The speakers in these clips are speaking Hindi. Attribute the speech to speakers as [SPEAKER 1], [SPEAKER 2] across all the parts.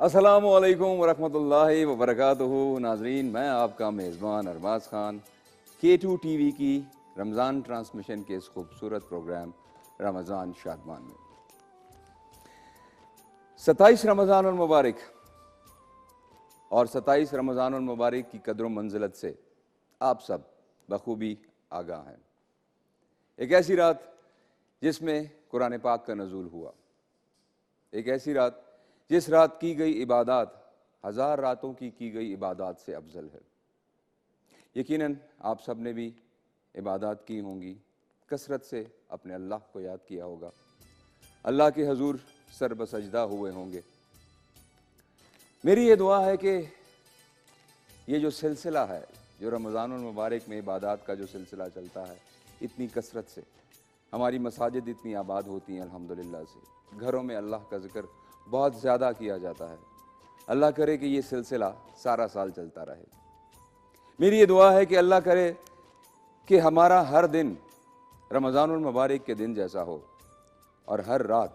[SPEAKER 1] अस्सलामु अलैकुम वरहमतुल्लाहि वबरकातुहू। नाजरीन, मैं आपका मेज़बान अरबाज खान K2 TV की रमज़ान ट्रांसमिशन के इस खूबसूरत प्रोग्राम रमज़ान शादमान में 27 रमज़ान मुबारक और 27 रमज़ान मुबारक की कदर मंजिलत से आप सब बखूबी आगाह हैं। एक ऐसी रात जिसमें कुरान पाक का नज़ूल हुआ, एक ऐसी रात जिस रात की गई इबादत हज़ार रातों की गई इबादत से अफजल है। यकीनन आप सब ने भी इबादत की होंगी, कसरत से अपने अल्लाह को याद किया होगा, अल्लाह के हजूर सर बसजदा हुए होंगे। मेरी ये दुआ है कि ये जो सिलसिला है, जो रमज़ान मुबारक में इबादत का जो सिलसिला चलता है, इतनी कसरत से हमारी मसाजिद इतनी आबाद होती हैं अल्हम्दुलिल्लाह से, घरों में अल्लाह का जिक्र बहुत ज़्यादा किया जाता है। अल्लाह करे कि ये सिलसिला सारा साल चलता रहे। मेरी ये दुआ है कि अल्लाह करे कि हमारा हर दिन रमज़ान मुबारक के दिन जैसा हो और हर रात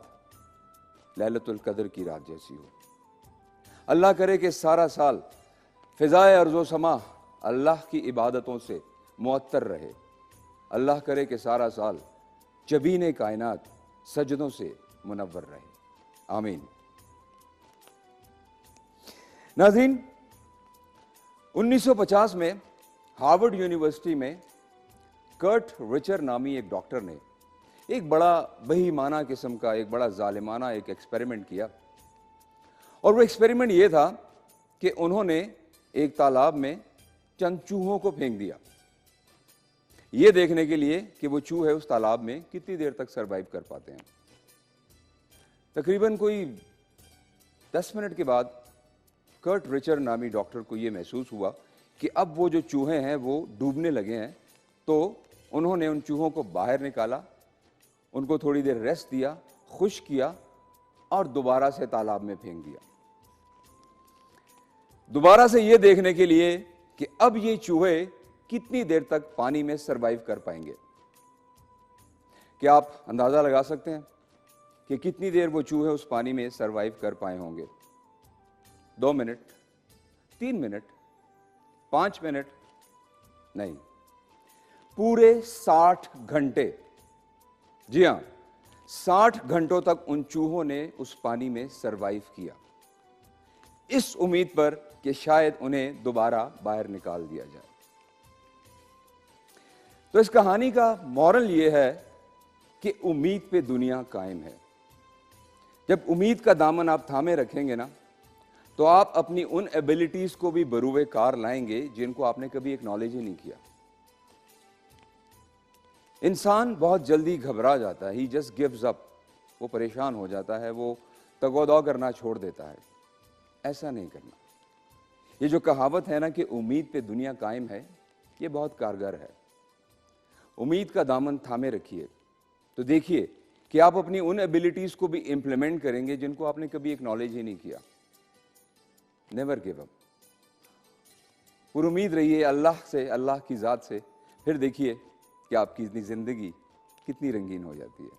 [SPEAKER 1] लैलतुल कद्र की रात जैसी हो। अल्लाह करे कि सारा साल फ़िज़ाए अर्ज़ो समा अल्लाह की इबादतों से मुअत्तर रहे। अल्लाह करे कि सारा साल जबीन कायनात सजदों से मुनव्वर रहे। आमीन। नाज़रीन, 1950 में हार्वर्ड यूनिवर्सिटी में कर्ट रिचर नामी एक डॉक्टर ने एक बड़ा बेईमाना किस्म का, एक बड़ा जालिमाना एक एक्सपेरिमेंट किया। और वो एक्सपेरिमेंट ये था कि उन्होंने एक तालाब में चंद चूहों को फेंक दिया, ये देखने के लिए कि वो चूहे उस तालाब में कितनी देर तक सरवाइव कर पाते हैं। तकरीबन कोई 10 मिनट के बाद कर्ट रिचर नामी डॉक्टर को ये महसूस हुआ कि अब वो जो चूहे हैं वो डूबने लगे हैं, तो उन्होंने उन चूहों को बाहर निकाला, उनको थोड़ी देर रेस्ट दिया, खुश्क किया और दोबारा से तालाब में फेंक दिया, दोबारा से ये देखने के लिए कि अब ये चूहे कितनी देर तक पानी में सरवाइव कर पाएंगे। क्या आप अंदाजा लगा सकते हैं कि कितनी देर वो चूहे उस पानी में सरवाइव कर पाए होंगे? 2 मिनट, 3 मिनट, 5 मिनट? नहीं, पूरे 60 घंटे। जी हां, 60 घंटों तक उन चूहों ने उस पानी में सरवाइव किया, इस उम्मीद पर कि शायद उन्हें दोबारा बाहर निकाल दिया जाए। तो इस कहानी का मॉरल यह है कि उम्मीद पे दुनिया कायम है। जब उम्मीद का दामन आप थामे रखेंगे ना, तो आप अपनी उन एबिलिटीज को भी बरूए कार लाएंगे जिनको आपने कभी एक्नॉलेज ही नहीं किया। इंसान बहुत जल्दी घबरा जाता है, ही जस्ट गिव्स अप, वो परेशान हो जाता है, वो तगोदौ करना छोड़ देता है। ऐसा नहीं करना। ये जो कहावत है ना कि उम्मीद पे दुनिया कायम है, ये बहुत कारगर है। उम्मीद का दामन थामे रखिए, तो देखिए कि आप अपनी उन एबिलिटीज को भी इंप्लीमेंट करेंगे जिनको आपने कभी एक्नॉलेज ही नहीं किया। नेवर गिव अप, पूरी उम्मीद रहिए अल्लाह से, अल्लाह की ज़ात से, फिर देखिए कि आपकी इतनी ज़िंदगी कितनी रंगीन हो जाती है।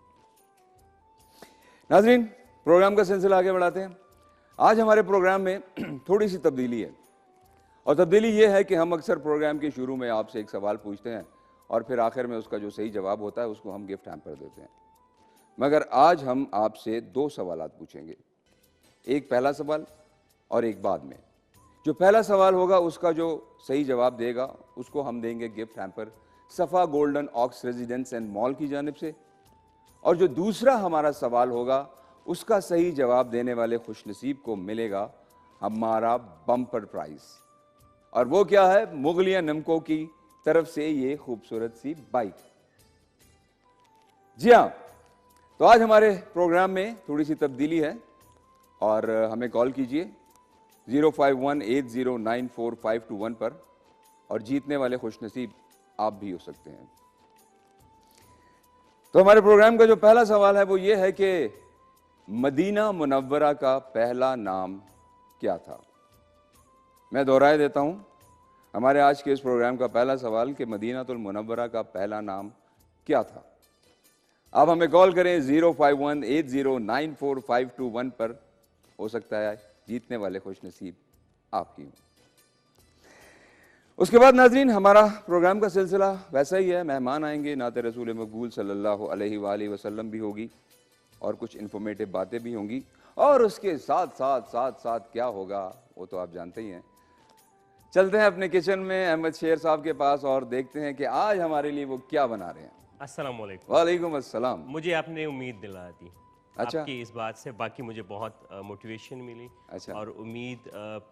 [SPEAKER 1] नाज़रीन, प्रोग्राम का सिलसिला आगे बढ़ाते हैं। आज हमारे प्रोग्राम में थोड़ी सी तब्दीली है, और तब्दीली ये है कि हम अक्सर प्रोग्राम के शुरू में आपसे एक सवाल पूछते हैं और फिर आखिर में उसका जो सही जवाब होता है उसको हम गिफ्ट हैम्पर देते हैं। मगर आज हम आपसे 2 सवाल पूछेंगे, एक पहला सवाल और एक बाद में। जो पहला सवाल होगा उसका जो सही जवाब देगा उसको हम देंगे gift hamper Safa golden oaks residence and mall की जानिब से, और जो दूसरा हमारा सवाल होगा उसका सही जवाब देने वाले खुशनसीब को मिलेगा हमारा बम्पर प्राइज। और वो क्या है? मुगलिया नमको की तरफ से ये खूबसूरत सी बाइक। जी हाँ, तो आज हमारे प्रोग्राम में थोड़ी सी तब्दीली है, और हमें कॉल कीजिए 0518094521 पर, और जीतने वाले खुशनसीब आप भी हो सकते हैं। तो हमारे प्रोग्राम का जो पहला सवाल है वो ये है कि मदीना मुनव्वरा का पहला नाम क्या था? मैं दोहराए देता हूं, हमारे आज के इस प्रोग्राम का पहला सवाल कि मदीनातुल मुनव्वरा का पहला नाम क्या था। आप हमें कॉल करें 0518094521 पर, हो सकता है जीतने वाले खुशनसीब आप ही हों। उसके बाद नाजरीन, हमारा प्रोग्राम का सिलसिला वैसा ही है, मेहमान आएंगे, नाते रसूल मकबूल सल्लल्लाहु अलैहि वसल्लम भी होगी, और कुछ इन्फॉर्मेटिव बातें भी होंगी, और उसके साथ साथ साथ साथ क्या होगा वो तो आप जानते ही हैं। चलते हैं अपने किचन में अहमद शेर साहब के पास और देखते हैं कि आज हमारे लिए वो क्या बना रहे हैं।
[SPEAKER 2] अस्सलाम वालेकुम।
[SPEAKER 1] वालेकुम अस्सलाम।
[SPEAKER 2] मुझे आपने उम्मीद दिला दी।
[SPEAKER 1] अच्छा।
[SPEAKER 2] आपकी इस बात से बाकी मुझे बहुत मोटिवेशन मिली।
[SPEAKER 1] अच्छा।
[SPEAKER 2] और उम्मीद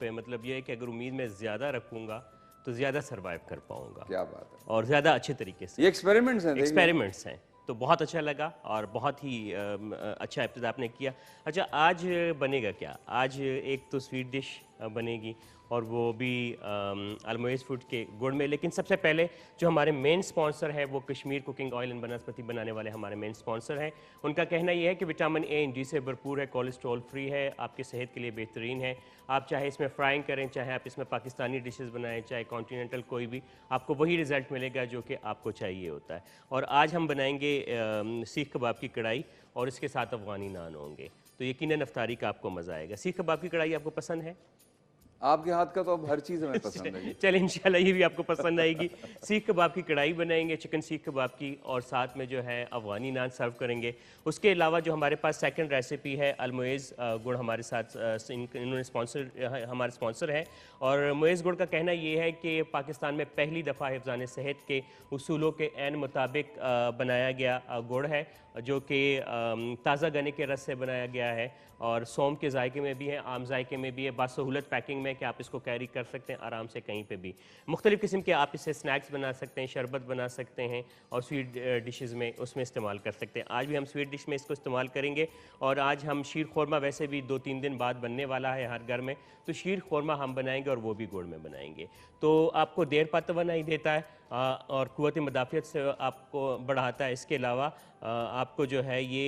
[SPEAKER 2] पे मतलब ये है कि अगर उम्मीद मैं ज़्यादा रखूँगा तो ज़्यादा सर्वाइव कर पाऊँगा।
[SPEAKER 1] क्या बात है।
[SPEAKER 2] और ज़्यादा अच्छे तरीके से।
[SPEAKER 1] ये एक्सपेरिमेंट्स हैं,
[SPEAKER 2] एक्सपेरिमेंट्स हैं, तो बहुत अच्छा लगा और बहुत ही अच्छा इब्तिदा आपने किया। अच्छा, आज बनेगा क्या? आज एक तो स्वीट डिश बनेगी, और वो भी अलमोइज़ फूड के गुड़ में। लेकिन सबसे पहले जो हमारे मेन स्पॉन्सर है वो कश्मीर कुकिंग ऑयल एंड बनस्पति बनाने वाले हमारे मेन स्पॉन्सर हैं। उनका कहना ये है कि विटामिन ए एंड डी से भरपूर है, कोलेस्ट्रॉल फ्री है, आपके सेहत के लिए बेहतरीन है। आप चाहे इसमें फ्राइंग करें, चाहे आप इसमें पाकिस्तानी डिशेस बनाएं, चाहे कॉन्टिनेंटल, कोई भी, आपको वही रिज़ल्ट मिलेगा जो कि आपको चाहिए होता है। और आज हम बनाएंगे सीख कबाब की कढ़ाई, और इसके साथ अफ़गानी नान होंगे, तो यकीनन अफ्तारी का आपको मज़ा आएगा। सीख कबाब की कढ़ाई आपको पसंद है?
[SPEAKER 1] आपके हाथ का तो अब हर चीज़ हमें पसंद है।
[SPEAKER 2] चल इंशाल्लाह ये भी आपको पसंद आएगी। सीख कबाब की कढ़ाई बनाएंगे, चिकन सीख कबाब की, और साथ में जो है अफ़गानी नान सर्व करेंगे। उसके अलावा जो हमारे पास सेकंड रेसिपी है, अलमोइज़ गुड़ हमारे साथ इन्होंने हमारे स्पॉन्सर है। और मोइज़ गुड़ का कहना ये है कि पाकिस्तान में पहली दफ़ा हिफ़्ज़ान सेहत के उसूलों के ऐन मुताबिक बनाया गया गुड़ है, जो कि ताज़ा गन्ने के रस से बनाया गया है, और सौंफ के जायके में भी है, आम जायके में भी है, बासहूलत पैकिंग में, है कि आप इसको कैरी कर सकते हैं आराम से कहीं पे भी। मुख्तलिफ़ किस्म के आप इससे स्नैक्स बना सकते हैं, शरबत बना सकते हैं और स्वीट डिशेज़ में उसमें इस्तेमाल कर सकते हैं। आज भी हम स्वीट डिश में इसको इस्तेमाल करेंगे और आज हम शीर खोरमा वैसे भी 2-3 दिन बाद बनने वाला है हर घर में, तो शीर खोरमा हम बनाएंगे और वो भी गुड़ में बनाएंगे। तो आपको देर पा तवानाई देता है और क़ुव्वत मुदाफ़ियत से आपको बढ़ाता है। इसके अलावा आपको जो है ये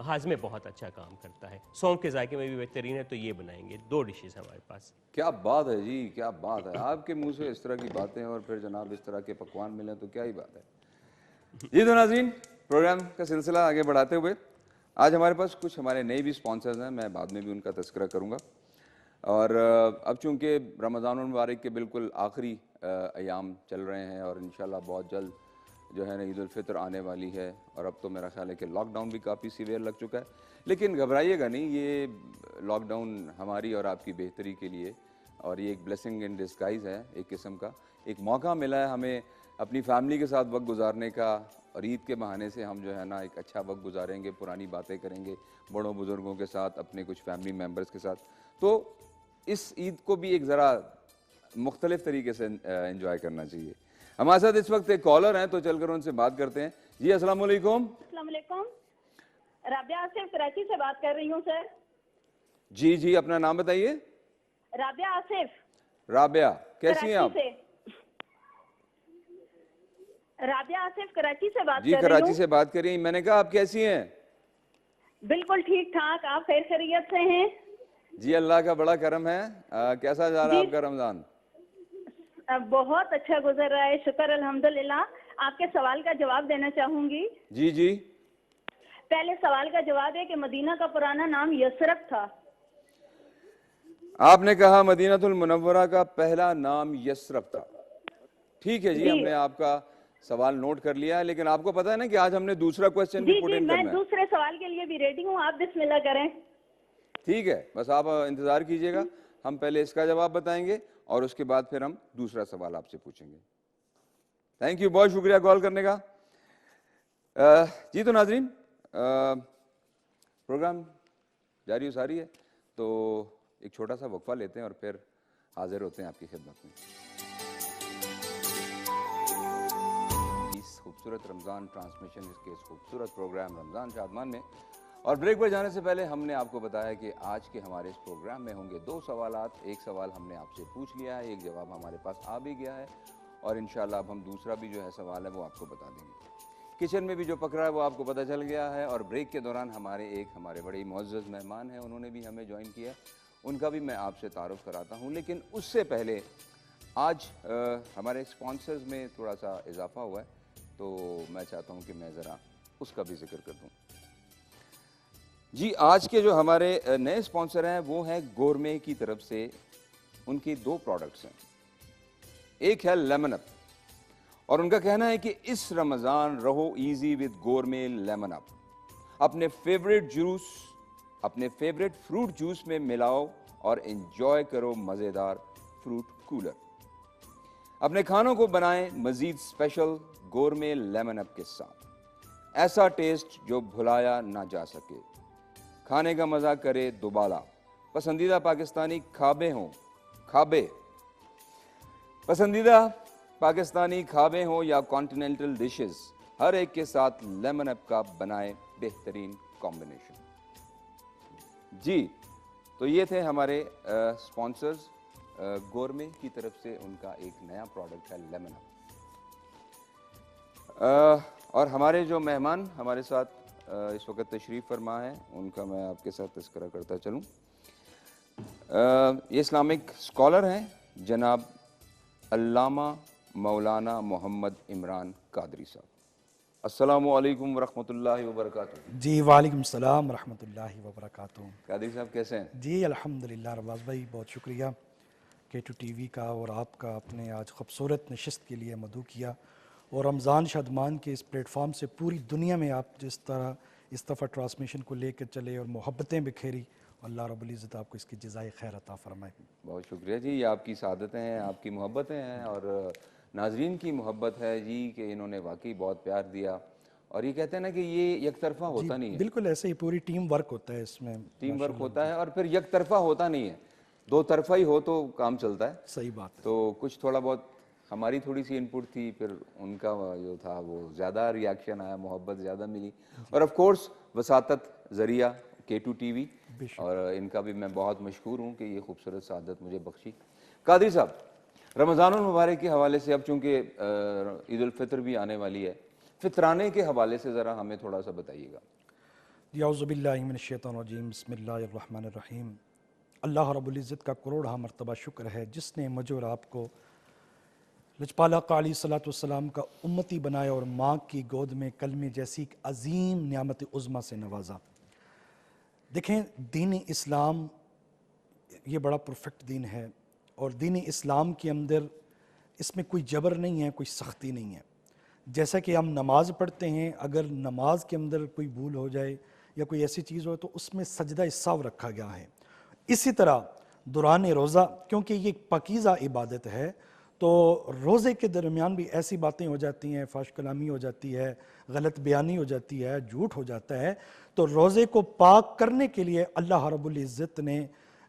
[SPEAKER 2] हाज़मे बहुत अच्छा काम करता है, सौंफ के जायके में भी बेहतरीन है। तो ये बनाएंगे 2 डिशेज़ हमारे पास।
[SPEAKER 1] क्या बात है जी, क्या बात है। आपके मुंह से इस तरह की बातें और फिर जनाब इस तरह के पकवान मिलें तो क्या ही बात है। जी तो नाज़रीन, प्रोग्राम का सिलसिला आगे बढ़ाते हुए आज हमारे पास कुछ हमारे नए भी स्पॉन्सर्स हैं, मैं बाद में भी उनका तज़किरा करूँगा। और अब चूँकि रमज़ानुल मुबारक के बिल्कुल आखिरी अयाम चल रहे हैं और इंशाल्लाह बहुत जल्द जो है ना ईद उल फितर आने वाली है और अब तो मेरा ख्याल है कि लॉकडाउन भी काफ़ी सीवियर लग चुका है। लेकिन घबराइएगा नहीं, ये लॉकडाउन हमारी और आपकी बेहतरी के लिए और ये एक ब्लेसिंग इन डिस्गाइज है, एक किस्म का एक मौका मिला है हमें अपनी फैमिली के साथ वक्त गुजारने का और ईद के बहाने से हम जो है ना एक अच्छा वक्त गुजारेंगे, पुरानी बातें करेंगे बड़ों बुज़ुर्गों के साथ, अपने कुछ फैमिली मेम्बर्स के साथ। तो इस ईद को भी एक ज़रा मुख्तलिफ तरीके से एंजॉय करना चाहिए। हमारे साथ इस वक्त एक कॉलर हैं तो चलकर उनसे बात करते हैं। जी अस्सलाम वालेकुम।
[SPEAKER 3] अस्सलाम वालेकुम, राबिया आसिफ कराची से बात कर रही हूँ सर।
[SPEAKER 1] जी जी, अपना नाम बताइए।
[SPEAKER 3] राबिया आसिफ।
[SPEAKER 1] राबिया, कैसी हैं आप?
[SPEAKER 3] राबिया आसिफ कराची से बात
[SPEAKER 1] जी
[SPEAKER 3] कर रही
[SPEAKER 1] कराची
[SPEAKER 3] हूँ।
[SPEAKER 1] से बात कर रही हैं। मैंने कहा आप कैसी हैं?
[SPEAKER 3] बिल्कुल ठीक ठाक, आप खैर खैरियत से हैं?
[SPEAKER 1] जी अल्लाह का बड़ा करम है। कैसा जा रहा है आपका रमजान?
[SPEAKER 3] बहुत अच्छा गुजर रहा है, शुक्र अल्हम्दुलिल्लाह। आपके सवाल का जवाब देना चाहूंगी।
[SPEAKER 1] जी जी।
[SPEAKER 3] पहले सवाल का जवाब है कि मदीना का पुराना नाम यसरफ था।
[SPEAKER 1] आपने कहा मदीनातुल मुनव्वरा का पहला नाम यसरफ था। ठीक है जी, हमने आपका सवाल नोट कर लिया है, लेकिन आपको पता है ना कि आज हमने दूसरा क्वेश्चन भी पुट इन करना है।
[SPEAKER 3] मैं दूसरे सवाल के लिए भी रेडी हूँ, आप बिस्मिल्लाह करें।
[SPEAKER 1] ठीक है, बस आप इंतजार कीजिएगा, हम पहले इसका जवाब बताएंगे और उसके बाद फिर हम दूसरा सवाल आपसे पूछेंगे। थैंक यू, बहुत शुक्रिया कॉल करने का। जी तो नाजरीन, प्रोग्राम जारी उसारी है तो एक छोटा सा वक्फा लेते हैं और फिर हाजिर होते हैं आपकी खिदमत में। इस खूबसूरत रमज़ान ट्रांसमिशन इसके इस खूबसूरत प्रोग्राम रमज़ान शादमान में और ब्रेक पर जाने से पहले हमने आपको बताया कि आज के हमारे इस प्रोग्राम में होंगे 2 सवालात। एक सवाल हमने आपसे पूछ लिया है, एक जवाब हमारे पास आ भी गया है और इंशाल्लाह अब हम दूसरा भी जो है सवाल है वो आपको बता देंगे। किचन में भी जो पकड़ा है वो आपको पता चल गया है और ब्रेक के दौरान हमारे बड़े मुअज़्ज़ज़ मेहमान हैं, उन्होंने भी हमें ज्वाइन किया, उनका भी मैं आपसे तारुफ़ कराता हूँ। लेकिन उससे पहले आज हमारे स्पॉन्सर्स में थोड़ा सा इजाफा हुआ है तो मैं चाहता हूँ कि मैं ज़रा उसका भी जिक्र कर दूँ। जी, आज के जो हमारे नए स्पॉन्सर हैं वो हैं गोरमे की तरफ से। उनकी 2 प्रोडक्ट्स हैं, एक है लेमन अप और उनका कहना है कि इस रमज़ान रहो इजी विद गोरमे लेमन अप। अपने फेवरेट जूस, अपने फेवरेट फ्रूट जूस में मिलाओ और एंजॉय करो मज़ेदार फ्रूट कूलर। अपने खानों को बनाएं मज़ीद स्पेशल गोरमे लेमन अप के साथ, ऐसा टेस्ट जो भुलाया ना जा सके, खाने का मज़ा करे दोबारा। पसंदीदा पाकिस्तानी खाबे हों, खाबे पसंदीदा पाकिस्तानी खाबे हों या कॉन्टिनेंटल डिशेस, हर एक के साथ लेमन अप का बनाए बेहतरीन कॉम्बिनेशन। जी तो ये थे हमारे स्पॉन्सर्स गोरमे की तरफ से, उनका एक नया प्रोडक्ट है लेमन अप। और हमारे जो मेहमान हमारे साथ इस वक्त तशरीफ़ फरमा है उनका मैं आपके साथ तज़किरा करता चलूँ। ये इस्लामिक स्कॉलर हैं जनाब अल्लामा मौलाना मोहम्मद इमरान कादरी साहब। अस्सलामु अलैकुम वरहमतुल्लाहि वबरकातुहू।
[SPEAKER 4] जी वालेकुम सलाम वरहमतुल्लाहि वबरकातुहू।
[SPEAKER 1] कादरी साहब कैसे हैं?
[SPEAKER 4] जी अल्हम्दुलिल्लाह। रवाज़ भाई बहुत शुक्रिया K2 TV का और आपका, अपने आज खूबसूरत नशिस्त के लिए मदू किया और रमज़ान शादमान के इस प्लेटफॉर्म से पूरी दुनिया में आप जिस तरह इस दफ़ा ट्रांसमिशन को लेकर चले और मोहब्बतें बिखेरी, अल्लाह रब्बुल इज़्ज़त आपको इसकी जज़ाए खैर अता फरमाए।
[SPEAKER 1] बहुत शुक्रिया जी, ये आपकी सादतें हैं, आपकी मोहब्बतें हैं और नाजरीन की मोहब्बत है जी कि इन्होंने वाकई बहुत प्यार दिया। और ये कहते हैं ना कि ये एक तरफा होता नहीं है,
[SPEAKER 4] बिल्कुल ऐसे ही पूरी टीम वर्क होता है, इसमें
[SPEAKER 1] टीम वर्क होता है और फिर एक तरफा होता नहीं है। दो तरफा ही हो तो काम चलता है।
[SPEAKER 4] सही बात है।
[SPEAKER 1] तो कुछ थोड़ा बहुत हमारी थोड़ी सी इनपुट थी, फिर उनका जो था वो ज़्यादा रिएक्शन आया, मोहब्बत ज़्यादा मिली। और ऑफ कोर्स वसातत ज़रिया K2 TV, और इनका भी मैं बहुत मशहूर हूँ कि ये खूबसूरत सादत मुझे बख्शी। कादरी साहब, रमज़ानुल मुबारक के हवाले से, अब चूँकि ईद उल फितर भी आने वाली है, फितराने के हवाले से ज़रा हमें थोड़ा सा बताइएगा।
[SPEAKER 4] याउज़ुबिल्लाहि मिनश्शैतानिर्रजीम, बिस्मिल्लाहिर्रहमानिर्रहीम। अल्लाह रब्बुल इज़्ज़त का करोड़ा मर्तबा शुक्र है जिसने मुझे और आपको लजपाल आका अलैहिस्सलातु वस्सलाम का उम्मती बनाया और माँ की गोद में कलमे जैसी एक अजीम नियामत उज़्मा से नवाजा। देखें, दीन इस्लाम ये बड़ा परफेक्ट दीन है, और दीन इस्लाम के अंदर इसमें कोई जबर नहीं है, कोई सख्ती नहीं है। जैसा कि हम नमाज पढ़ते हैं, अगर नमाज के अंदर कोई भूल हो जाए या कोई ऐसी चीज़ हो तो उसमें सजदा साव रखा गया है। इसी तरह दौरान रोज़ा, क्योंकि ये एक पाकीज़ा इबादत है, तो रोज़े के दरमियान भी ऐसी बातें हो जाती हैं, फाश कलामी हो जाती है, गलत बयानी हो जाती है, झूठ हो जाता है, तो रोज़े को पाक करने के लिए अल्लाह रब्बुल इज़्ज़त ने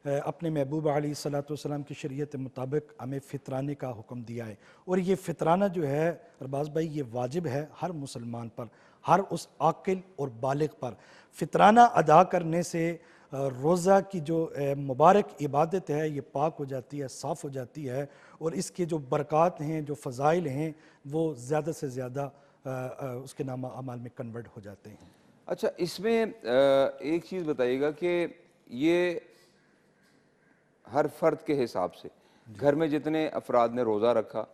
[SPEAKER 4] अपने महबूब अलैहिस्सलातु वस्सलाम की शरीयत के मुताबिक हमें फितराने का हुक्म दिया है। और ये फितराना जो है अरबाज़ भाई, ये वाजिब है हर मुसलमान पर, हर उस आकिल और बालिग पर। फितराना अदा करने से रोज़ा की जो मुबारक इबादत है ये पाक हो जाती है, साफ़ हो जाती है, और इसके जो बरक़ात हैं, जो फ़ज़ाइल हैं, वो ज़्यादा से ज़्यादा उसके नामा अमाल में कन्वर्ट हो जाते हैं।
[SPEAKER 1] अच्छा, इसमें एक चीज़ बताइएगा कि ये हर फ़र्द के हिसाब से, घर में जितने अफराद ने रोज़ा रखा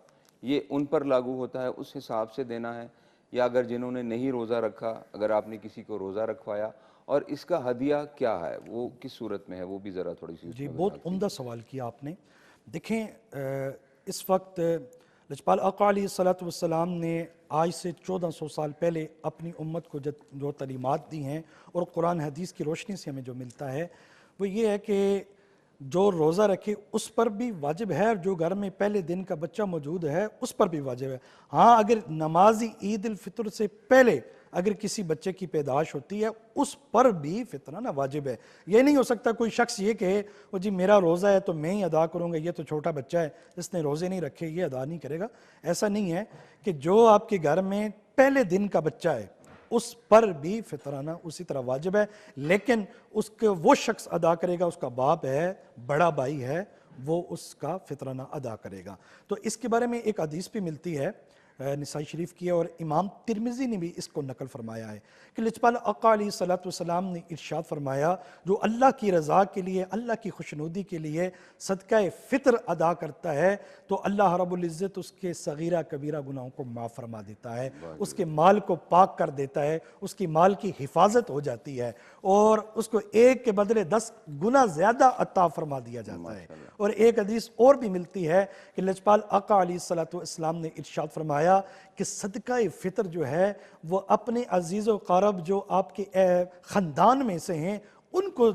[SPEAKER 1] ये उन पर लागू होता है, उस हिसाब से देना है, या अगर जिन्होंने नहीं रोज़ा रखा, अगर आपने किसी को रोज़ा रखवाया, और इसका हदिया क्या है, वो किस सूरत में है, वो भी ज़रा थोड़ी सी
[SPEAKER 4] जी,
[SPEAKER 1] उसमें
[SPEAKER 4] बहुत
[SPEAKER 1] वजाहत
[SPEAKER 4] उम्दा सवाल किया आपने। देखें, इस वक्त लजपाल आका अलैहिस्सलातु वस्सलाम ने आज से 1400 साल पहले अपनी उम्मत को जो तालीमात दी हैं और कुरान हदीस की रोशनी से हमें जो मिलता है वो ये है कि जो रोज़ा रखे उस पर भी वाजिब है, और जो घर में पहले दिन का बच्चा मौजूद है उस पर भी वाजिब है। हाँ, अगर नमाजी ईद उल फितर से पहले अगर किसी बच्चे की पैदाश होती है उस पर भी फितराना वाजिब है। ये नहीं हो सकता कोई शख्स ये कहे वो जी मेरा रोज़ा है तो मैं ही अदा करूँगा, ये तो छोटा बच्चा है इसने रोज़े नहीं रखे, ये अदा नहीं करेगा। ऐसा नहीं है कि जो आपके घर में पहले दिन का बच्चा है उस पर भी फितराना उसी तरह वाजिब है, लेकिन उसके वो शख्स अदा करेगा, उसका बाप है, बड़ा भाई है, वो उसका फितराना अदा करेगा। तो इसके बारे में एक हदीस भी मिलती है निसाई शरीफ की है, और इमाम तिरमिज़ी ने भी इसको नकल फरमाया है कि लजपाल आका अलैहिस्सलातु वस्सलाम ने इरशाद फरमाया, जो अल्लाह की रज़ा के लिए, अल्लाह की खुशनुदी के लिए सदका फ़ितर अदा करता है तो अल्लाह रब्बुल इज़्ज़त उसके सगीरा कबीरा गुनाहों को माफ़ फरमा देता है, उसके माल को पाक कर देता है, उसकी माल की हिफाजत हो जाती है, और उसको एक के बदले 10 गुना ज़्यादा अता फरमा दिया जाता है। और एक हदीस और भी मिलती है कि लजपाल आका अलैहिस्सलातु वस्सलाम ने इरशाद फरमाया कि सदका फ़ितर जो है वो अपने अजीज़ व क़रब जो आपके ख़ानदान में से हैं उनको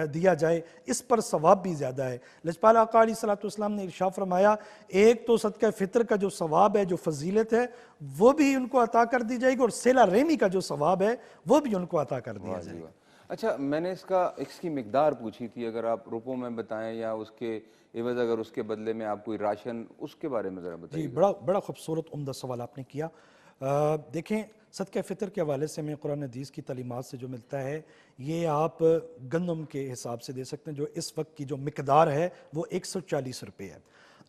[SPEAKER 4] दिया जाए, इस पर सवाब भी ज़्यादा है। लजपाल आका अलैहिस्सलातु वस्सलाम ने इरशाद फरमाया, एक तो सदका फ़ितर का जो सवाब है, जो फजीलत है, वो भी उनको अता कर दी जाएगी, और सेला रेमी का जो सवाब है वो भी उनको अता कर दिया जाएगा।
[SPEAKER 1] अच्छा, मैंने इसकी मिकदार पूछी थी, अगर आप रुपयों में बताएं या उसके एवज अगर उसके बदले में आप कोई राशन, उसके बारे में ज़रा बताइए।
[SPEAKER 4] जी, बड़ा खूबसूरत उम्दा सवाल आपने किया। देखें, सदका फ़ितर के हवाले से हमें कुरान हदीस की तालीमात से जो मिलता है ये आप गंदम के हिसाब से दे सकते हैं, जो इस वक्त की जो मिकदार है वो 140 रुपये है।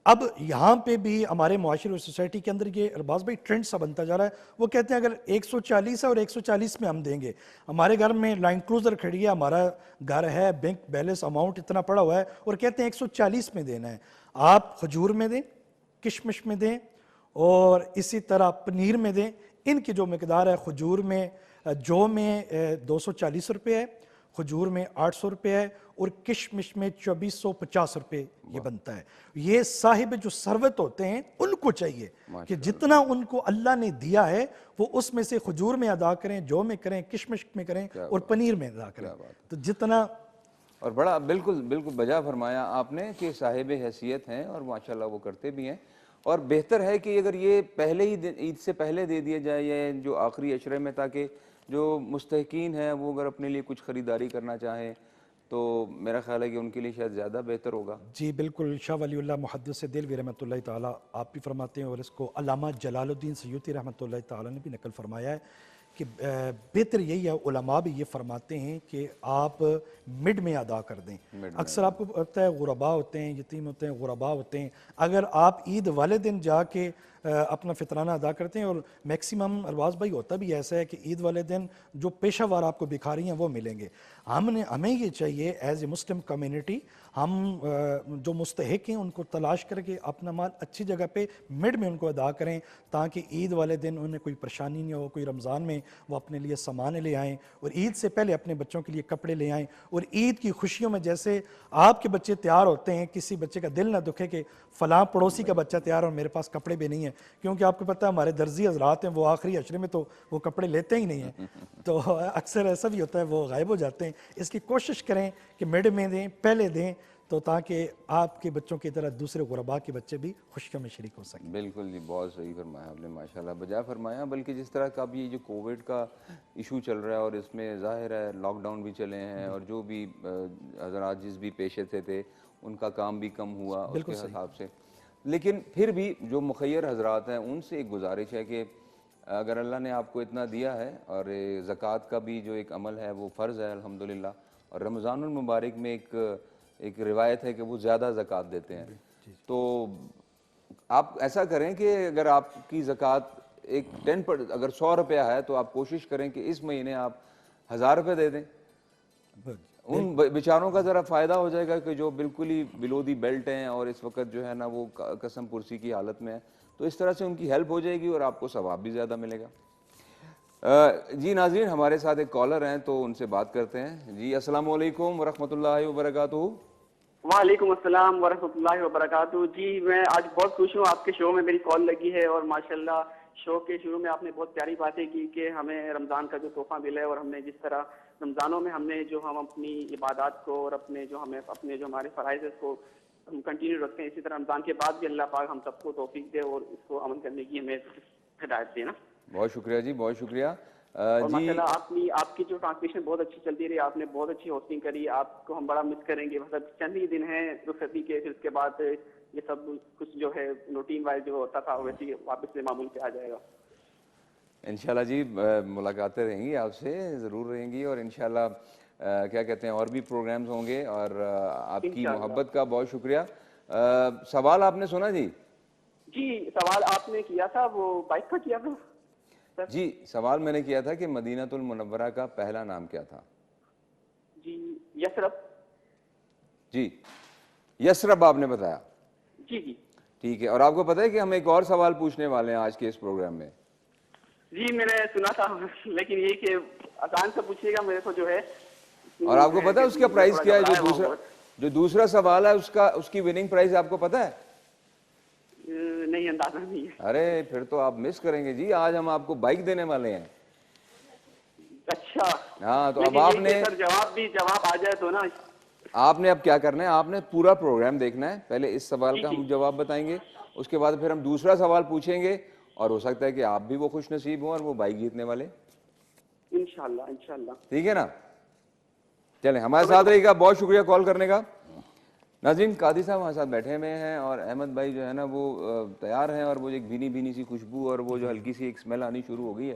[SPEAKER 4] अब यहाँ पे भी हमारे मुआशरे और सोसाइटी के अंदर ये अरबाज़ भाई ट्रेंड सा बनता जा रहा है, वो कहते हैं अगर 140 है और 140 में हम देंगे, हमारे घर में लैंड क्रूज़र खड़ी है, हमारा घर है, बैंक बैलेंस अमाउंट इतना पड़ा हुआ है, और कहते हैं 140 में देना है। आप खजूर में दें, किशमिश में दें, और इसी तरह पनीर में दें। इनकी जो मकदार है, खजूर में जौ में 240 रुपये है, खजूर में 800 रुपये है, और किशमिश में 2450 रुपये ये बनता है। ये साहिब जो सरवत होते हैं उनको चाहिए कि जितना उनको अल्लाह ने दिया है वो उसमें से खजूर में अदा करें, जौ में करें, किशमिश में करें और पनीर में अदा करें। तो जितना,
[SPEAKER 1] और बड़ा बिल्कुल बिल्कुल बजा फरमाया आपने कि साहिब हैसियत हैं और माशाल्लाह वो करते भी हैं, और बेहतर है कि अगर ये पहले ही ईद से पहले दे दिया जाए या जो आखिरी अशरे में, ताकि जो मुस्तहिकीन हैं वो अगर अपने लिए कुछ ख़रीदारी करना चाहें तो मेरा ख्याल है कि उनके लिए शायद ज़्यादा बेहतर होगा।
[SPEAKER 4] जी बिल्कुल, शाह वलीउल्लाह मुहद्दिस देलवी रहमतुल्लाहि ताला आप भी फरमाते हैं और इसको अल्लामा जलालुद्दीन सयूती रहमतुल्लाहि ताला ने भी नकल फरमाया है कि बेहतर यही है, उलमा भी ये फरमाते हैं कि आप मिड में अदा कर दें। अक्सर आपको पता है गुरबा होते हैं, यतीम होते हैं, गुरबा होते हैं, अगर आप ईद वाले दिन जाके अपना फितराना अदा करते हैं, और मैक्सिमम अरबाज भाई होता भी ऐसा है कि ईद वाले दिन जो पेशावर आपको भिखारी हैं वो मिलेंगे। हमें ये चाहिए एज ए मुस्लिम कम्युनिटी, हम जो मुस्तहिक हैं उनको तलाश करके अपना माल अच्छी जगह पे मिड में उनको अदा करें, ताकि ईद वाले दिन उन्हें कोई परेशानी नहीं हो, कोई रमज़ान में वो अपने लिए सामान ले आएँ और ईद से पहले अपने बच्चों के लिए कपड़े ले आएँ, और ईद की खुशियों में जैसे आपके बच्चे तैयार होते हैं, किसी बच्चे का दिल ना दुखे कि फ़लाँ पड़ोसी का बच्चा तैयार और मेरे पास कपड़े भी नहीं है, क्योंकि आपको पता है हमारे दर्जी हजरात हैं वो आखिरी अशरे में तो वो कपड़े लेते ही नहीं हैं, तो अक्सर ऐसा भी होता है वो गायब हो जाते हैं। इसकी कोशिश करें कि मिड में दें, पहले दें, तो ताकि आपके बच्चों की तरह दूसरे गुरबा के बच्चे भी खुशियों में शरीक हो सकें।
[SPEAKER 1] बिल्कुल जी, बहुत सही फरमाया आपने, माशाल्लाह बजा फरमाया। बल्कि जिस तरह का अभी ये जो कोविड का इशू चल रहा है और इसमें ज़ाहिर है लॉकडाउन भी चले हैं और जो भी हज़रात जिस भी पेशे से थे उनका काम भी कम हुआ उसके हिसाब से, लेकिन फिर भी जो मुखय्यर हज़रात हैं उनसे एक गुजारिश है कि अगर अल्लाह ने आपको इतना दिया है और ज़कात का भी जो एक अमल है वो फ़र्ज़ है अल्हम्दुलिल्लाह, और रमज़ानुल मुबारक में एक रिवायत है कि वो ज़्यादा ज़कात देते हैं, तो आप ऐसा करें कि अगर आपकी ज़कात एक 10% अगर 100 रुपया है तो आप कोशिश करें कि इस महीने आप 1000 रुपये दे दें। उन बेचारों का ज़रा फ़ायदा हो जाएगा कि जो बिल्कुल ही बिलो दी बेल्ट हैं और इस वक्त जो है ना वो कसम पुरसी की हालत में है, तो इस तरह से उनकी हेल्प हो जाएगी और आपको सवाब भी ज़्यादा मिलेगा। जी नाज़रीन, हमारे साथ एक कॉलर हैं तो उनसे बात करते हैं। जी अस्सलाम वालेकुम वरहमतुल्लाहि वबरकातुहू।
[SPEAKER 5] वालेकुम अस्सलाम वरहमतुल्लाहि वबरकातुहू। जी मैं आज बहुत खुश हूँ, आपके शो में मेरी कॉल लगी है और माशाल्लाह शो के शुरू में आपने बहुत प्यारी बातें की कि हमें रमज़ान का जो तोहफा मिला है और हमने जिस तरह रमज़ानों में हमने जो हम अपनी इबादत को और अपने जो हमारे फ़राइज़ है उसको हम कंटिन्यू रखते हैं, इसी तरह रमज़ान के बाद भी अल्लाह पाक हम सबको तौफीक दे और इसको अमल करने की हमें हिदायत दे ना।
[SPEAKER 1] बहुत शुक्रिया जी, बहुत शुक्रिया।
[SPEAKER 5] और माशाल्लाह आपकी जो ट्रांसमिशन बहुत अच्छी चलती रही, आपने बहुत अच्छी होस्टिंग करी, आपको हम बड़ा मिस करेंगे। मतलब चंद ही दिन हैं रुखसती के, फिर उसके बाद ये सब कुछ जो है रूटीन वाइज जो होता था वैसे ही वापस से मामूल पे आ जाएगा।
[SPEAKER 1] इंशाल्लाह जी, मुलाकातें रहेंगी आपसे, ज़रूर रहेंगी, और इंशाल्लाह क्या कहते हैं और भी प्रोग्राम्स होंगे, और आपकी मोहब्बत का बहुत शुक्रिया। सवाल आपने सुना जी?
[SPEAKER 5] जी सवाल आपने किया था वो बाइक का किया था सर?
[SPEAKER 1] जी सवाल मैंने किया था कि मदीनातुल मुनव्वरा का पहला नाम क्या था?
[SPEAKER 5] जी यसरब।
[SPEAKER 1] जी यसरब आपने बताया?
[SPEAKER 5] जी जी
[SPEAKER 1] ठीक है, और आपको पता है कि हम एक और सवाल पूछने वाले हैं आज के इस प्रोग्राम में?
[SPEAKER 5] जी मैंने सुना था, लेकिन ये कि आसान से पूछिएगा मेरे को जो है।
[SPEAKER 1] और आपको पता है उसका प्राइस क्या है? जो दूसरा सवाल है उसकी विनिंग प्राइस आपको पता है?
[SPEAKER 5] नहीं, अंदाजा नहीं है।
[SPEAKER 1] अरे फिर तो आप मिस करेंगे जी, आज हम आपको बाइक देने वाले हैं।
[SPEAKER 5] अच्छा
[SPEAKER 1] हाँ, तो अब आपने
[SPEAKER 5] सर जवाब आ जाए तो ना।
[SPEAKER 1] आपने अब क्या करना है, आपने पूरा प्रोग्राम देखना है। पहले इस सवाल का हम जवाब बताएंगे, उसके बाद फिर हम दूसरा सवाल पूछेंगे, और हो सकता है कि आप भी वो खुश नसीब हों और वो बाइक जीतने वाले।
[SPEAKER 5] इंशाल्लाह इंशाल्लाह।
[SPEAKER 1] ठीक है ना? चलें, हमारे साथ रहिएगा। बहुत शुक्रिया कॉल करने का। नाज़रीन, कादी साहब हमारे साथ बैठे हुए हैं और अहमद भाई जो है ना वो तैयार हैं, और वो एक भीनी भीनी सी खुशबू और वो जो हल्की सी एक स्मेल आनी शुरू हो गई है,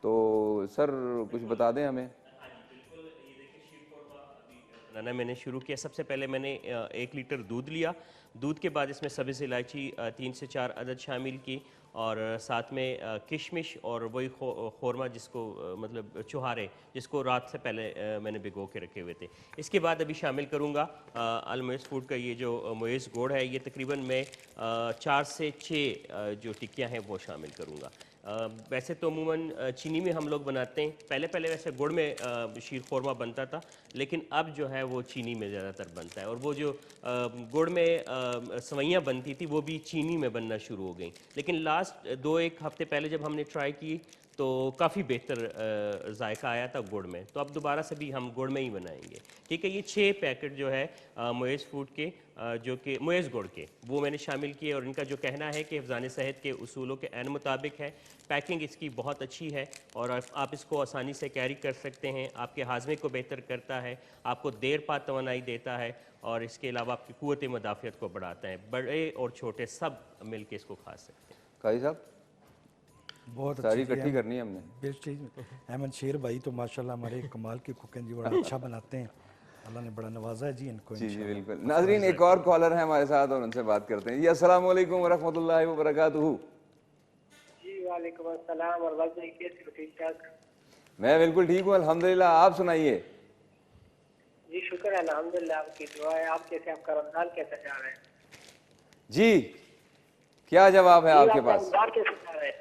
[SPEAKER 1] तो सर कुछ बता दें हमें।
[SPEAKER 2] बनाना मैंने शुरू किया। सबसे पहले मैंने 1 लीटर दूध लिया। दूध के बाद इसमें सब्ज़ इलायची 3 से 4 अदद शामिल की, और साथ में किशमिश और वही खोरमा जिसको मतलब चुहारे जिसको रात से पहले मैंने भिगो के रखे हुए थे। इसके बाद अभी शामिल करूँगा अलमोइस फूड का ये जो मोइस गुड़ है, ये तकरीबन मैं 4 से 6 जो टिक्कियाँ हैं वो शामिल करूँगा। वैसे तो अमूमन चीनी में हम लोग बनाते हैं, पहले वैसे गुड़ में शीर खोरमा बनता था, लेकिन अब जो है वो चीनी में ज़्यादातर बनता है, और वो जो गुड़ में सवैयाँ बनती थी वो भी चीनी में बनना शुरू हो गई। लेकिन लास्ट 2-1 हफ्ते पहले जब हमने ट्राई की तो काफ़ी बेहतर जायका आया था गुड़ में, तो अब दोबारा से भी हम गुड़ में ही बनाएंगे। ठीक है, ये 6 पैकेट जो है मोइस फूड के जो कि मुएज़ गुड़ के, वो मैंने शामिल किए और इनका जो कहना है कि हिफ़्ज़ान सेहत के उसूलों के ऐन मुताबिक है। पैकिंग इसकी बहुत अच्छी है और आप इसको आसानी से कैरी कर सकते हैं। आपके हाज़मे को बेहतर करता है, आपको देर पा तवानाई देता है और इसके अलावा आपकी क़ुव्वत मुदाफ़ियत को बढ़ाता है। बड़े और छोटे सब मिल के इसको खा सकते हैं।
[SPEAKER 1] काजी साहब
[SPEAKER 4] बहुत
[SPEAKER 1] सारी
[SPEAKER 4] अच्छी
[SPEAKER 1] इकट्ठी करनी है हमने।
[SPEAKER 4] बिल्कुल। अहमद शेर भाई तो माशाल्लाह हमारे कमाल की कुक हैं जी, बड़ा अच्छा बनाते हैं। अल्लाह ने बड़ा नवाजा है जी इनको।
[SPEAKER 1] जी जी बिल्कुल। नाजरीन एक और कॉलर है हमारे साथ और उनसे बात करते हैं। जी अस्सलाम वालेकुम वरहमतुल्लाहि वबरकातुहू।
[SPEAKER 6] जी वालेकुम अस्सलाम और वाज़ कैसे हो? ठीक ठाक?
[SPEAKER 1] मैं बिल्कुल ठीक हूँ अल्हम्दुलिल्लाह, आप सुनाइए।
[SPEAKER 6] जी शुक्र है अल्हम्दुलिल्लाह, आपकी दुआ है। आप कैसे, आपका रमजान कैसा जा रहा है?
[SPEAKER 1] जी क्या जवाब है
[SPEAKER 6] जी,
[SPEAKER 1] आपके
[SPEAKER 6] आपका
[SPEAKER 1] पास?
[SPEAKER 6] रमजान कैसा जा रहा है?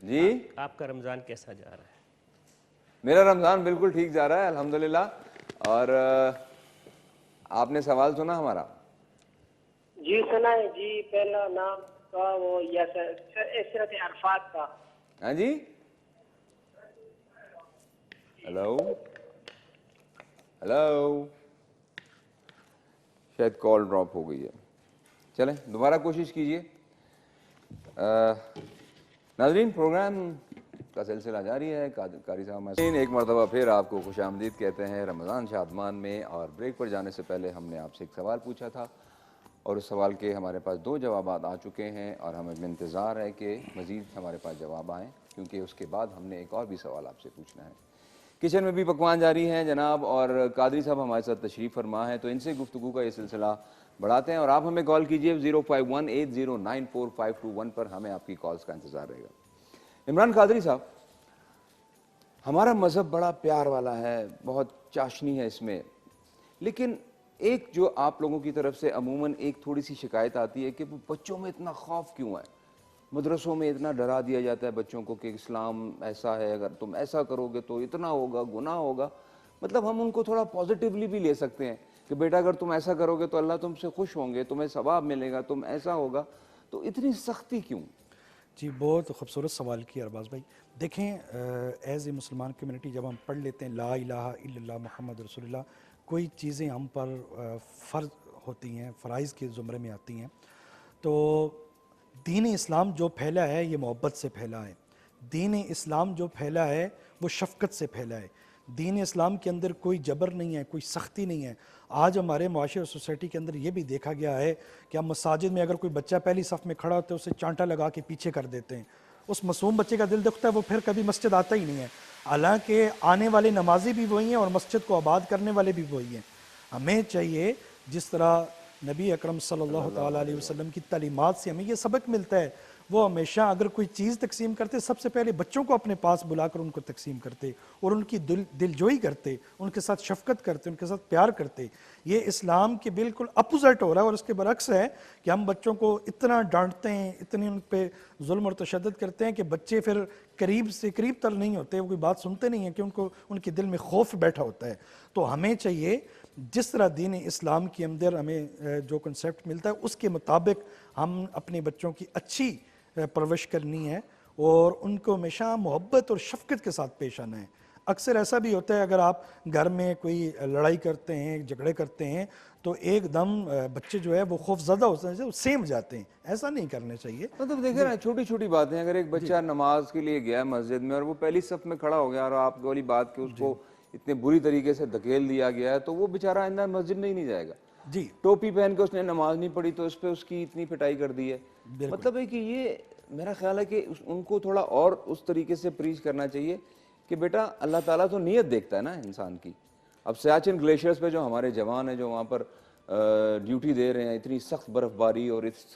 [SPEAKER 1] जी
[SPEAKER 2] आपका रमज़ान कैसा जा रहा है?
[SPEAKER 1] मेरा रमज़ान बिल्कुल ठीक जा रहा है अल्हम्दुलिल्लाह। और आपने सवाल सुना हमारा?
[SPEAKER 6] जी सुना है जी। पहला नाम का वो इसरत अरफात का।
[SPEAKER 1] हाँ जी, हेलो हेलो, शायद कॉल ड्रॉप हो गई है। चलें दोबारा कोशिश कीजिए। नाज़रीन प्रोग्राम का सिलसिला जारी है। कारी साहब एक मरतबा फिर आपको खुशामदीद कहते हैं रमज़ान शादमान में। और ब्रेक पर जाने से पहले हमने आपसे एक सवाल पूछा था और उस सवाल के हमारे पास 2 जवाब आ चुके हैं और हमें इंतज़ार है कि मज़ीद हमारे पास जवाब आएँ, क्योंकि उसके बाद हमने एक और भी सवाल आपसे पूछना है। किचन में भी पकवान जारी हैं जनाब, और कादरी साहब हमारे साथ तशरीफ़ फरमा है, तो इनसे गुफ्तगू का ये सिलसिला बढ़ाते हैं। और आप हमें कॉल कीजिए 0518094521 पर, हमें आपकी कॉल्स का इंतज़ार रहेगा। इमरान कादरी साहब, हमारा मज़हब बड़ा प्यार वाला है, बहुत चाशनी है इसमें, लेकिन एक जो आप लोगों की तरफ से अमूमन एक थोड़ी सी शिकायत आती है कि वो बच्चों में इतना खौफ क्यों है, मदरसों में इतना डरा दिया जाता है बच्चों को कि इस्लाम ऐसा है, अगर तुम ऐसा करोगे तो इतना होगा, गुनाह होगा। मतलब हम उनको थोड़ा पॉजिटिवली भी ले सकते हैं कि बेटा अगर तुम ऐसा करोगे तो अल्लाह तुमसे खुश होंगे, तुम्हें सवाब मिलेगा, तुम ऐसा होगा, तो इतनी सख्ती क्यों?
[SPEAKER 4] जी बहुत खूबसूरत सवाल किया अरबाज़ भाई। देखें एज़ ए मुसलमान कम्युनिटी जब हम पढ़ लेते हैं ला इलाहा इल्लल्लाह मुहम्मद रसूलुल्लाह, कोई चीज़ें हम पर फ़र्ज़ होती हैं, फ़राइज़ के ज़ुमरे में आती हैं, तो दीन इस्लाम जो फैला है ये मोहब्बत से फैला है। दीन इस्लाम जो फैला है वो शफ़क़त से फैला है। दीन इस्लाम के अंदर कोई जबर नहीं है, कोई सख्ती नहीं है। आज हमारे माशरे और सोसाइटी के अंदर ये भी देखा गया है कि हम मसाजिद में अगर कोई बच्चा पहली सफ़ में खड़ा होता है उसे चांटा लगा के पीछे कर देते हैं। उस मासूम बच्चे का दिल दुखता है, वो फिर कभी मस्जिद आता ही नहीं है। हालांकि आने वाले नमाजी भी वही हैं और मस्जिद को आबाद करने वाले भी वही हैं। हमें चाहिए, जिस तरह नबी अकरम सल्लल्लाहु ताला अलैहि वसल्लम की तालीमात से हमें ये सबक मिलता है, वो हमेशा अगर कोई चीज़ तकसीम करते सबसे पहले बच्चों को अपने पास बुलाकर उनको तकसीम करते और उनकी दिलजोई करते, उनके साथ शफकत करते, उनके साथ प्यार करते। ये इस्लाम के बिल्कुल अपोजिट हो रहा है और उसके बरक्स है कि हम बच्चों को इतना डांटते हैं, इतनी उन पर जुल्म और तशद्दुद करते हैं कि बच्चे फिर करीब से करीब तर नहीं होते, वो कोई बात सुनते नहीं हैं कि उनको उनके दिल में खौफ बैठा होता है। तो हमें चाहिए जिस तरह दीन इस्लाम के अंदर हमें जो कंसेप्ट मिलता है उसके मुताबिक हम अपने बच्चों की अच्छी परवरिश करनी है और उनको हमेशा मोहब्बत और शफ़क़त के साथ पेश आना है। अक्सर ऐसा भी होता है अगर आप घर में कोई लड़ाई करते हैं, झगड़े करते हैं, तो एकदम बच्चे जो है वो खौफज़दा होते हैं, सेम जाते हैं। ऐसा नहीं करना चाहिए।
[SPEAKER 1] मतलब देखिए ना, छोटी छोटी बातें, अगर एक बच्चा नमाज के लिए गया मस्जिद में और वो पहली सफ़ में खड़ा हो गया और आप वाली बात कि उसको इतने बुरी तरीके से धकेल दिया गया है, तो वो बेचारा आइंदा मस्जिद में ही नहीं जाएगा।
[SPEAKER 4] जी,
[SPEAKER 1] टोपी पहन के उसने नमाज नहीं पढ़ी तो उस पर उसकी इतनी पिटाई कर दी है। मतलब है कि ये मेरा ख्याल है कि उनको थोड़ा और उस तरीके से प्रीच करना चाहिए कि बेटा अल्लाह ताला तो नीयत देखता है ना इंसान की। अब सियाचिन ग्लेशियर्स पे जो हमारे जवान हैं जो वहाँ पर ड्यूटी दे रहे हैं, इतनी सख्त बर्फबारी और इस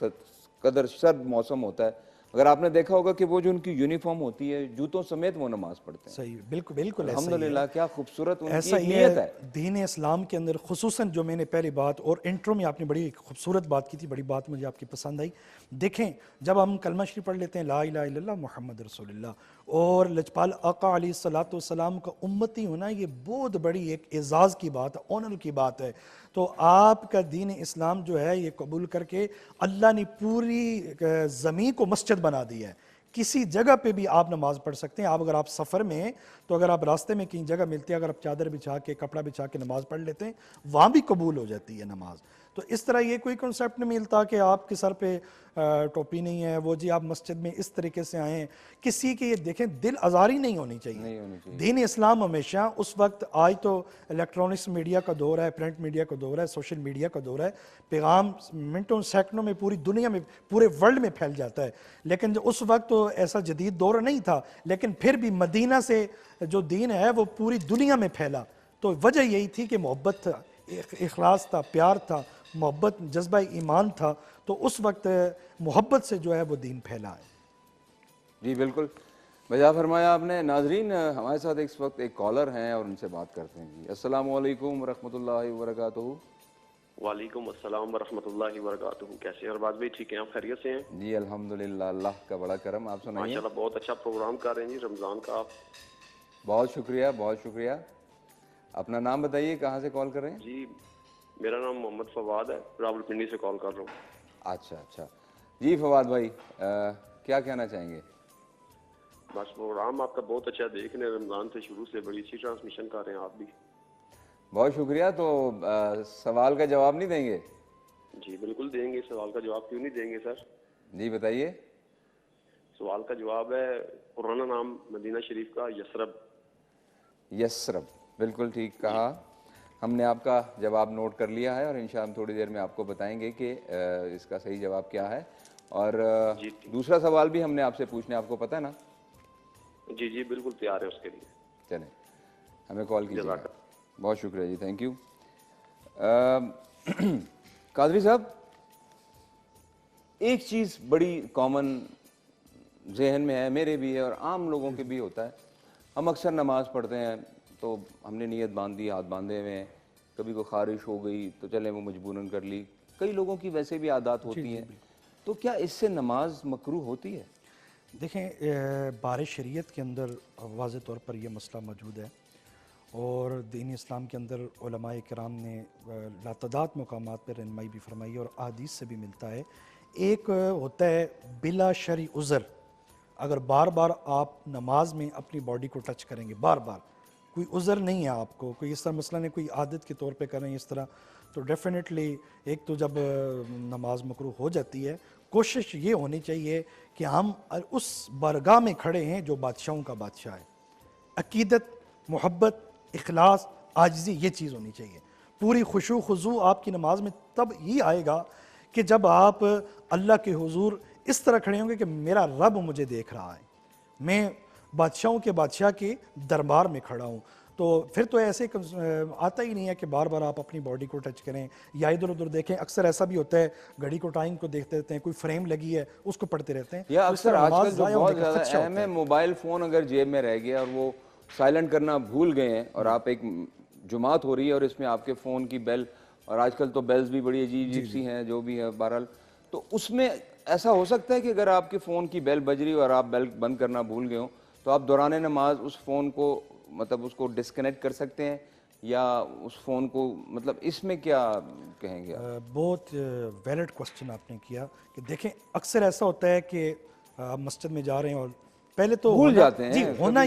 [SPEAKER 1] कदर सर्द मौसम होता है, अगर आपने देखा होगा कि वो जो उनकी यूनिफॉर्म होती है, जूतों समेत वो नमाज पढ़ते हैं।
[SPEAKER 4] सही, बिल्कुल बिल्कुल
[SPEAKER 1] अल्हम्दुलिल्लाह, क्या खूबसूरत उनकी
[SPEAKER 4] ऐसा ही
[SPEAKER 1] नीयत
[SPEAKER 4] है।
[SPEAKER 1] है।
[SPEAKER 4] दीन इस्लाम के अंदर खुसूसन जो मैंने पहली बात और इंट्रो में आपने बड़ी खूबसूरत बात की थी, बड़ी बात मुझे आपकी पसंद आई। देखें, जब हम कलमा शरीफ पढ़ लेते हैं ला इलाहा इल्लल्लाह मुहम्मद रसूलुल्लाह, और लजपाल आका अलैहिस्सलातु वस्सलाम का उम्मती होना, ये बहुत बड़ी एक एजाज़ की बात है, ऑनर की बात है। तो आपका दीन इस्लाम जो है ये कबूल करके अल्लाह ने पूरी ज़मीन को मस्जिद बना दी है। किसी जगह पे भी आप नमाज पढ़ सकते हैं। आप अगर आप सफ़र में हैं तो अगर आप रास्ते में कहीं जगह मिलती है, अगर आप चादर बिछा के कपड़ा बिछा के नमाज पढ़ लेते हैं, वहाँ भी कबूल हो जाती है नमाज। तो इस तरह ये कोई कॉन्सेप्ट नहीं मिलता कि आपके सर पे टोपी नहीं है, वो जी आप मस्जिद में इस तरीके से आए हैं। किसी की ये देखें दिल आज़ारी नहीं होनी चाहिए। दीन इस्लाम हमेशा उस वक्त, आज तो इलेक्ट्रॉनिक्स मीडिया का दौर है, प्रिंट मीडिया का दौर है, सोशल मीडिया का दौर है, पैगाम मिनटों सेकंडों में पूरी दुनिया में, पूरे वर्ल्ड में फैल जाता है। लेकिन जो उस वक्त तो ऐसा जदीद दौर नहीं था, लेकिन फिर भी मदीना से जो दीन है वो पूरी दुनिया में फैला। तो वजह यही थी कि मोहब्बत था, इखलास था, प्यार था, मोहब्बत, जज्बा ईमान था। तो उस वक्त मोहब्बत से जो है वो दीन फैला है।
[SPEAKER 1] जी बिल्कुल, वजह फरमाया आपने। नाजरीन, हमारे साथ इस वक्त एक कॉलर हैं और उनसे बात करते हैं। जी अस्सलामु अलैकुम रहमतुल्लाहि व बरकातुहू।
[SPEAKER 7] वालेकुम अस्सलाम वरहमतुल्लाहि वबरकातुहू। कैसे हैं अरबाज भाई, ठीक हैं आप, खैरियत से हैं?
[SPEAKER 1] जी अल्हम्दुलिल्लाह, अल्लाह का बड़ा करम। आप सुनाइए।
[SPEAKER 7] माशाल्लाह बहुत अच्छा प्रोग्राम कर रहे हैं जी रमज़ान का आप।
[SPEAKER 1] बहुत शुक्रिया, बहुत शुक्रिया। अपना नाम बताइए, कहाँ से कॉल कर रहे हैं?
[SPEAKER 7] जी मेरा नाम मोहम्मद फवाद है, रावलपिंडी से कॉल कर रहा हूँ।
[SPEAKER 1] अच्छा अच्छा जी फवाद भाई, क्या कहना चाहेंगे?
[SPEAKER 7] बस प्रोग्राम आपका बहुत अच्छा देख रहे हैं, रमज़ान से शुरू से बड़ी अच्छी ट्रांसमिशन कर रहे हैं आप भी।
[SPEAKER 1] बहुत शुक्रिया। तो सवाल का जवाब नहीं देंगे?
[SPEAKER 7] जी बिल्कुल देंगे, सवाल का जवाब क्यों नहीं देंगे सर।
[SPEAKER 1] जी बताइए।
[SPEAKER 7] सवाल का जवाब है पुराना नाम मदीना शरीफ का यसरब।
[SPEAKER 1] यसरब, बिल्कुल ठीक कहा। हमने आपका जवाब नोट कर लिया है और इंशाअल्लाह हम थोड़ी देर में आपको बताएंगे कि इसका सही जवाब क्या है। और दूसरा सवाल भी हमने आपसे पूछने, आपको पता है ना?
[SPEAKER 7] जी जी बिल्कुल तैयार है उसके लिए।
[SPEAKER 1] चलें, हमें कॉल कीजिएगा। बहुत शुक्रिया जी, थैंक यू। कादरी साहब, एक चीज़ बड़ी कॉमन जहन में है, मेरे भी है और आम लोगों के भी होता है। हम अक्सर नमाज पढ़ते हैं तो हमने नीयत बांध दी, हाथ बांधे हुए हैं, कभी को खारिश हो गई तो चले वो मजबूरन कर ली। कई लोगों की वैसे भी आदत होती हैं, तो क्या इससे नमाज मकरूह होती है?
[SPEAKER 4] देखें, बार शरीयत के अंदर वाज़े तौर पर यह मसला मौजूद है और दीन इस्लाम के अंदर उलमाए किराम ने लातदाद मकामात पर रहनुमाई भी फरमाई और अहादीस से भी मिलता है। एक होता है बिला शरी उज़र, अगर बार बार आप नमाज में अपनी बॉडी को टच करेंगे, बार बार, कोई उज़र नहीं है आपको, कोई इस तरह मसला नहीं, कोई आदत के तौर पे कर रहे हैं इस तरह, तो डेफिनेटली एक तो जब नमाज मकरूह हो जाती है, कोशिश ये होनी चाहिए कि हम उस बरगाह में खड़े हैं जो बादशाहों का बादशाह है। अकीदत, मोहब्बत, इखलास, आजिज़ी, ये चीज़ होनी चाहिए। पूरी खुशू खुजू आपकी नमाज में तब ही आएगा कि जब आप अल्लाह के हुजूर इस तरह खड़े होंगे कि मेरा रब मुझे देख रहा है, मैं बादशाहों के बादशाह के दरबार में खड़ा हूँ। तो फिर तो ऐसे आता ही नहीं है कि बार बार आप अपनी बॉडी को टच करें या इधर उधर देखें। अक्सर ऐसा भी होता है, घड़ी को टाइम को देखते रहते हैं, कोई फ्रेम लगी है उसको पढ़ते रहते हैं,
[SPEAKER 1] या
[SPEAKER 4] तो
[SPEAKER 1] अक्सर आजकल जो बहुत ज़्यादा अहम है, मोबाइल फ़ोन अगर जेब में रह गया और वो साइलेंट करना भूल गए हैं और आप, एक जुमात हो रही है और इसमें आपके फ़ोन की बेल, और आजकल तो बेल्स भी बड़ी अजीब अजीब सी हैं जो भी है बहरहाल, तो उसमें ऐसा हो सकता है कि अगर आपके फ़ोन की बेल बज रही हो और आप बेल बंद करना भूल गए हो तो आप दौरान नमाज उस फ़ोन को, मतलब उसको डिस्कनेक्ट कर सकते हैं या उस फ़ोन को, मतलब इसमें क्या कहेंगे आप?
[SPEAKER 4] बहुत वैलिड क्वेश्चन आपने किया कि देखें अक्सर ऐसा होता है कि आप मस्जिद में जा रहे हैं और पहले तो
[SPEAKER 1] भूल जाते हैं,
[SPEAKER 4] जी, होना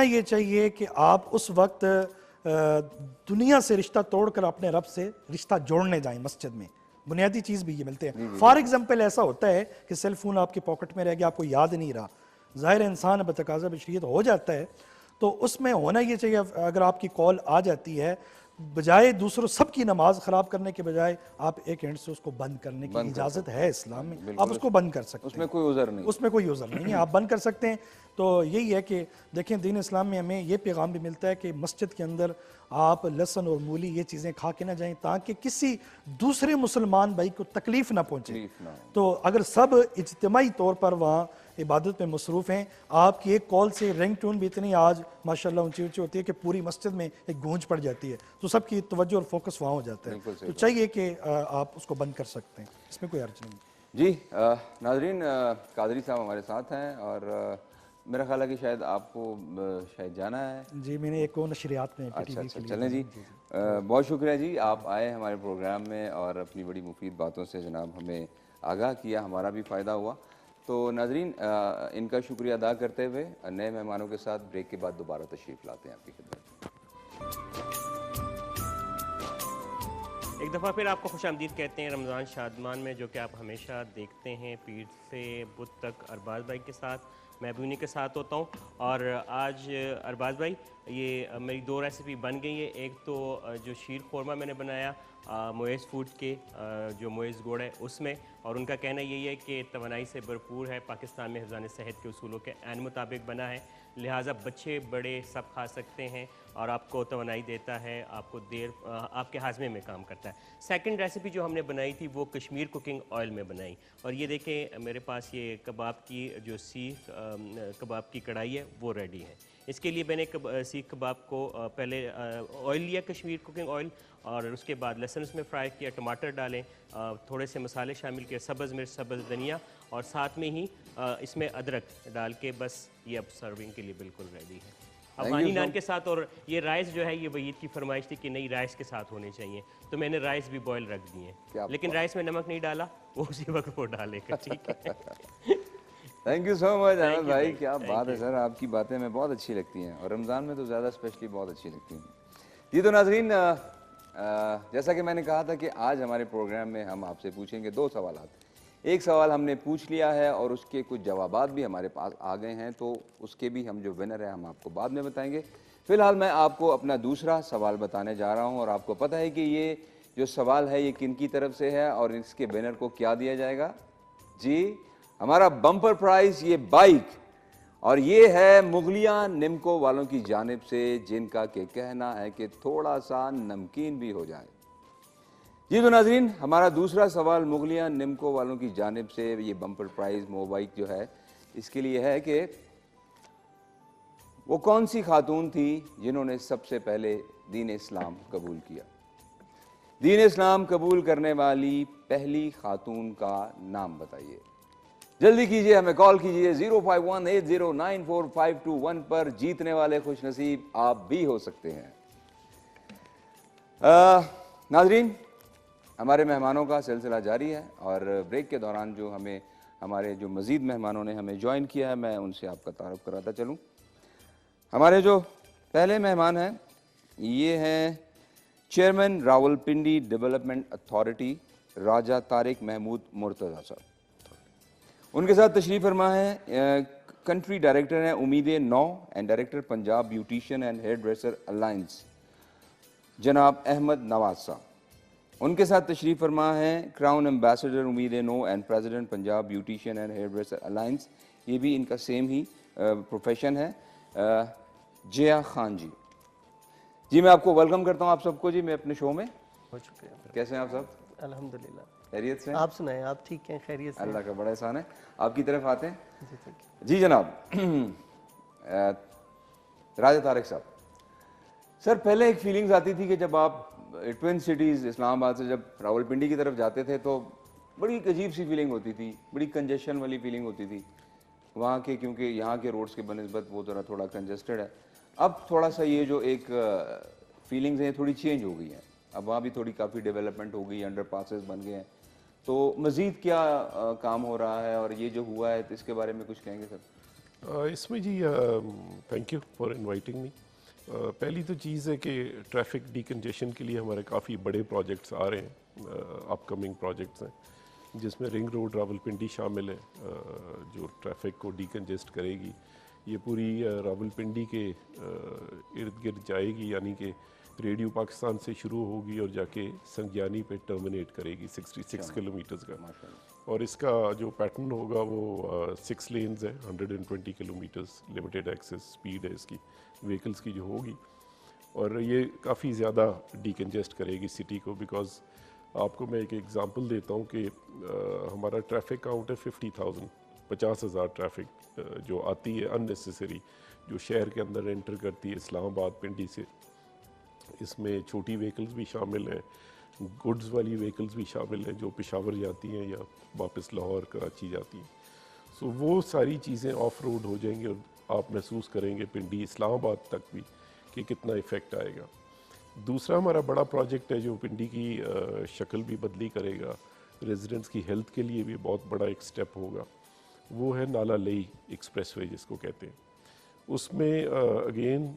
[SPEAKER 4] ये चाहिए कि आप उस वक्त दुनिया से रिश्ता तोड़कर अपने रब से रिश्ता जोड़ने जाएं। मस्जिद में बुनियादी चीज़ भी ये मिलते हैं। फॉर एग्जाम्पल ऐसा होता है कि सेल फोन आपके पॉकेट में रह गया, आपको याद नहीं रहा, ज़ाहिर इंसान बतकाज़ा बशरियत हो जाता है, तो उसमें होना ये चाहिए अगर आपकी कॉल आ जाती है, बजाय दूसरों सबकी नमाज ख़राब करने के बजाय आप एक हैंड से उसको बंद करने की इजाज़त है इस्लाम में, आप उसको बंद कर सकते हैं,
[SPEAKER 1] उसमें कोई उज़र नहीं,
[SPEAKER 4] उसमें कोई उज़र नहीं है, आप बंद कर सकते हैं। तो यही है कि देखें दीन इस्लाम में हमें ये पैगाम भी मिलता है कि मस्जिद के अंदर आप लहसुन और मूली ये चीज़ें खा के ना जाएं ताकि किसी दूसरे मुसलमान भाई को तकलीफ़ ना पहुँचे। तो अगर सब इज्तिमाई तौर पर वहाँ इबादत में मसरूफ़ हैं, आपकी एक कॉल से रिंग टून भी इतनी आज माशाल्लाह ऊंची ऊंची होती है कि पूरी मस्जिद में एक गूंज पड़ जाती है, तो सबकी तवज्जो और फोकस वहाँ हो जाता है। तो चाहिए कि आप उसको बंद कर सकते हैं, इसमें कोई अर्ज नहीं।
[SPEAKER 1] जी नाजरीन, कादरी साहब हमारे साथ हैं और मेरा ख्याल है कि शायद आपको शायद जाना है।
[SPEAKER 4] जी मैंने एक और नशरियात में
[SPEAKER 1] अच्छा, चलें जी, बहुत शुक्रिया जी, आप आए हमारे प्रोग्राम में और अपनी बड़ी मुफीद बातों से जनाब हमें आगाह किया, हमारा भी फ़ायदा हुआ। तो नाजरीन इनका शुक्रिया अदा करते हुए नए मेहमानों के साथ ब्रेक के बाद दोबारा तशरीफ़ लाते हैं आपकी खिदमत में।
[SPEAKER 2] एक दफ़ा फिर आपको खुशामदीद कहते हैं रमज़ान शादमान में, जो कि आप हमेशा देखते हैं पीर से बुध तक अरबाज भाई के साथ। मैं भी उन्हीं के साथ होता हूँ। और आज अरबाज भाई ये मेरी 2 रेसिपी बन गई है। एक तो जो शीर खोरमा मैंने बनाया मोइज़ फूड के जो मोइज़ गुड़ है उसमें, और उनका कहना यही है कि तवानाई से भरपूर है, पाकिस्तान में हिफ़्ज़ान सेहत के उसूलों के ऐन मुताबिक बना है, लिहाजा बच्चे बड़े सब खा सकते हैं और आपको तवानाई देता है, आपको आपके हाजमे में काम करता है। सेकंड रेसिपी जो हमने बनाई थी वो कश्मीर कुकिंग ऑयल में बनाई, और ये देखें मेरे पास ये कबाब की जो सीख कबाब की कढ़ाई है वो रेडी है। इसके लिए मैंने सीख कबाब को पहले ऑयल लिया, कश्मीर कुकिंग ऑयल, और उसके बाद लहसुन उसमें फ्राई किया, टमाटर डालें, थोड़े से मसाले शामिल किए, सब्ज़ मिर्च, सब्ज़ धनिया, और साथ में ही इसमें अदरक डाल के बस ये अब सर्विंग के लिए बिल्कुल रेडी है। अफगानी नान के साथ। और ये राइस जो है ये वहीद की फरमाइश थी कि नई राइस के साथ होने चाहिए, तो मैंने राइस भी बॉयल रख दिए हैं, लेकिन राइस में नमक नहीं डाला, वो उसी वक्त वो डालेगा। ठीक है।
[SPEAKER 1] Thank you so much Ahmad भाई, क्या बात है सर, आपकी बातें हमें बहुत अच्छी लगती हैं और रमज़ान में तो ज़्यादा स्पेशली बहुत अच्छी लगती हैं। जी तो नाजरीन, जैसा कि मैंने कहा था कि आज हमारे प्रोग्राम में हम आपसे पूछेंगे 2 सवाल। एक सवाल हमने पूछ लिया है और उसके कुछ जवाबात भी हमारे पास आ गए हैं, तो उसके भी हम जो विनर है हम आपको बाद में बताएंगे। फ़िलहाल मैं आपको अपना दूसरा सवाल बताने जा रहा हूं, और आपको पता है कि ये जो सवाल है ये किन की तरफ से है और इसके विनर को क्या दिया जाएगा। जी, हमारा बम्पर प्राइज़ ये बाइक, और ये है मुगलिया निम्को वालों की जानिब से, जिनका के कहना है कि थोड़ा सा नमकीन भी हो जाए। जी तो नाजरीन, हमारा दूसरा सवाल मुगलिया निम्को वालों की जानिब से ये बम्पर प्राइज़ मोबाइक जो है इसके लिए है कि वो कौन सी खातून थी जिन्होंने सबसे पहले दीन इस्लाम कबूल किया। दीन इस्लाम कबूल करने वाली पहली खातून का नाम बताइए। जल्दी कीजिए, हमें कॉल कीजिए 0518094521 पर। जीतने वाले खुशनसीब आप भी हो सकते हैं। नाजरीन, हमारे मेहमानों का सिलसिला जारी है और ब्रेक के दौरान जो हमारे जो मज़ीद मेहमानों ने हमें ज्वाइन किया है, मैं उनसे आपका तारुफ कराता चलूँ। हमारे जो पहले मेहमान हैं ये हैं चेयरमैन रावलपिंडी डेवलपमेंट अथॉरिटी राजा तारिक महमूद मुर्तज़ा साहब। उनके साथ तशरीफ़ फरमा है कंट्री डायरेक्टर हैं उम्मीद नौ and director Punjab beautician and hair dresser alliance जनाब अहमद नवाज साहब। उनके साथ तशरीफ़ फरमा है क्राउन एम्बेसडर उम्मीद नो and president Punjab beautician and hair dresser alliance, ये भी इनका सेम ही प्रोफेशन है, जिया खान जी। जी मैं आपको वेलकम करता हूँ आप सबको जी मैं अपने शो में।
[SPEAKER 8] बहुत शुक्रिया।
[SPEAKER 1] कैसे हैं आप सब?
[SPEAKER 8] अल्हम्दुलिल्लाह,
[SPEAKER 1] खैरियत से?
[SPEAKER 8] आप सुनाएं, आप ठीक हैं? खैरियत से?
[SPEAKER 1] अल्लाह का बड़ा एहसान है। आपकी तरफ आते हैं
[SPEAKER 8] जी
[SPEAKER 1] जी जनाब। राजा तारिक साहब, सर पहले एक फीलिंग्स आती थी कि जब आप ट्विन सिटीज़ इस्लामाबाद से जब रावलपिंडी की तरफ जाते थे तो बड़ी अजीब सी फीलिंग होती थी, बड़ी कंजेशन वाली फीलिंग होती थी वहाँ के, क्योंकि यहाँ के रोड्स के बनस्बत वो थोड़ा कंजेस्टेड है। अब थोड़ा सा ये जो एक फीलिंग्स हैं थोड़ी चेंज हो गई हैं, अब वहाँ भी थोड़ी काफ़ी डेवलपमेंट हो गई, अंडर पासेस बन गए हैं, तो मज़ीद क्या काम हो रहा है और ये जो हुआ है तो इसके बारे में कुछ कहेंगे सर?
[SPEAKER 9] इसमें जी thank you for inviting me. पहली तो चीज़ है कि ट्रैफिक डीकंजेशन के लिए हमारे काफ़ी बड़े प्रोजेक्ट्स आ रहे हैं, अपकमिंग प्रोजेक्ट्स हैं, जिसमें रिंग रोड रावलपिंडी शामिल है जो ट्रैफिक को डीकंजेस्ट करेगी। ये पूरी रावलपिंडी के इर्द गिर्द जाएगी, यानी कि रेडियो पाकिस्तान से शुरू होगी और जाके संज्ञानी पे टर्मिनेट करेगी 66 किलोमीटर्स का। और इसका जो पैटर्न होगा वो 6 लेन्स है, 120 किलोमीटर्स लिमिटेड एक्सेस स्पीड है इसकी व्हीकल्स की जो होगी, और ये काफ़ी ज़्यादा डीकंजेस्ट करेगी सिटी को। बिकॉज आपको मैं एक एग्जांपल देता हूँ कि हमारा ट्रैफिक काउंट है 50,000 ट्रैफिक जो आती है अननेसेसरी, जो शहर के अंदर एंटर करती है इस्लामाबाद पिंडी से। इसमें छोटी व्हीकल्स भी शामिल हैं, गुड्स वाली व्हीकल्स भी शामिल हैं जो पेशावर जाती हैं या वापस लाहौर कराची जाती हैं। सो वो सारी चीज़ें ऑफ रोड हो जाएंगी और आप महसूस करेंगे पिंडी इस्लामाबाद तक भी कि कितना इफ़ेक्ट आएगा। दूसरा हमारा बड़ा प्रोजेक्ट है जो पिंडी की शक्ल भी बदली करेगा, रेजिडेंट्स की हेल्थ के लिए भी बहुत बड़ा एक स्टेप होगा। वो है नाला लेई एक्सप्रेसवे जिसको कहते हैं। उसमें अगेन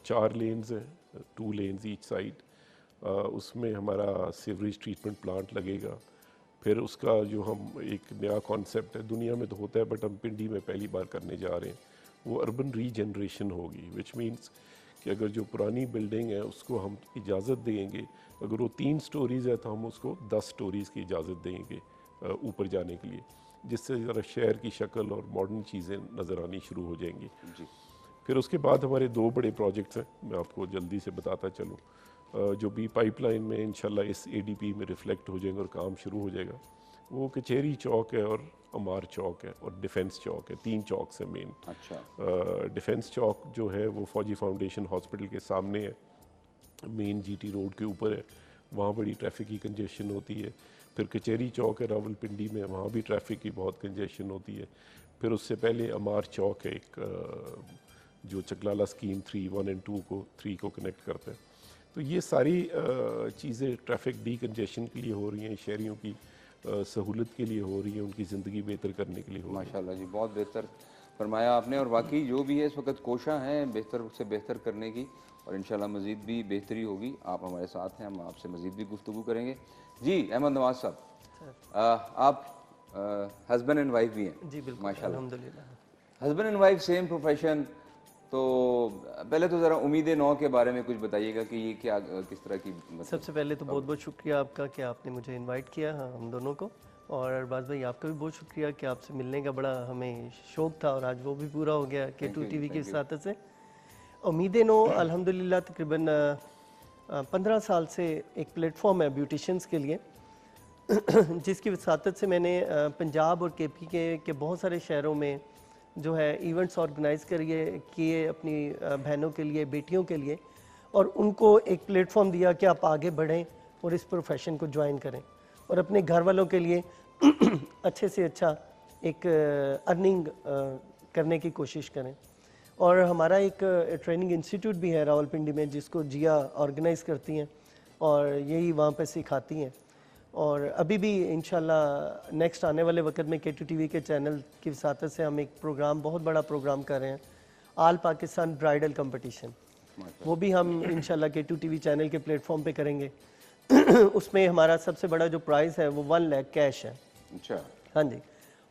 [SPEAKER 9] 4 लेन्स हैं, 2 लेन्स ईच साइड। उसमें हमारा सीवरेज ट्रीटमेंट प्लांट लगेगा। फिर उसका जो हम एक नया कॉन्सेप्ट है, दुनिया में तो होता है बट हम पिंडी में पहली बार करने जा रहे हैं, वो अर्बन रीजनरेशन होगी, विच मीन्स कि अगर जो पुरानी बिल्डिंग है उसको हम इजाज़त देंगे, अगर वो 3 स्टोरीज़ है तो हम उसको 10 स्टोरीज़ की इजाज़त देंगे ऊपर जाने के लिए, जिससे ज़रा शहर की शक्ल और मॉडर्न चीज़ें नज़र आनी शुरू हो जाएंगी। फिर उसके बाद हमारे 2 बड़े प्रोजेक्ट्स हैं, मैं आपको जल्दी से बताता चलूँ, जो भी पाइपलाइन में इंशाल्लाह इस एडीपी में रिफ्लेक्ट हो जाएंगे और काम शुरू हो जाएगा। वो कचहरी चौक है और अमार चौक है और डिफेंस चौक है, 3 चौक है मेन।
[SPEAKER 1] अच्छा।
[SPEAKER 9] डिफेंस चौक जो है वो फौजी फाउंडेशन हॉस्पिटल के सामने है, मेन जीटी रोड के ऊपर है, वहाँ बड़ी ट्रैफिक की कंजेशन होती है। फिर कचहरी चौक है रावलपिंडी में, वहाँ भी ट्रैफिक की बहुत कंजेशन होती है। फिर उससे पहले अमार चौक है एक, जो चकलाला स्कीम 3, 1 और 2 को 3 को कनेक्ट करता है। तो ये सारी चीज़ें ट्रैफिक डी कंजेशन के लिए हो रही हैं, शहरियों की सहूलत के लिए हो रही है, उनकी ज़िंदगी बेहतर करने के लिए हो रही है।
[SPEAKER 1] माशाल्लाह जी, बहुत बेहतर फरमाया आपने। और बाकी जो भी है इस वक्त कोशिशें हैं बेहतर से बेहतर करने की, और इंशाल्लाह मज़ीद भी बेहतरी होगी। आप हमारे साथ हैं, हम आपसे मज़ीद भी गुफ्तगू करेंगे। जी अहमद नवाज साहब, आप हस्बैंड एंड वाइफ भी हैं?
[SPEAKER 8] जी बिल्कुल,
[SPEAKER 1] माशाल्लाह।
[SPEAKER 8] अल्हम्दुलिल्लाह।
[SPEAKER 1] Husband and wife same profession, तो पहले तो ज़रा उम्मीद नौ के बारे में कुछ बताइएगा कि ये क्या किस तरह की
[SPEAKER 8] सबसे पहले तो बहुत बहुत शुक्रिया आपका कि आपने मुझे इनवाइट किया, हाँ, हम दोनों को। और अरबाज भाई आपका भी बहुत शुक्रिया कि आपसे मिलने का बड़ा हमें शौक़ था और आज वो भी पूरा हो गया K2 TV की साथ से। उम्मीदें नो अल्हम्दुलिल्लाह तकरीबन 15 साल से एक प्लेटफॉर्म है ब्यूटिशंस के लिए, जिसकी वसातत से मैंने पंजाब और KP के बहुत सारे शहरों में जो है इवेंट्स ऑर्गेनाइज़ किए अपनी बहनों के लिए, बेटियों के लिए, और उनको एक प्लेटफॉर्म दिया कि आप आगे बढ़ें और इस प्रोफेशन को ज्वाइन करें और अपने घर वालों के लिए अच्छे से अच्छा एक अर्निंग करने की कोशिश करें। और हमारा एक ट्रेनिंग इंस्टीट्यूट भी है रावलपिंडी में, जिसको जिया ऑर्गेनाइज़ करती हैं और यही वहाँ पे सिखाती हैं। और अभी भी इंशाल्लाह नेक्स्ट आने वाले वक्त में K2 TV के चैनल की वसातत से हम एक प्रोग्राम, बहुत बड़ा प्रोग्राम कर रहे हैं, ऑल पाकिस्तान ब्राइडल कंपटीशन। वो भी हम इंशाल्लाह K2 TV चैनल के प्लेटफॉर्म पे करेंगे। उसमें हमारा सबसे बड़ा जो प्राइज़ है वो 1 लाख कैश है।
[SPEAKER 1] अच्छा।
[SPEAKER 8] हाँ जी।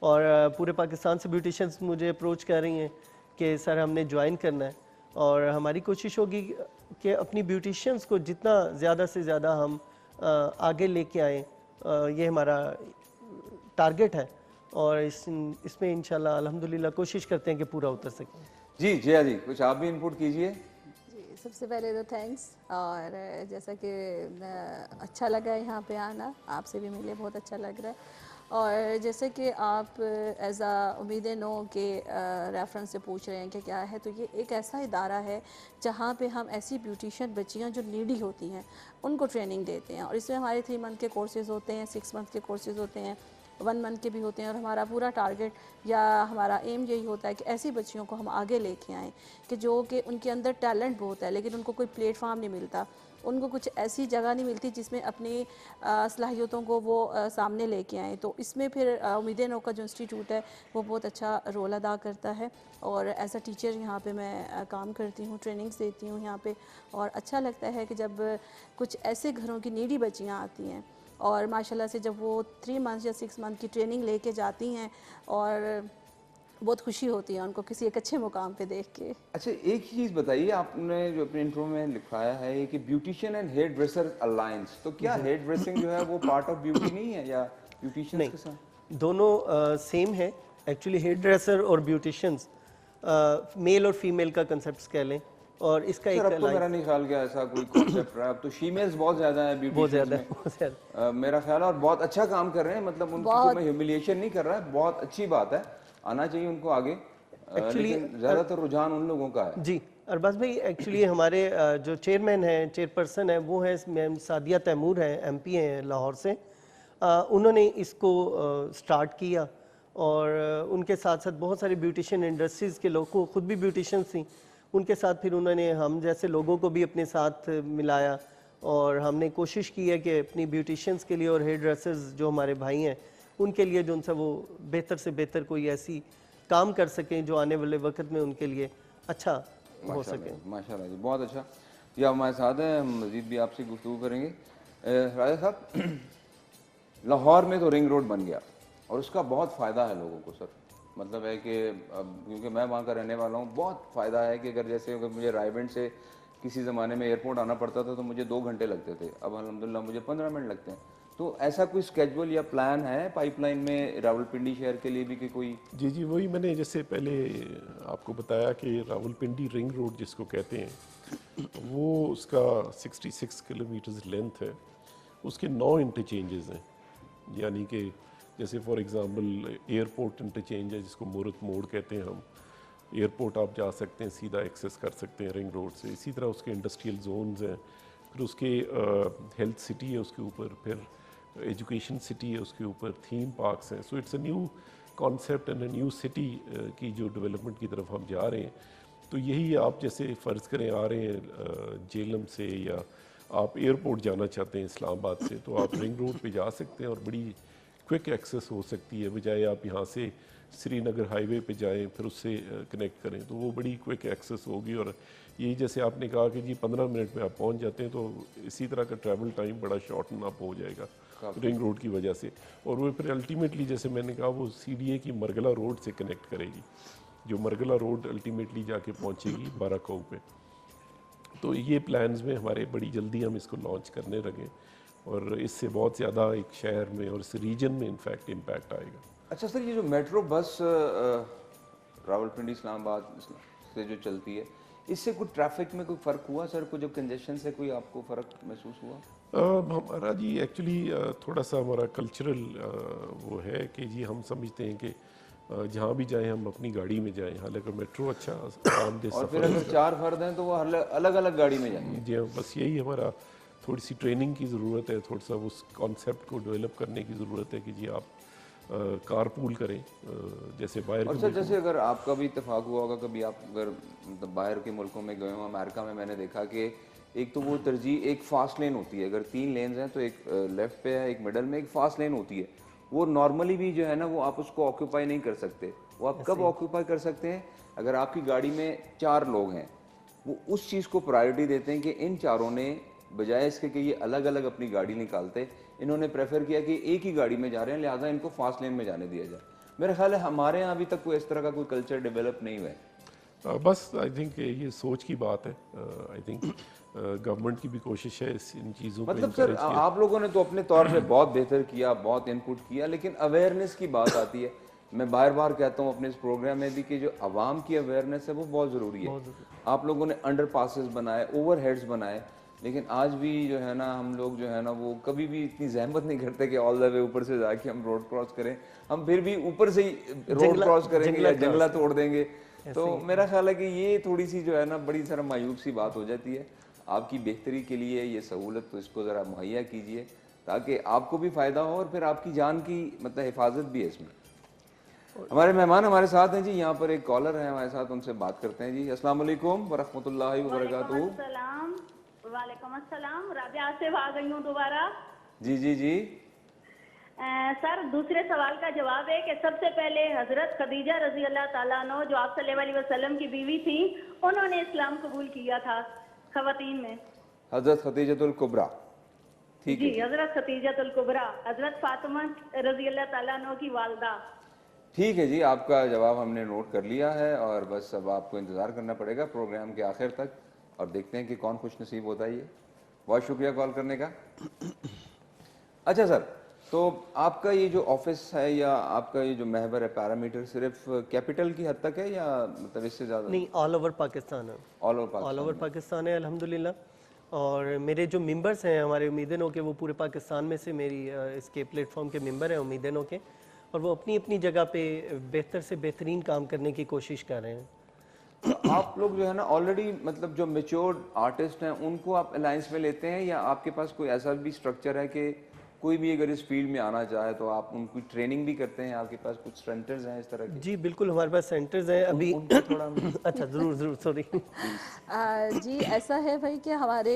[SPEAKER 8] और पूरे पाकिस्तान से ब्यूटिशियंस मुझे अप्रोच कर रही हैं कि सर हमने ज्वाइन करना है, और हमारी कोशिश होगी कि अपनी ब्यूटिशियंस को जितना ज़्यादा से ज़्यादा हम आगे लेके आएँ, ये हमारा टारगेट है। और इसमें इंशाल्लाह अल्हम्दुलिल्लाह कोशिश करते हैं कि पूरा उतर सके।
[SPEAKER 1] जी जया जी, कुछ आप भी इनपुट कीजिए।
[SPEAKER 10] जी सबसे पहले तो थैंक्स, और जैसा कि अच्छा लगा यहाँ पे आना, आपसे भी मिले बहुत अच्छा लग रहा है। और जैसे कि आप एज आ उम्मीदें नो के रेफरेंस से पूछ रहे हैं कि क्या है, तो ये एक ऐसा इदारा है जहाँ पे हम ऐसी ब्यूटिशियन बच्चियाँ जो नीडी होती हैं उनको ट्रेनिंग देते हैं। और इसमें हमारे 3 मंथ के कोर्सेज़ होते हैं, 6 मंथ के कोर्सेज़ होते हैं, 1 मंथ के भी होते हैं। और हमारा पूरा टारगेट या हमारा एम यही होता है कि ऐसी बच्चियों को हम आगे लेके आएँ कि जो कि उनके अंदर टैलेंट बहुत है लेकिन उनको कोई प्लेटफॉर्म नहीं मिलता, उनको कुछ ऐसी जगह नहीं मिलती जिसमें अपनी सलाहियतों को वो सामने लेके आएँ। तो इसमें फिर उम्मीदें नो का जो इंस्टीट्यूट है वो बहुत अच्छा रोल अदा करता है। और एज अ टीचर यहाँ पे मैं काम करती हूँ, ट्रेनिंग्स देती हूँ यहाँ पे। और अच्छा लगता है कि जब कुछ ऐसे घरों की नीडी बच्चियाँ आती हैं और माशाल्लाह से जब वो 3 मंथ या 6 मंथ की ट्रेनिंग लेके जाती हैं, और बहुत खुशी होती है उनको किसी एक अच्छे मुकाम पे देख के।
[SPEAKER 1] अच्छा एक चीज़ बताइए, आपने जो अपने इंट्रो में लिखाया है कि beautician and hair dresser alliance, तो क्या हेयर ड्रेसिंग जो है वो पार्ट ऑफ ब्यूटी नहीं है या ब्यूटिशियंस के साथ?
[SPEAKER 8] दोनों सेम है एक्चुअली। हेयर ड्रेसर और ब्यूटिशियंस मेल और फीमेल का कंसेप्ट कह लें। और इसका एक
[SPEAKER 1] तो मेरा नहीं ख्याल क्या ऐसा कोई कॉन्सेप्ट रहा है। अब तो फीमेल्स बहुत ज़्यादा है ब्यूटिशियंस में, मेरा ख्याल है, और बहुत अच्छा काम कर रहे हैं। मतलब उनको मैं ह्यूमिलिएशन नहीं कर रहा है, बहुत अच्छी बात है, आना चाहिए उनको आगे। एक्चुअली ज़्यादातर रुझान उन लोगों का है। जी
[SPEAKER 8] अरबाज भाई, एक्चुअली हमारे जो चेयरमैन हैं, चेयरपर्सन है, वो है मैम सादिया तैमूर हैं, MP हैं लाहौर से। उन्होंने इसको स्टार्ट किया और उनके साथ साथ बहुत सारे ब्यूटिशियन इंडस्ट्रीज़ के लोग, खुद भी ब्यूटिशियन थी, उनके साथ फिर उन्होंने हम जैसे लोगों को भी अपने साथ मिलाया। और हमने कोशिश की है कि अपनी ब्यूटिशियंस के लिए और हेयर ड्रेसर्स जो हमारे भाई हैं उनके लिए जो उनसे वो बेहतर से बेहतर कोई ऐसी काम कर सकें जो आने वाले वक्त में उनके लिए अच्छा हो सके।
[SPEAKER 1] माशाल्लाह जी, बहुत अच्छा। ये हमारे साथ हैं, हम मज़ीद भी आपसे गुफ्तगू करेंगे। राजा साहब, लाहौर में तो रिंग रोड बन गया और उसका बहुत फ़ायदा है लोगों को सर। मतलब है कि क्योंकि मैं वहाँ का रहने वाला हूँ, बहुत फ़ायदा है कि अगर मुझे रायबंद से किसी ज़माने में एयरपोर्ट आना पड़ता था तो मुझे 2 घंटे लगते थे, अब अल्हम्दुलिल्लाह मुझे 15 मिनट लगते हैं। तो ऐसा कोई स्केड्यूल या प्लान है पाइपलाइन में रावलपिंडी शहर के लिए भी कि कोई?
[SPEAKER 9] जी जी, वही मैंने जैसे पहले आपको बताया कि रावलपिंडी रिंग रोड जिसको कहते हैं वो उसका 66 किलोमीटर्स लेंथ है, उसके 9 इंटरचेंजेस हैं। यानी कि जैसे फॉर एग्जांपल एयरपोर्ट इंटरचेंज है जिसको मूरत मोड़ कहते हैं हम, एयरपोर्ट आप जा सकते हैं, सीधा एक्सेस कर सकते हैं रिंग रोड से। इसी तरह उसके इंडस्ट्रियल जोन्स हैं, फिर उसके हेल्थ सिटी है उसके ऊपर, फिर एजुकेशन सिटी है उसके ऊपर, थीम पार्क्स हैं। So it's a new concept and a new city की जो डेवलपमेंट की तरफ हम जा रहे हैं। तो यही आप जैसे फ़र्ज़ करें आ रहे हैं जेलम से या आप एयरपोर्ट जाना चाहते हैं इस्लामाबाद से, तो आप रिंग रोड पे जा सकते हैं और बड़ी क्विक एक्सेस हो सकती है, बजाय आप यहाँ से श्रीनगर हाईवे पे जाएं फिर उससे कनेक्ट करें, तो वो बड़ी क्विक एक्सेस होगी। और यही जैसे आपने कहा कि जी 15 मिनट में आप पहुँच जाते हैं, तो इसी तरह का ट्रैवल टाइम बड़ा शॉर्टन अप हो जाएगा रिंग रोड की वजह से। और वो फिर अल्टीमेटली जैसे मैंने कहा वो CDA की मरगला रोड से कनेक्ट करेगी, जो मरगला रोड अल्टीमेटली जाके पहुँचेगी बाराकाऊ पे। तो ये प्लान्स में हमारे बड़ी जल्दी हम इसको लॉन्च करने लगे और इससे बहुत ज़्यादा एक शहर में और इस रीजन में इनफैक्ट इम्पैक्ट आएगा।
[SPEAKER 1] अच्छा सर, ये जो मेट्रो बस रावलपिंडी इस्लामाबाद से जो चलती है, इससे कुछ ट्रैफिक में कोई फ़र्क हुआ सर? कुछ जो कंजेशन से कोई आपको फ़र्क महसूस हुआ?
[SPEAKER 9] हमारा जी एक्चुअली थोड़ा सा हमारा कल्चरल वो है कि जी हम समझते हैं कि जहाँ भी जाएं हम अपनी गाड़ी में जाएं, हालांकि मेट्रो अच्छा आरामदेह
[SPEAKER 1] और फिर अगर 4 फर्द हैं तो वो अलग अलग गाड़ी में जाएंगे।
[SPEAKER 9] जी हाँ, बस यही हमारा थोड़ी सी ट्रेनिंग की ज़रूरत है, थोड़ा सा उस कॉन्सेप्ट को डेवलप करने की ज़रूरत है कि जी आप कारपूल करें जैसे बाहर।
[SPEAKER 1] और सर जैसे अगर आपका भी इत्तेफाक हुआ होगा कभी, आप अगर मतलब बाहर के मुल्कों में गए हो, अमेरिका में मैंने देखा कि एक तो वो तरजीह एक फास्ट लेन होती है, अगर 3 लेन्स हैं तो एक लेफ़्ट पे है, एक मिडल में, एक फास्ट लेन होती है। वो नॉर्मली भी जो है ना वो आप उसको ऑक्यूपाई नहीं कर सकते। वो आप कब ऑक्यूपाई कर सकते हैं? अगर आपकी गाड़ी में 4 लोग हैं, वो उस चीज़ को प्रायोरिटी देते हैं कि इन चारों ने बजाय इसके कि ये अलग अलग अपनी गाड़ी निकालते, इन्होंने प्रेफर किया कि एक ही गाड़ी में जा रहे हैं, लिहाजा इनको फास्ट लेन में जाने दिया जाए। मेरा ख्याल है हमारे यहाँ अभी तक कोई इस तरह का कोई कल्चर डेवलप नहीं हुआ है।
[SPEAKER 9] बस आई थिंक ये सोच की बात है। आई थिंक गवर्नमेंट की भी कोशिश है इन चीज़ों को।
[SPEAKER 1] मतलब सर आप लोगों ने तो अपने तौर पे बहुत बेहतर किया, बहुत इनपुट किया, लेकिन अवेयरनेस की बात आती है। मैं बार बार कहता हूँ अपने इस प्रोग्राम में भी कि जो आवाम की अवेयरनेस है वो बहुत ज़रूरी है। आप लोगों ने अंडर पासेस बनाए, ओवरहेड्स बनाए, लेकिन आज भी जो है ना हम लोग जो है ना वो कभी भी इतनी जहमत नहीं करते कि ऑल द वे ऊपर से जाके हम रोड क्रॉस करें। हम फिर भी ऊपर से ही रोड क्रॉस करेंगे या जंगला तोड़ देंगे। तो मेरा ख्याल है कि ये थोड़ी सी जो है ना बड़ी सारा मायूब सी बात हो जाती है। आपकी बेहतरी के लिए ये सहूलत तो इसको ज़रा मुहैया कीजिए ताकि आपको भी फ़ायदा हो और फिर आपकी जान की मतलब हिफाजत भी है इसमें। हमारे मेहमान हमारे साथ हैं जी, यहाँ पर एक कॉलर है हमारे साथ, उनसे बात करते हैं जी। अस्सलाम वालेकुम वरहमतुल्लाहि वबरकातुहू।
[SPEAKER 3] वालेकुम अस्सलाम। राबिया से आ गई हूँ दोबारा।
[SPEAKER 1] जी जी जी।
[SPEAKER 3] सर दूसरे सवाल का जवाब है कि सबसे पहले हजरत खदीजा रजी अल्लाह ताला अन्हा जो आप सल्लल्लाहु अलैहि वसल्लम की बीवी थी, उन्होंने इस्लाम कबूल किया था खवातीन में।
[SPEAKER 1] हजरत खदीजतुल कुबरा, ठीक
[SPEAKER 3] जी, हजरत खदीजतुल कुबरा, हजरत फातिमा रजी अल्लाह ताला अन्हा की वालदा।
[SPEAKER 1] ठीक है जी, आपका जवाब हमने नोट कर लिया है और बस अब आपको इंतज़ार करना पड़ेगा प्रोग्राम के आखिर तक और देखते हैं कि कौन खुश नसीब होता है। ये बहुत शुक्रिया कॉल करने का। अच्छा सर, तो आपका ये जो ऑफिस है या आपका ये जो महबर है पैरामीटर सिर्फ कैपिटल की हद तक है या मतलब इससे ज़्यादा?
[SPEAKER 8] नहीं, ऑल ओवर पाकिस्तान है।
[SPEAKER 1] ऑल ओवर
[SPEAKER 8] पाकिस्तान है अल्हम्दुलिल्लाह। और मेरे जो मेंबर्स हैं हमारे उम्मीदनों के, वो पूरे पाकिस्तान में से मेरी इसके प्लेटफॉर्म के मेंबर हैं उम्मीदनों के, और वो अपनी अपनी जगह पे बेहतर से बेहतरीन काम करने की कोशिश कर रहे हैं।
[SPEAKER 1] तो आप लोग जो है ना ऑलरेडी मतलब जो मेच्योर्ड आर्टिस्ट हैं उनको आप अलायंस में लेते हैं या आपके पास कोई ऐसा भी स्ट्रक्चर है कि कोई भी अगर इस फील्ड में आना चाहे तो आप उनकी ट्रेनिंग भी करते हैं? आपके पास कुछ सेंटर्स हैं इस तरह के?
[SPEAKER 8] जी बिल्कुल, हमारे पास सेंटर्स हैं अभी।
[SPEAKER 1] थोड़ा
[SPEAKER 8] अच्छा, ज़रूर सॉरी।
[SPEAKER 10] जी ऐसा है भाई कि हमारे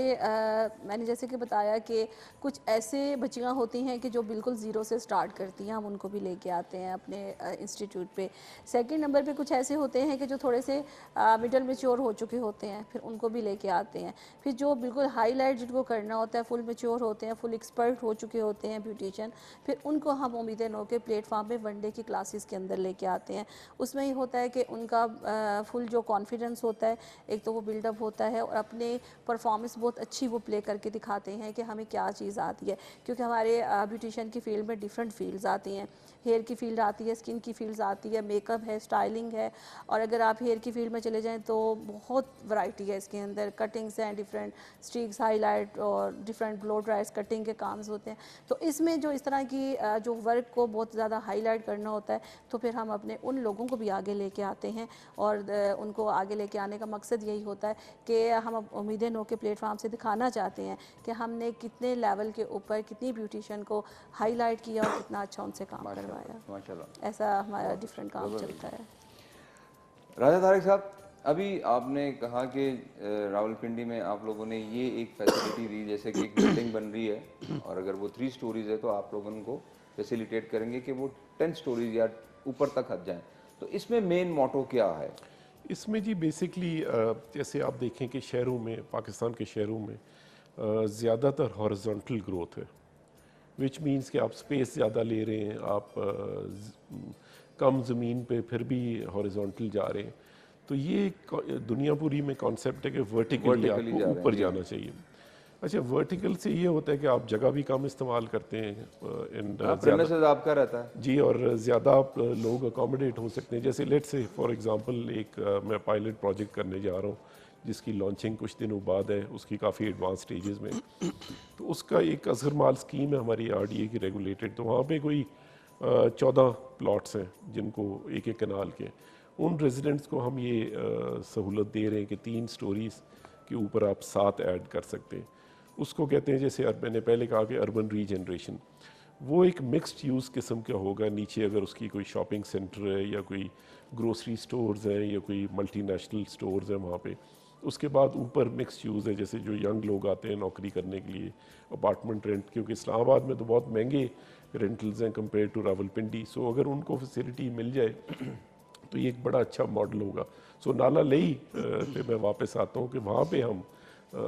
[SPEAKER 10] मैंने जैसे कि बताया कि कुछ ऐसे बच्चियां होती हैं कि जो बिल्कुल ज़ीरो से स्टार्ट करती हैं, हम उनको भी लेके आते हैं अपने इंस्टीट्यूट पे। सेकंड नंबर पे कुछ ऐसे होते हैं कि जो थोड़े से मिडल मैच्योर हो चुके होते हैं, फिर उनको भी लेके आते हैं। फिर जो बिल्कुल हाईलाइट जिनको करना होता है, फुल मैच्योर होते हैं, फुल एक्सपर्ट हो चुके होते हैं ब्यूटिशियन, फिर उनको हम उम्मीदें नो के प्लेटफॉर्म पे वन डे की क्लासेस के अंदर लेके आते हैं। उसमें ही होता है कि उनका फुल जो कॉन्फिडेंस होता है, एक तो वो बिल्डअप होता है और अपने परफॉर्मेंस बहुत अच्छी वो प्ले करके दिखाते हैं कि हमें क्या चीज़ आती है। क्योंकि हमारे ब्यूटिशियन की फील्ड में डिफरेंट फील्ड्स आती हैं, हेयर की फील्ड आती है, स्किन की फील्ड्स आती है, मेकअप है, स्टाइलिंग है, और अगर आप हेयर की फील्ड में चले जाएं तो बहुत वैरायटी है इसके अंदर। कटिंग्स हैं, डिफरेंट स्ट्रीक्स, हाईलाइट और डिफरेंट ब्लो ड्राइज कटिंग के काम्स होते हैं। तो इसमें जो इस तरह की जो वर्क को बहुत ज़्यादा हाईलाइट करना होता है, तो फिर हम अपने उन लोगों को भी आगे लेके आते हैं। और उनको आगे लेके आने का मकसद यही होता है कि हम उम्मीदें नो के प्लेटफॉर्म से दिखाना चाहते हैं कि हमने कितने लेवल के ऊपर कितनी ब्यूटिशियन को हाईलाइट किया और कितना अच्छा उनसे काम करवाया।
[SPEAKER 1] माशाल्लाह,
[SPEAKER 10] ऐसा हमारा डिफरेंट काम चलता है।
[SPEAKER 1] राजा तारिक साहब, अभी आपने कहा कि रावलपिंडी में आप लोगों ने ये एक फैसिलिटी दी, जैसे कि एक बिल्डिंग बन रही है और अगर वो 3 स्टोरीज है तो आप लोग उनको फैसिलिटेट करेंगे कि वो 10 स्टोरीज या ऊपर तक हट जाएं। तो इसमें मेन मोटो क्या है?
[SPEAKER 9] इसमें जी बेसिकली जैसे आप देखें कि शहरों में, पाकिस्तान के शहरों में ज़्यादातर हॉरिजॉन्टल ग्रोथ है, विच मीन्स कि आप स्पेस ज़्यादा ले रहे हैं, आप कम ज़मीन पे फिर भी हॉरिजॉन्टल जा रहे हैं। तो ये दुनिया पूरी में कॉन्सेप्ट है कि वर्टिकली आपको ऊपर जाना चाहिए। अच्छा, वर्टिकल से ये होता है कि आप जगह भी कम इस्तेमाल करते हैं,
[SPEAKER 1] आपका रहता है
[SPEAKER 9] जी, और ज़्यादा आप लोग अकोमोडेट हो सकते हैं। जैसे लेट्स से फॉर एग्जांपल एक मैं पायलट प्रोजेक्ट करने जा रहा हूँ जिसकी लॉन्चिंग कुछ दिनों बाद है, उसकी काफ़ी एडवांस स्टेजेस में। तो उसका एक असगर माल स्कीम है हमारी RDA की रेगुलेटेड। तो वहाँ पे कोई 14 प्लॉट्स हैं जिनको एक कनाल के, उन रेजिडेंट्स को हम ये सहूलत दे रहे हैं कि 3 स्टोरीज़ के ऊपर आप 7 ऐड कर सकते हैं। उसको कहते हैं, जैसे मैंने पहले कहा कि अर्बन रीजनरेशन, वो एक मिक्स्ड यूज़ किस्म का होगा। नीचे अगर उसकी कोई शॉपिंग सेंटर है या कोई ग्रोसरी स्टोर्स हैं या कोई मल्टीनेशनल स्टोर्स हैं वहाँ पे, उसके बाद ऊपर मिक्स यूज़ है, जैसे जो यंग लोग आते हैं नौकरी करने के लिए, अपार्टमेंट रेंट, क्योंकि इस्लामाबाद में तो बहुत महंगे रेंटल्स हैं कंपेयर टू रावलपिंडी। सो अगर उनको फैसिलिटी मिल जाए तो ये एक बड़ा अच्छा मॉडल होगा। सो नाला लेई पे मैं वापस आता हूँ कि वहाँ पे हम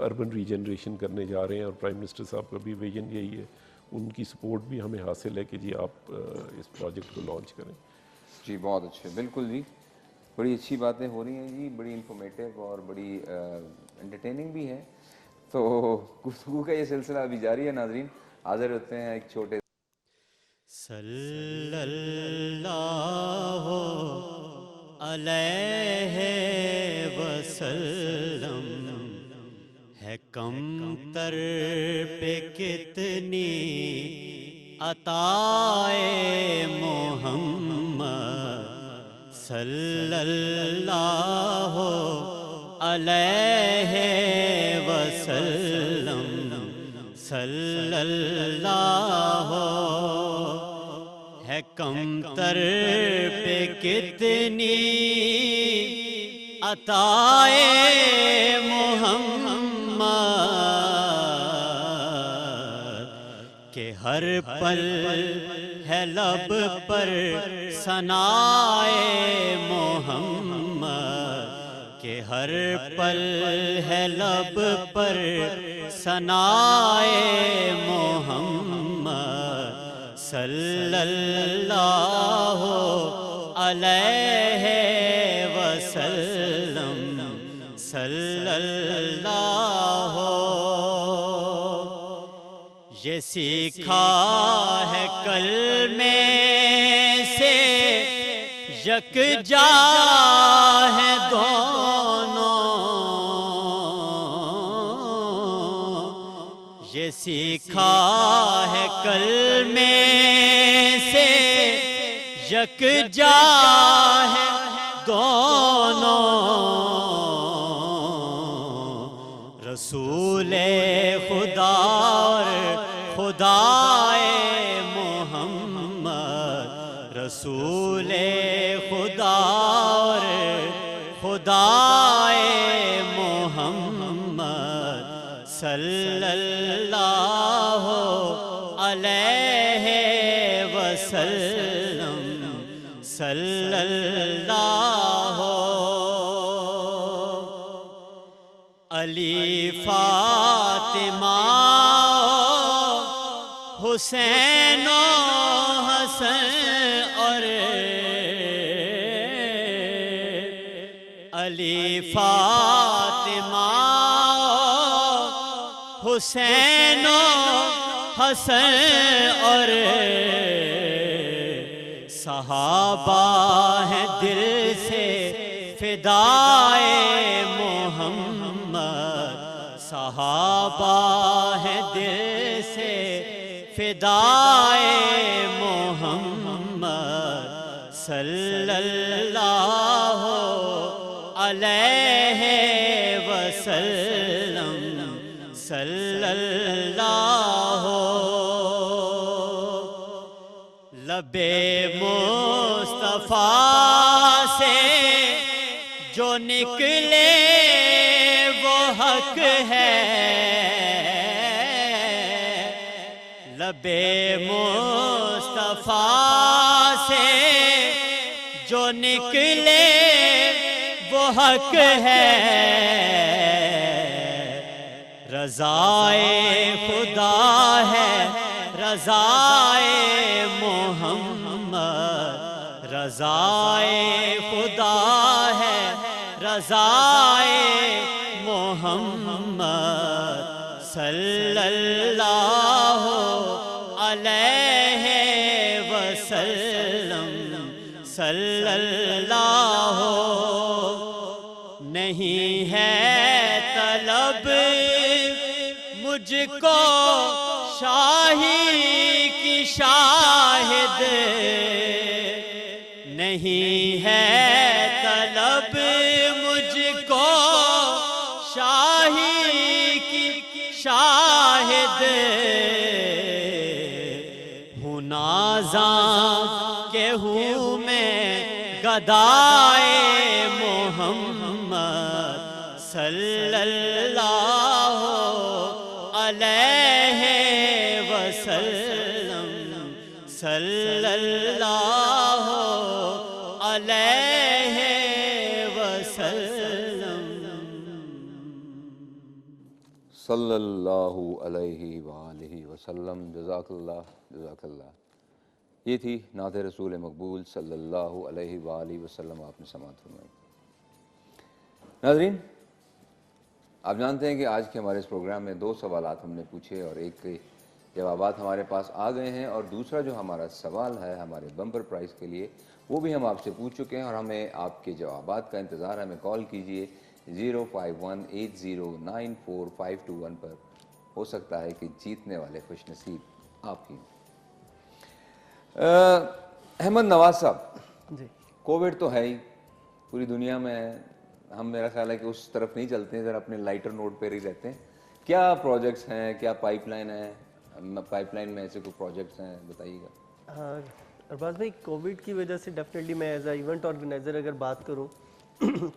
[SPEAKER 9] अर्बन रीजनरेशन करने जा रहे हैं और प्राइम मिनिस्टर साहब का भी विजन यही है, उनकी सपोर्ट भी हमें हासिल है कि जी आप इस प्रोजेक्ट को लॉन्च करें।
[SPEAKER 1] जी बहुत अच्छे, बिल्कुल जी, बड़ी अच्छी बातें हो रही हैं जी, बड़ी इंफॉर्मेटिव और बड़ी एंटरटेनिंग भी है। तो गुफ्तगू का ये सिलसिला अभी जारी है। नाजरीन, हाजिर होते हैं एक छोटे
[SPEAKER 11] सल्लल्लाहु अलैहि वसल्लम, है कम तर पे कितनी अताए मोहम्मद, सल्लल्लाहु अलैहि वसल्लम, सल्लल्लाहु, है कम तर पे कितनी अताए मोहम्मद, के हर पल है लब पर सनाए मोहम्मद, के हर पल है लब पर सनाए मोहम्मद, सल्लल्लाहु अलैहि वसल्लम, सल्लल्लाहु। ये सीखा है कलमे से यकजा है दोनों, ये सीखा है कलमे से यकजा है दोनों, रसूले खुदा और खुदाए खुदाए मोहम्मद सल्लल्लाहु अलैहि वसल्लम सल्लल्लाहु अली फातिमा हुसैन हसन और अली फातिमा हुसैन हसन और सहाबा है दिल से फिदाए मोहम्मद सहाबा है दिल से फिदाए मोहम्मद सल्लल्लाहु अलैहि वसल्लम सल्लल्लाहु लबे मुस्तफा से जो निकले वो हक है लबे मुस्तफा से जो निकले वो हक है रज़ाए खुदा है रज़ाए मोहम्मद रज़ाए खुदा है रज़ाए मोहम्मद सल्लल्लाहु अलैहि वसल्लम सल्लल्लाहु नहीं है तलब मुझको शाही की शाहिद नहीं है तलब मुझको शाही की शाहिद हूँ नाज़ा के हूँ मैं गदाए मोहम्मद सल्लल्लाहु अलैहि वसल्लम सल्लल्लाहु अलैहि वसल्लम
[SPEAKER 1] सल्लल्लाहु अलैहि वालिहि वसल्लम जज़ाकल्लाह जज़ाकल्लाह। ये थी नात रसूल मकबूल सल्लल्लाहु अलैहि वालिहि वसल्लम आपने समाअत फरमाई। नाज़रीन, आप जानते हैं कि आज के हमारे इस प्रोग्राम में 2 सवालात हमने पूछे और एक के जवाबात हमारे पास आ गए हैं और दूसरा जो हमारा सवाल है हमारे बम्पर प्राइज़ के लिए वो भी हम आपसे पूछ चुके हैं और हमें आपके जवाबात का इंतज़ार है। हमें कॉल कीजिए 05180945221 पर। हो सकता है कि जीतने वाले खुशनसीब आप ही। अहमद नवाज साहब
[SPEAKER 8] जी,
[SPEAKER 1] कोविड तो है ही, पूरी दुनिया में है, हम मेरा ख्याल है कि उस तरफ नहीं चलते हैं, ज़रा अपने लाइटर नोट पर ही रहते हैं। क्या प्रोजेक्ट्स हैं, क्या पाइपलाइन है, पाइपलाइन में ऐसे कोई प्रोजेक्ट्स हैं, बताइएगा।
[SPEAKER 8] हाँ अरबाज भाई, कोविड की वजह से डेफिनेटली मैं एज अ इवेंट ऑर्गेनाइज़र अगर बात करूँ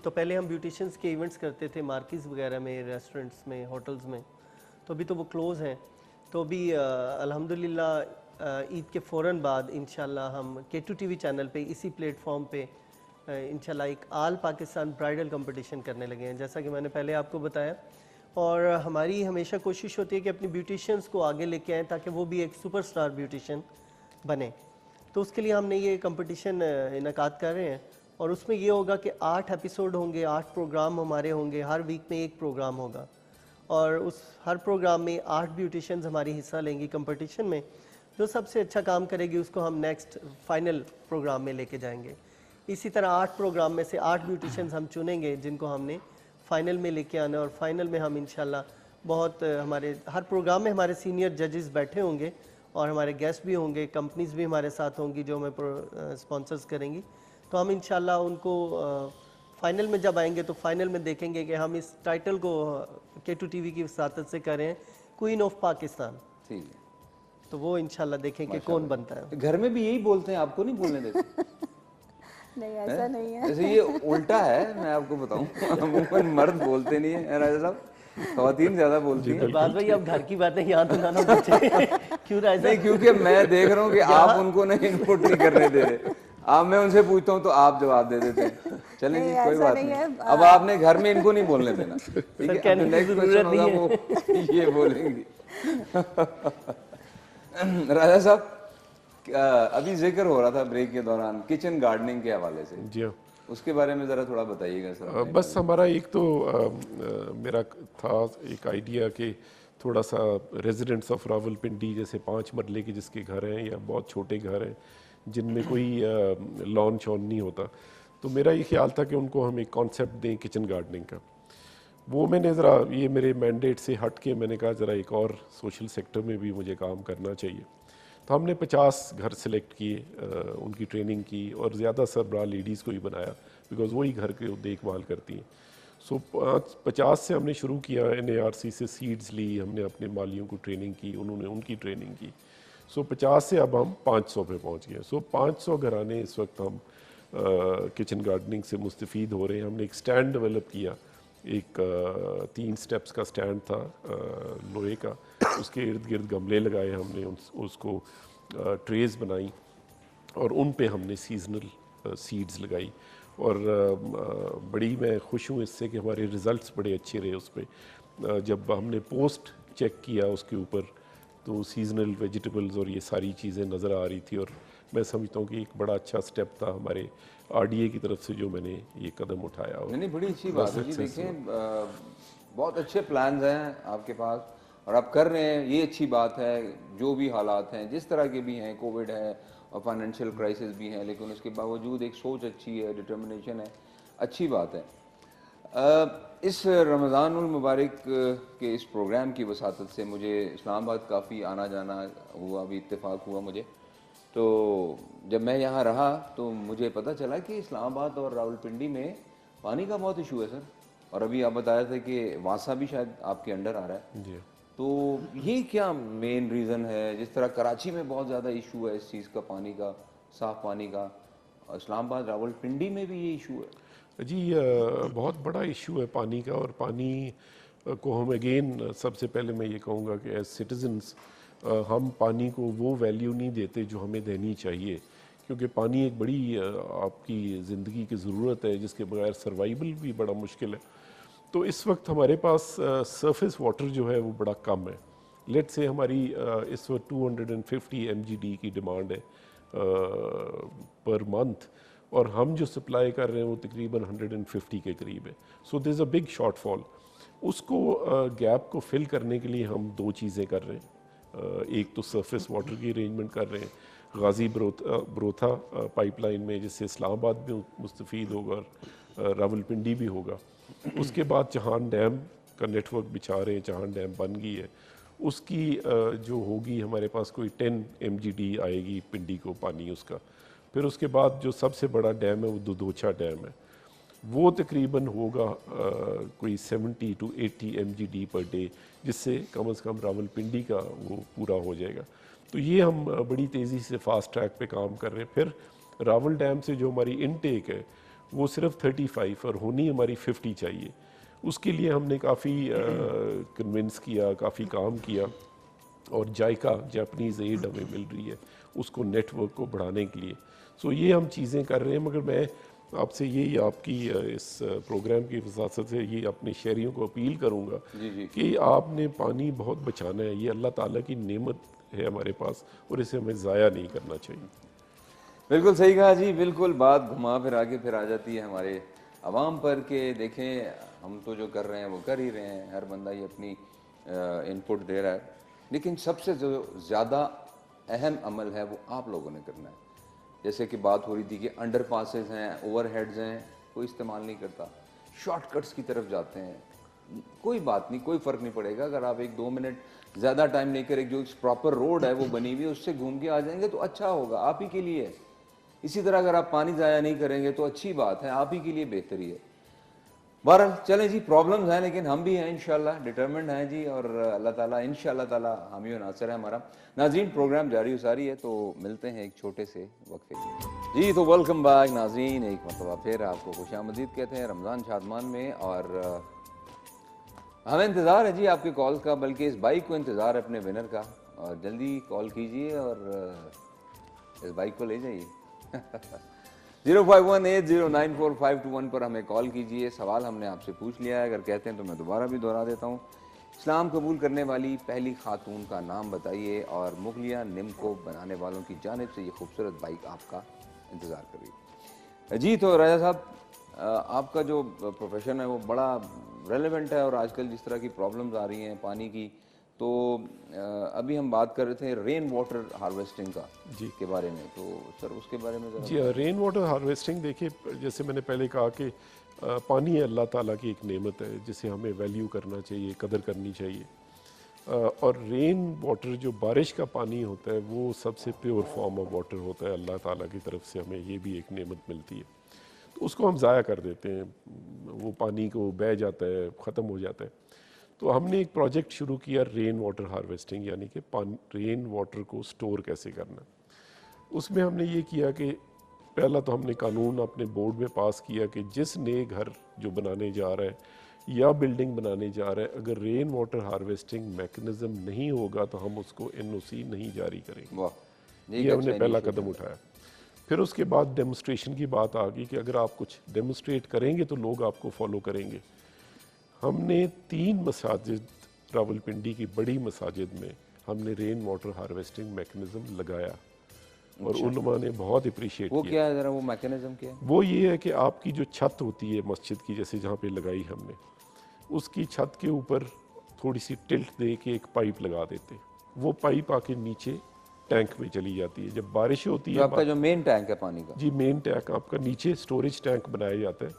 [SPEAKER 8] तो पहले हम ब्यूटिशियंस के इवेंट्स करते थे मार्केट्स वगैरह में, रेस्टोरेंट्स में, होटल्स में, तो अभी तो वो क्लोज़ हैं। तो अभी अल्हम्दुलिल्लाह ईद के फ़ौरन बाद इंशाल्लाह हम K2 TV चैनल पे इसी प्लेटफॉर्म पे इंशाल्लाह एक आल पाकिस्तान ब्राइडल कंपटीशन करने लगे हैं, जैसा कि मैंने पहले आपको बताया। और हमारी हमेशा कोशिश होती है कि अपनी ब्यूटिशियंस को आगे लेके आएँ ताकि वो भी एक सुपरस्टार ब्यूटिशियन बने। तो उसके लिए हमने ये कंपटीशन इनकाद कर रहे हैं और उसमें ये होगा कि 8 एपिसोड होंगे, 8 प्रोग्राम हमारे होंगे, हर वीक में एक प्रोग्राम होगा और उस हर प्रोग्राम में 8 ब्यूटिशियंस हमारी हिस्सा लेंगी कंपटीशन में। जो सबसे अच्छा काम करेगी उसको हम नेक्स्ट फाइनल प्रोग्राम में लेके जाएंगे। इसी तरह 8 प्रोग्राम में से 8 ब्यूटिशियंस हम चुनेंगे जिनको हमने फ़ाइनल में लेके आना है और फाइनल में हम इंशाल्लाह बहुत हमारे हर प्रोग्राम में हमारे सीनियर जजेस बैठे होंगे और हमारे गेस्ट भी होंगे, कंपनीज भी हमारे साथ होंगी जो हमें स्पॉन्सर्स करेंगी। तो हम इंशाल्लाह उनको फाइनल में जब आएंगे तो फाइनल में देखेंगे कि हम इस टाइटल को K2 TV की वसातत से करें क्वीन ऑफ पाकिस्तान।
[SPEAKER 1] ठीक है,
[SPEAKER 8] तो वो इंशाल्लाह देखें कि कौन बनता है।
[SPEAKER 1] घर में भी यही बोलते हैं, आपको नहीं बोलने देते?
[SPEAKER 10] नहीं ऐसा नहीं है।
[SPEAKER 1] जैसे ये उल्टा है, मैं आपको बताऊं, अमूमन मर्द बोलते नहीं है राजा साहब, ख़वातीन ज्यादा बोलती हैं।
[SPEAKER 8] बात भाई अब घर की बातें यहाँ तो ना बचे। क्यों राजा?
[SPEAKER 1] नहीं, क्योंकि मैं देख रहा हूँ कि आप उनको नहीं इनपुट नहीं करने दे रहे। आप, मैं उनसे पूछता हूँ तो आप जवाब दे देते हैं। चलें जी, कोई बात नहीं। अब आपने घर में इनको नहीं बोलने देना, ठीक है? नेक्स्ट क्वेश्चन होगा वो ये बोलेंगी। राजा साहब, अभी जिक्र हो रहा था ब्रेक के दौरान किचन गार्डनिंग के हवाले से,
[SPEAKER 9] जी हाँ,
[SPEAKER 1] उसके बारे में ज़रा थोड़ा बताइएगा सर।
[SPEAKER 9] बस हमारा एक तो मेरा था एक आइडिया कि थोड़ा सा रेजिडेंट्स ऑफ रावलपिंडी, जैसे 5 मरले के जिसके घर हैं या बहुत छोटे घर हैं जिनमें कोई लॉन शॉन नहीं होता, तो मेरा ये ख्याल था कि उनको हम एक कॉन्सेप्ट दें किचन गार्डनिंग का। वो मैंने ज़रा, ये मेरे मैंडेट से हट के मैंने कहा ज़रा एक और सोशल सेक्टर में भी मुझे काम करना चाहिए। तो हमने 50 घर सेलेक्ट किए, उनकी ट्रेनिंग की और ज़्यादा सरबराह लेडीज़ को ही बनाया, बिकॉज़ वही घर के देखभाल करती हैं। सो 50 से हमने शुरू किया, NARC से सीड्स ली, हमने अपने मालियों को ट्रेनिंग की, उन्होंने उनकी ट्रेनिंग की। सो 50 से अब हम 500 पे पहुंच गए। सो 500 घराने इस वक्त हम किचन गार्डनिंग से मुस्तफ़ीद हो रहे हैं। हमने एक स्टैंड डेवलप किया, एक 3 स्टेप्स का स्टैंड था लोहे का, उसके इर्द गिर्द गमले लगाए हमने, उसको ट्रेज़ बनाई और उन पे हमने सीजनल सीड्स लगाई। और बड़ी मैं खुश हूँ इससे कि हमारे रिज़ल्ट्स बड़े अच्छे रहे उस पर। जब हमने पोस्ट चेक किया उसके ऊपर तो सीजनल वेजिटेबल्स और ये सारी चीज़ें नज़र आ रही थी, और मैं समझता हूँ कि एक बड़ा अच्छा स्टेप था हमारे RDA की तरफ से जो मैंने ये कदम उठाया।
[SPEAKER 1] नहीं, बड़ी अच्छी बात है जी। देखें, बहुत अच्छे प्लान्स हैं आपके पास और आप कर रहे हैं, ये अच्छी बात है। जो भी हालात हैं, जिस तरह के भी हैं, कोविड है और फाइनेंशियल क्राइसिस भी हैं, लेकिन उसके बावजूद एक सोच अच्छी है, डिटर्मिनेशन है, अच्छी बात है। इस रमज़ानुल मुबारक के इस प्रोग्राम की वसातत से मुझे इस्लामाबाद काफ़ी आना जाना हुआ, अभी इत्तेफाक हुआ मुझे। तो जब मैं यहाँ रहा तो मुझे पता चला कि इस्लामाबाद और रावलपिंडी में पानी का बहुत इशू है सर। और अभी आप बताया था कि वासा भी शायद आपके अंडर आ रहा है
[SPEAKER 9] जी।
[SPEAKER 1] तो ये क्या मेन रीज़न है? जिस तरह कराची में बहुत ज़्यादा इशू है इस चीज़ का, पानी का, साफ़ पानी का, इस्लामाबाद रावलपिंडी में भी ये इशू है
[SPEAKER 9] जी। बहुत बड़ा इशू है पानी का, और पानी को हम अगेन सबसे पहले मैं ये कहूँगा कि एज सिटीजन्स हम पानी को वो वैल्यू नहीं देते जो हमें देनी चाहिए, क्योंकि पानी एक बड़ी आपकी ज़िंदगी की ज़रूरत है जिसके बगैर सर्वाइवल भी बड़ा मुश्किल है। तो इस वक्त हमारे पास सरफेस वाटर जो है वो बड़ा कम है। लेट से हमारी इस वक्त 250 MGD की डिमांड है पर मंथ, और हम जो सप्लाई कर रहे हैं वो तकरीबन 150 के करीब है। So there is a big shortfall. उसको गैप को फिल करने के लिए हम 2 चीज़ें कर रहे हैं। एक तो सरफेस वाटर की अरेंजमेंट कर रहे हैं गाज़ी बरोथा पाइपलाइन में, जिससे इस्लामाबाद भी मुस्तफ़ीद होगा और रावलपिंडी भी होगा। उसके बाद चहान डैम का नेटवर्क बिछा रहे हैं, चहान डैम बन गई है, उसकी जो होगी हमारे पास कोई 10 MGD आएगी पिंडी को पानी उसका। फिर उसके बाद जो सबसे बड़ा डैम है वो दुधोछा डैम है, वो तकरीबन होगा कोई 70 to 80 MGD पर डे, जिससे कम से कम रावलपिंडी का वो पूरा हो जाएगा। तो ये हम बड़ी तेज़ी से फास्ट ट्रैक पे काम कर रहे हैं। फिर रावल डैम से जो हमारी इनटेक है वो सिर्फ 35 और होनी हमारी 50 चाहिए। उसके लिए हमने काफ़ी कन्विंस किया, काफ़ी काम किया, और जायका जापानीज़ एड हमें मिल रही है उसको नेटवर्क को बढ़ाने के लिए। सो ये हम चीज़ें कर रहे हैं। मगर मैं आपसे यही आपकी इस प्रोग्राम की वसात से ये अपने शहरियों को अपील करूँगा कि आपने पानी बहुत बचाना है। ये अल्लाह ताला की नेमत है हमारे पास और इसे हमें ज़ाया नहीं करना चाहिए।
[SPEAKER 1] बिल्कुल सही कहा जी। बिल्कुल बात घुमा फिर आगे फिर आ जाती है हमारे आवाम पर के देखें हम तो जो कर रहे हैं वो कर ही रहे हैं, हर बंदा ही अपनी इनपुट दे रहा है, लेकिन सबसे जो ज़्यादा अहम अमल है वो आप लोगों ने करना है। जैसे कि बात हो रही थी कि अंडर पासेस हैं, ओवरहेड्स हैं, कोई इस्तेमाल नहीं करता, शॉर्टकट्स की तरफ जाते हैं। कोई बात नहीं, कोई फ़र्क नहीं पड़ेगा अगर आप 1-2 मिनट ज़्यादा टाइम लेकर एक जो प्रॉपर रोड है वो बनी हुई है उससे घूम के आ जाएंगे तो अच्छा होगा, आप ही के लिए। इसी तरह अगर आप पानी ज़ाया नहीं करेंगे तो अच्छी बात है, आप ही के लिए बेहतरी है। बहरहाल चलें जी, प्रॉब्लम्स हैं लेकिन हम भी हैं इंशाल्लाह, डिटरमिन्ड हैं जी, और अल्लाह ताला इंशाल्लाह ताला हामी और नासिर है हमारा। नाज़रीन, प्रोग्राम जारी उसारी है, तो मिलते हैं एक छोटे से वक्फे के जी। तो वेलकम बैक नाज़रीन, एक मरतबा फिर आपको खुशामदीद कहते हैं रमज़ान शादमान में। और हमें इंतज़ार है जी आपके कॉल का, बल्कि इस बाइक को इंतज़ार है अपने विनर का, और जल्दी कॉल कीजिए और इस बाइक को ले जाइए 0518094521 पर हमें कॉल कीजिए। सवाल हमने आपसे पूछ लिया है, अगर कहते हैं तो मैं दोबारा भी दोहरा देता हूँ। इस्लाम कबूल करने वाली पहली खातून का नाम बताइए, और मुगलिया निम्को बनाने वालों की जानिब से ये खूबसूरत बाइक आपका इंतज़ार कर रही है जी। तो राजा साहब, आपका जो प्रोफेशन है वो बड़ा रेलेवेंट है, और आजकल जिस तरह की प्रॉब्लम्स आ रही हैं पानी की, तो अभी हम बात कर रहे थे रेन वाटर हार्वेस्टिंग का जी के बारे में, तो सर उसके बारे में
[SPEAKER 9] जी। रेन वाटर हार्वेस्टिंग देखिए, जैसे मैंने पहले कहा कि पानी अल्लाह ताला की एक नेमत है जिसे हमें वैल्यू करना चाहिए, कदर करनी चाहिए। और रेन वाटर जो बारिश का पानी होता है वो सबसे प्योर फॉर्म ऑफ वाटर होता है, अल्लाह ताला की तरफ से हमें ये भी एक नेमत मिलती है। तो उसको हम ज़ाया कर देते हैं, वो पानी को बह जाता है, ख़त्म हो जाता है। तो हमने एक प्रोजेक्ट शुरू किया रेन वाटर हार्वेस्टिंग, यानी कि रेन वाटर को स्टोर कैसे करना। उसमें हमने ये किया कि पहला तो हमने कानून अपने बोर्ड में पास किया कि जिस नए घर जो बनाने जा रहा है या बिल्डिंग बनाने जा रहा है, अगर रेन वाटर हार्वेस्टिंग मैकेनिज़्म नहीं होगा तो हम उसको NOC नहीं जारी करेंगे। ये हमने पहला कदम उठाया। फिर उसके बाद डेमोस्ट्रेशन की बात आ गई कि अगर आप कुछ डेमोस्ट्रेट करेंगे तो लोग आपको फॉलो करेंगे। हमने 3 मसाजिद, रावलपिंडी की बड़ी मसाजिद में हमने रेन वाटर हार्वेस्टिंग मैकेनिज़्म लगाया, और उलमा ने बहुत अप्रिशिएट किया।
[SPEAKER 1] वो क्या है, ज़रा वो मैकेनिज़्म क्या है?
[SPEAKER 9] वो ये है कि आपकी जो छत होती है मस्जिद की, जैसे जहाँ पे लगाई हमने, उसकी छत के ऊपर थोड़ी सी टिल्ट दे के एक पाइप लगा देते, वो पाइप आके नीचे टैंक में चली जाती है। जब बारिश होती है,
[SPEAKER 1] आपका जो मेन टैंक है पानी का
[SPEAKER 9] जी, मेन टैंक आपका नीचे स्टोरेज टैंक बनाया जाता है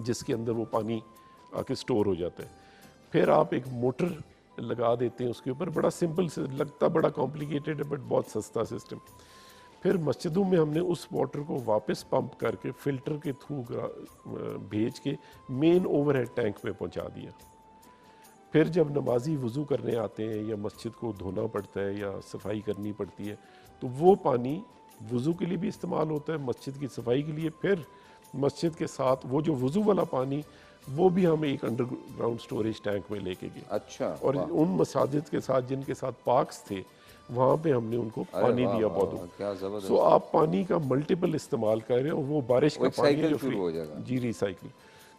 [SPEAKER 9] जिसके अंदर वो पानी आके स्टोर हो जाता है। फिर आप एक मोटर लगा देते हैं उसके ऊपर, बड़ा सिंपल से लगता, बड़ा कॉम्प्लिकेटेड है बट बहुत सस्ता सिस्टम। फिर मस्जिदों में हमने उस वाटर को वापस पंप करके फिल्टर के थ्रू भेज के मेन ओवरहेड टैंक में पहुंचा दिया। फिर जब नमाजी वज़ू करने आते हैं या मस्जिद को धोना पड़ता है या सफाई करनी पड़ती है, तो वो पानी वज़ू के लिए भी इस्तेमाल होता है, मस्जिद की सफाई के लिए। फिर मस्जिद के साथ वो जो वज़ू वाला पानी, वो भी हम एक अंडरग्राउंड स्टोरेज टैंक में लेके गए।
[SPEAKER 1] अच्छा।
[SPEAKER 9] और उन मसाजिद के साथ जिनके साथ पार्क्स थे, वहाँ पे हमने उनको पानी दिया पौधों। सो आप पानी का मल्टीपल इस्तेमाल कर रहे हो, वो बारिश का पानी जो
[SPEAKER 1] शुरू हो जाएगा
[SPEAKER 9] जी, रिसाइकिल।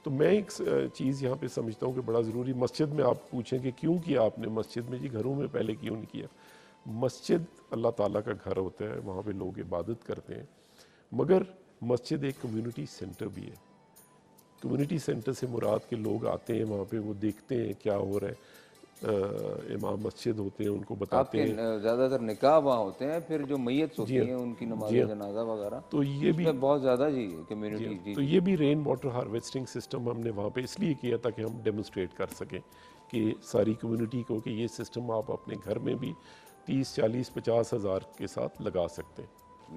[SPEAKER 9] तो मैं एक चीज़ यहाँ पे समझता हूँ कि बड़ा ज़रूरी, मस्जिद में आप पूछें कि क्यों किया आपने मस्जिद में, जी घरों में पहले क्यों नहीं किया। मस्जिद अल्लाह ताला का घर होता है, वहाँ पे लोग इबादत करते हैं, मगर मस्जिद एक कम्युनिटी सेंटर भी है। कम्युनिटी सेंटर से मुराद के लोग आते हैं वहाँ पे, वो देखते हैं क्या हो रहा है, इमाम मस्जिद होते हैं, उनको बताते हैं।
[SPEAKER 1] ज़्यादातर निकाह वहाँ होते हैं, फिर जो मैयत होती हैं उनकी नमाज जनाजा वगैरह,
[SPEAKER 9] तो ये भी
[SPEAKER 1] बहुत ज़्यादा जी कम्युनिटी।
[SPEAKER 9] तो ये भी रेन वाटर हार्वेस्टिंग सिस्टम हमने वहाँ पे इसलिए किया ताकि हम डेमोस्ट्रेट कर सकें कि सारी कम्युनिटी को कि ये सिस्टम आप अपने घर में भी 30, 40, 50 हज़ार के साथ लगा सकते हैं।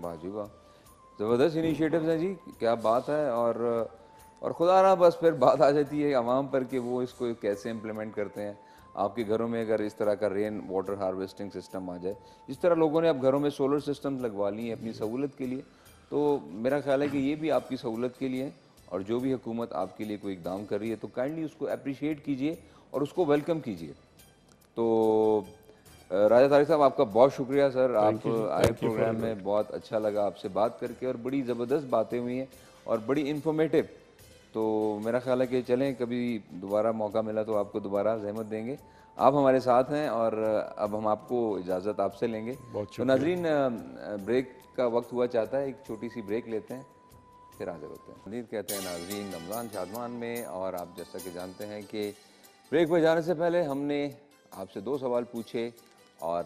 [SPEAKER 1] वाह जी वाह, ज़बरदस्त इनिशिएटिव है जी, क्या बात है। और खुदा ना बस फिर बात आ जाती है आवाम पर कि वो इसको कैसे इम्प्लीमेंट करते हैं। आपके घरों में अगर इस तरह का रेन वाटर हार्वेस्टिंग सिस्टम आ जाए, जिस तरह लोगों ने अब घरों में सोलर सिस्टम लगवा ली हैं अपनी सहूलत के लिए, तो मेरा ख्याल है कि ये भी आपकी सहूलत के लिए, और जो भी हुकूमत आपके लिए कोई इकदाम कर रही है तो काइंडली उसको अप्रिशिएट कीजिए और उसको वेलकम कीजिए। तो राजा तारिक साहब, आपका बहुत शुक्रिया सर, आप आए प्रोग्राम में, बहुत अच्छा लगा आपसे बात करके, और बड़ी ज़बरदस्त बातें हुई हैं और बड़ी इन्फॉर्मेटिव। तो मेरा ख्याल है कि चलें, कभी दोबारा मौका मिला तो आपको दोबारा ज़हमत देंगे। आप हमारे साथ हैं, और अब हम आपको इजाज़त आपसे लेंगे। तो नाज़रीन, ब्रेक का वक्त हुआ चाहता है, एक छोटी सी ब्रेक लेते हैं, फिर हाजिर होते हैं। मज़ीद कहते हैं नाज़रीन रमज़ान शादमान में, और आप जैसा कि जानते हैं कि ब्रेक पर जाने से पहले हमने आपसे 2 सवाल पूछे, और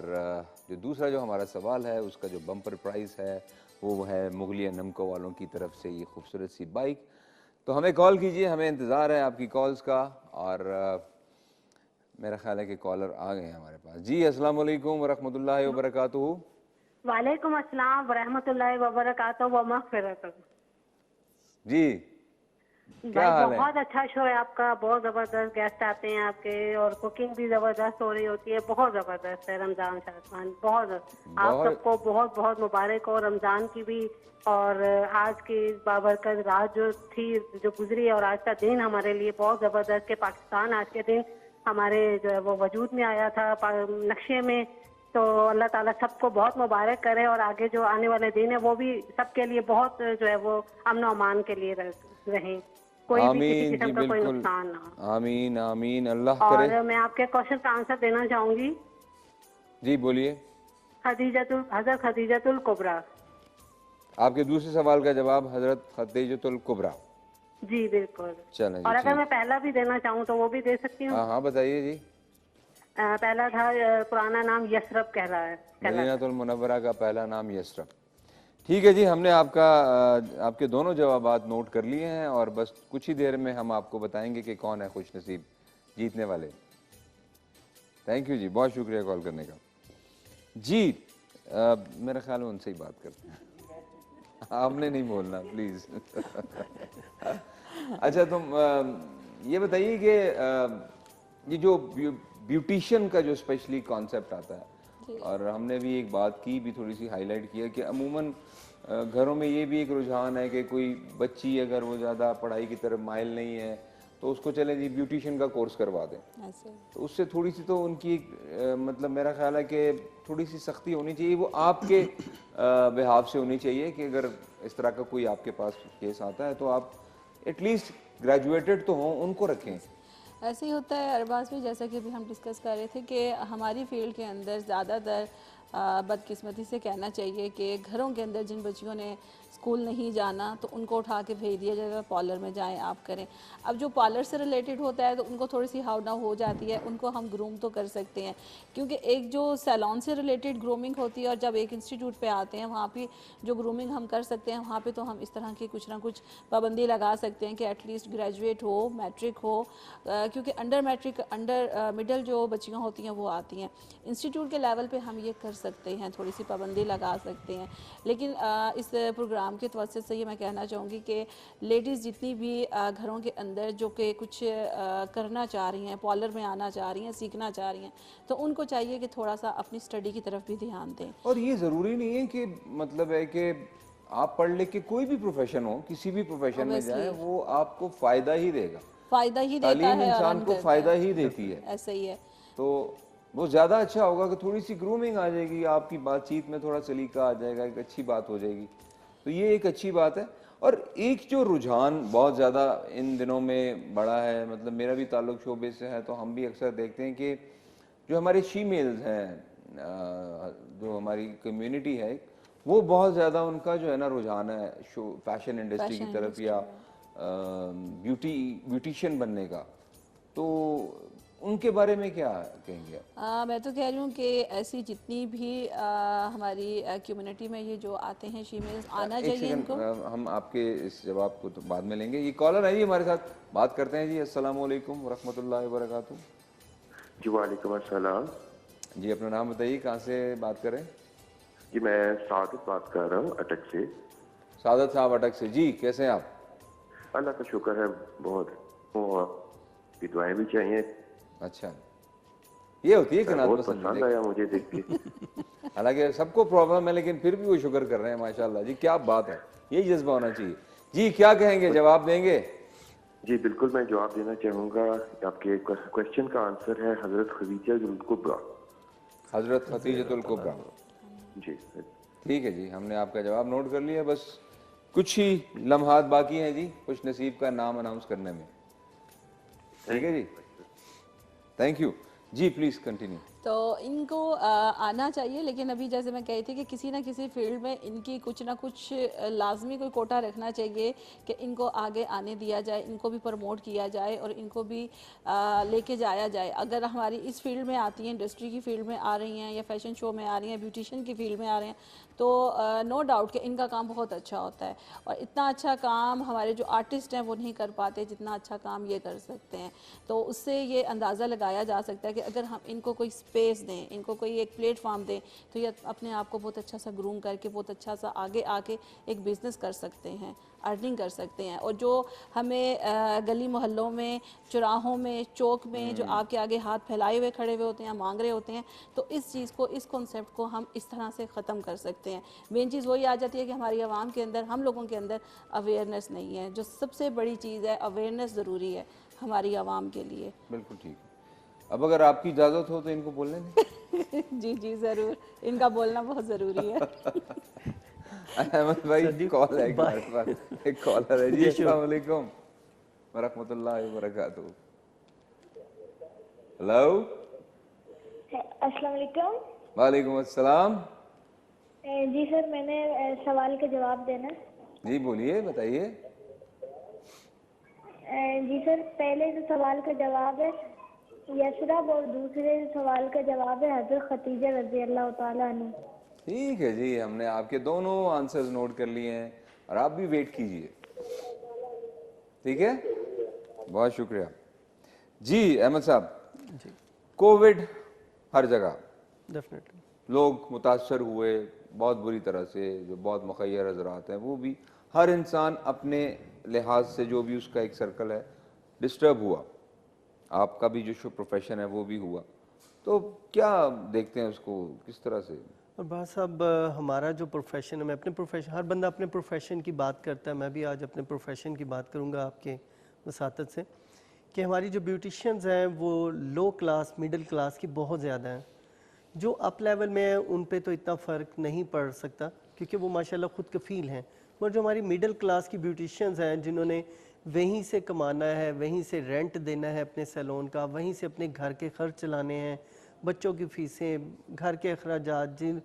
[SPEAKER 1] जो दूसरा जो हमारा सवाल है उसका जो बम्पर प्राइज़ है वो है मुगलिया नमको वालों की तरफ से ये खूबसूरत सी बाइक। तो हमें कॉल कीजिए, हमें इंतज़ार है आपकी कॉल्स का, और मेरा ख्याल है कि कॉलर आ गए हैं हमारे पास। जी अस्सलाम वालेकुम वरहमतुल्लाहि वबरकातुहू।
[SPEAKER 12] वालेकुम अस्सलाम वरहमतुल्लाहि वबरकातुहू व मग़फ़िरतुहू।
[SPEAKER 1] जी क्या हाल है?
[SPEAKER 12] बहुत अच्छा शो है आपका, बहुत जबरदस्त गेस्ट आते हैं आपके और कुकिंग भी जबरदस्त हो रही होती है, बहुत जबरदस्त है रमजान शाहजहान, बहुत आप सबको बहुत बहुत मुबारक हो रमजान की भी। और आज की बाबरकत रात जो थी, जो गुजरी है, और आज का दिन हमारे लिए बहुत जबरदस्त के पाकिस्तान आज के दिन हमारे जो है वो वजूद में आया था नक्शे में। तो अल्लाह ताला सबको बहुत मुबारक करे और आगे जो आने वाले दिन है वो भी सबके लिए बहुत जो है वो अमन और अमान के लिए रहे, कोई भी किसी किस्म का कोई नुकसान ना हो।
[SPEAKER 1] आमीन आमीन, अल्लाह करे।
[SPEAKER 12] और मैं आपके क्वेश्चन का आंसर देना चाहूंगी।
[SPEAKER 1] जी बोलिए।
[SPEAKER 12] हजरत खदीजतुल कुबरा।
[SPEAKER 1] आपके दूसरे सवाल का जवाब हजरत खदीजतुल कुबरा।
[SPEAKER 12] जी बिल्कुल।
[SPEAKER 1] चलें।
[SPEAKER 12] और अगर मैं पहला भी देना चाहूँ तो वो भी दे सकती हूँ?
[SPEAKER 1] हाँ हाँ बताइए जी।
[SPEAKER 12] पहला था पुराना नाम यसरब कहला है।
[SPEAKER 1] मदीनातुल मुनव्वरा का पहला नाम यसरब। ठीक है जी, हमने आपके दोनों जवाबात नोट कर लिए हैं और बस कुछ ही देर में हम आपको बताएंगे कि कौन है खुशनसीब जीतने वाले। थैंक यू जी, बहुत शुक्रिया कॉल करने का। जी मेरा ख्याल में उनसे ही बात करते हैं, आपने नहीं बोलना प्लीज। अच्छा तुम ये बताइए कि ये जो ब्यूटिशियन का जो स्पेशली कॉन्सेप्ट आता है, और हमने भी एक बात की भी, थोड़ी सी हाईलाइट किया कि अमूमन घरों में ये भी एक रुझान है कि कोई बच्ची अगर वो ज़्यादा पढ़ाई की तरफ माइल नहीं है तो उसको चले जी ब्यूटिशियन का कोर्स करवा दें। तो उससे थोड़ी सी तो उनकी मतलब मेरा ख्याल है कि थोड़ी सी सख्ती होनी चाहिए, वो आपके बिहाफ से होनी चाहिए कि अगर इस तरह का कोई आपके पास केस आता है तो आप एटलीस्ट ग्रेजुएटेड तो हों, उनको रखें।
[SPEAKER 10] ऐसे ही होता है अरबाज में, जैसा कि अभी हम डिस्कस कर रहे थे कि हमारी फील्ड के अंदर ज़्यादातर बदकिस्मती से कहना चाहिए कि घरों के अंदर जिन बच्चियों ने स्कूल नहीं जाना तो उनको उठा के भेज दिया जाएगा पार्लर में जाएं आप करें। अब जो पार्लर से रिलेटेड होता है तो उनको थोड़ी सी हाउ डाउन हो जाती है, उनको हम ग्रूम तो कर सकते हैं, क्योंकि एक जो सैलून से रिलेटेड ग्रूमिंग होती है और जब एक इंस्टीट्यूट पे आते हैं वहाँ पे जो ग्रूमिंग हम कर सकते हैं वहाँ पे तो हम इस तरह की कुछ ना कुछ पाबंदी लगा सकते हैं कि एटलीस्ट ग्रेजुएट हो, मैट्रिक हो, क्योंकि अंडर मैट्रिक अंडर मिडल जो बच्चियाँ होती हैं वो आती हैं। इंस्टीट्यूट के लेवल पर हम ये कर सकते हैं, थोड़ी सी पाबंदी लगा सकते हैं। लेकिन इस प्रोग्राम के तवज्जुह से ये मैं कहना चाहूँगी कि लेडीज़ जितनी भी घरों के अंदर जो कि कुछ करना चाह रही हैं, पार्लर में आना चाह रही हैं, सीखना चाह रही हैं, तो उनको चाहिए कि थोड़ा सा अपनी स्टडी की तरफ भी ध्यान दें।
[SPEAKER 1] और ये ज़रूरी नहीं है कि मतलब है कि आप पढ़ लिख के कोई भी प्रोफेशन हो, किसी भी प्रोफेशन में जाए वो आपको फ़ायदा ही देगा,
[SPEAKER 10] फ़ायदा ही देता है,
[SPEAKER 1] तालीम इंसान को फ़ायदा ही देती है।
[SPEAKER 10] ऐसा ही है।
[SPEAKER 1] तो वो ज़्यादा अच्छा होगा कि थोड़ी सी ग्रूमिंग आ जाएगी, आपकी बातचीत में थोड़ा सलीका आ जाएगा, एक अच्छी बात हो जाएगी, तो ये एक अच्छी बात है। और एक जो रुझान बहुत ज़्यादा इन दिनों में बड़ा है, मतलब मेरा भी ताल्लुक शोबे से है, तो हम भी अक्सर देखते हैं कि जो हमारे शीमेल्स हैं, जो हमारी कम्युनिटी है, वो बहुत ज़्यादा उनका जो है ना रुझान है फैशन इंडस्ट्री की तरफ या ब्यूटिशियन बनने का। तो उनके बारे में क्या कहेंगे आप?
[SPEAKER 10] मैं तो कह रही हूँ कि ऐसी जितनी भी हमारी कम्युनिटी में ये जो आते हैं शीमेल्स, आना चाहिए इनको।
[SPEAKER 1] हम आपके इस जवाब को तो बाद में लेंगे। ये कॉलर है जी हमारे साथ, बात करते हैं जी। अस्सलाम वालेकुम वरहमतुल्लाहि वबरकातुहू।
[SPEAKER 7] जी वालेकुम अस्सलाम।
[SPEAKER 1] जी अपना नाम बताइए, कहाँ से बात कर रहे हैं?
[SPEAKER 7] जी मैं सादत बात कर रहा हूँ अटक से।
[SPEAKER 1] सादत साहब अटक से, जी कैसे हैं आप?
[SPEAKER 7] अल्लाह का शुक्र है बहुत, दुआएं भी चाहिए।
[SPEAKER 1] अच्छा, ये होती है
[SPEAKER 7] बहुत पसंद आया मुझे देख के।
[SPEAKER 1] हालांकि सबको प्रॉब्लम है लेकिन फिर भी वो शुक्र कर रहे हैं, माशाल्लाह जी, क्या बात है, यही जज्बा होना चाहिए। जी क्या कहेंगे, जवाब देंगे?
[SPEAKER 7] जी बिल्कुल, मैं जवाब देना चाहूँगा। आपके क्वेश्चन का आंसर है हजरत खदीजतुल कुबरा।
[SPEAKER 1] हजरत खदीजतुल कुबरा,
[SPEAKER 7] जी
[SPEAKER 1] ठीक है जी, हमने आपका जवाब नोट कर लिया। बस कुछ ही लम्हात बाकी हैं जी खुश नसीब का नाम अनाउंस करने में। ठीक है जी, थैंक यू जी, प्लीज़ कंटिन्यू।
[SPEAKER 10] तो इनको आना चाहिए, लेकिन अभी जैसे मैं कही थी कि किसी ना किसी फील्ड में इनकी कुछ ना कुछ लाजमी कोई कोटा रखना चाहिए कि इनको आगे आने दिया जाए, इनको भी प्रमोट किया जाए और इनको भी लेके जाया जाए। अगर हमारी इस फील्ड में आती हैं, इंडस्ट्री की फील्ड में आ रही हैं या फैशन शो में आ रही हैं, ब्यूटिशियन की फील्ड में आ रहे हैं, तो नो डाउट कि इनका काम बहुत अच्छा होता है। और इतना अच्छा काम हमारे जो आर्टिस्ट हैं वो नहीं कर पाते जितना अच्छा काम ये कर सकते हैं। तो उससे ये अंदाज़ा लगाया जा सकता है कि अगर हम इनको कोई स्पेस दें, इनको कोई एक प्लेटफॉर्म दें, तो ये अपने आप को बहुत अच्छा सा ग्रूम करके बहुत अच्छा सा आगे आके एक बिज़नेस कर सकते हैं। अर्निंग कर सकते हैं। और जो हमें गली मोहल्लों में, चौराहों में, चौक में जो आपके आगे हाथ फैलाए हुए खड़े हुए होते हैं, मांग रहे होते हैं, तो इस चीज़ को, इस कॉन्सेप्ट को हम इस तरह से ख़त्म कर सकते हैं। मेन चीज़ वही आ जाती है कि हमारी आवाम के अंदर, हम लोगों के अंदर अवेयरनेस नहीं है। जो सबसे बड़ी चीज़ है, अवेयरनेस ज़रूरी है हमारी आवाम के लिए।
[SPEAKER 1] बिल्कुल ठीक है। अब अगर आपकी इजाज़त हो तो इनको बोलने दें।
[SPEAKER 10] जी जी ज़रूर, इनका बोलना बहुत ज़रूरी है।
[SPEAKER 1] अहमद भाई कॉल है हमारे पास, एक कॉलर है जी। अस्सलाम वालेकुम व रहमतुल्लाहि व बरकातहू। हेलो,
[SPEAKER 13] अस्सलाम वालेकुम।
[SPEAKER 1] वालेकुम अस्सलाम।
[SPEAKER 13] जी सर, मैंने सवाल का जवाब देना।
[SPEAKER 1] जी बोलिए, बताइए।
[SPEAKER 13] जी सर, पहले जो सवाल का जवाब है यसरब और दूसरे सवाल का जवाब है हज़रत खदीजा रज़ी अल्लाह ताला अन्हा।
[SPEAKER 1] ठीक है जी, हमने आपके दोनों आंसर्स नोट कर लिए हैं और आप भी वेट कीजिए, ठीक है। बहुत शुक्रिया जी। अहमद साहब, कोविड हर जगह
[SPEAKER 8] डेफिनेटली
[SPEAKER 1] लोग मुतासर हुए बहुत बुरी तरह से। जो बहुत मुखय्यर हजरात हैं वो भी, हर इंसान अपने लिहाज से जो भी उसका एक सर्कल है डिस्टर्ब हुआ। आपका भी जो प्रोफेशन है वो भी हुआ, तो क्या देखते हैं उसको किस तरह से?
[SPEAKER 8] और बात साहब, हमारा जो प्रोफेशन है, मैं अपने प्रोफेशन, हर बंदा अपने प्रोफेशन की बात करता है, मैं भी आज अपने प्रोफेशन की बात करूंगा आपके वसातत से, कि हमारी जो ब्यूटिशियंस हैं वो लो क्लास, मिडिल क्लास की बहुत ज़्यादा हैं। जो अप लेवल में है उन पे तो इतना फ़र्क नहीं पड़ सकता क्योंकि वो माशाल्लाह खुद कफ़ील हैं, मगर जो हमारी मिडिल क्लास की ब्यूटिशियंस हैं जिन्होंने वहीं से कमाना है, वहीं से रेंट देना है अपने सैलून का, वहीं से अपने घर के खर्च चलाने हैं, बच्चों की फ़ीसें, घर के अखराजात, जिन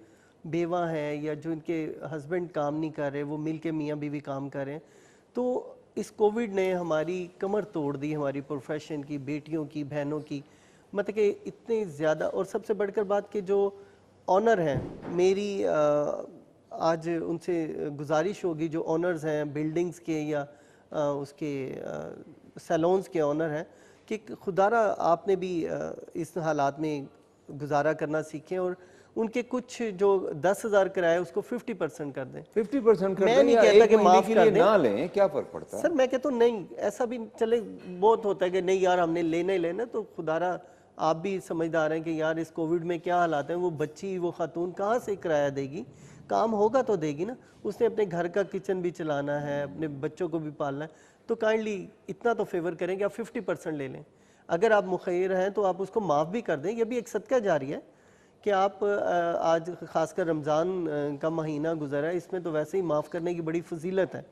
[SPEAKER 8] बेवा हैं या जो इनके हस्बैंड काम नहीं कर रहे, वो मिल के मियाँ बीवी काम कर रहे हैं, तो इस कोविड ने हमारी कमर तोड़ दी, हमारी प्रोफेशन की, बेटियों की, बहनों की। मतलब कि इतनी ज़्यादा, और सबसे बढ़कर बात कि जो ऑनर हैं, मेरी आज उनसे गुजारिश होगी, जो ऑनर्स हैं बिल्डिंग्स के या उसके सैलून्स के ऑनर हैं, कि खुदारा आपने भी इस हालात में गुजारा करना सीखें और उनके कुछ जो 10,000 किराया उसको 50% कर दें।
[SPEAKER 1] 50% कर
[SPEAKER 8] मैं
[SPEAKER 1] दें
[SPEAKER 8] नहीं
[SPEAKER 1] या
[SPEAKER 8] कहता
[SPEAKER 1] एक
[SPEAKER 8] कि
[SPEAKER 1] महीने
[SPEAKER 8] माफ
[SPEAKER 1] के
[SPEAKER 8] कर
[SPEAKER 1] लिए
[SPEAKER 8] दें,
[SPEAKER 1] ना लें, क्या फ़र्क पड़ता है?
[SPEAKER 8] सर मैं कहता हूँ नहीं, ऐसा भी चले, बहुत होता है कि नहीं यार हमने लेना ही लेना, तो खुदारा आप भी समझदार हैं कि यार इस कोविड में क्या हालात हैं, वो बच्ची, वो खातून कहाँ से किराया देगी, काम होगा तो देगी ना, उसने अपने घर का किचन भी चलाना है, अपने बच्चों को भी पालना है, तो काइंडली इतना तो फेवर करें कि आप 50% ले लें। अगर आप मुखैर हैं तो आप उसको माफ़ भी कर दें, ये भी एक सदका जारी है कि आप आज ख़ासकर रमज़ान का महीना गुजरा है, इसमें तो वैसे ही माफ़ करने की बड़ी फजीलत है।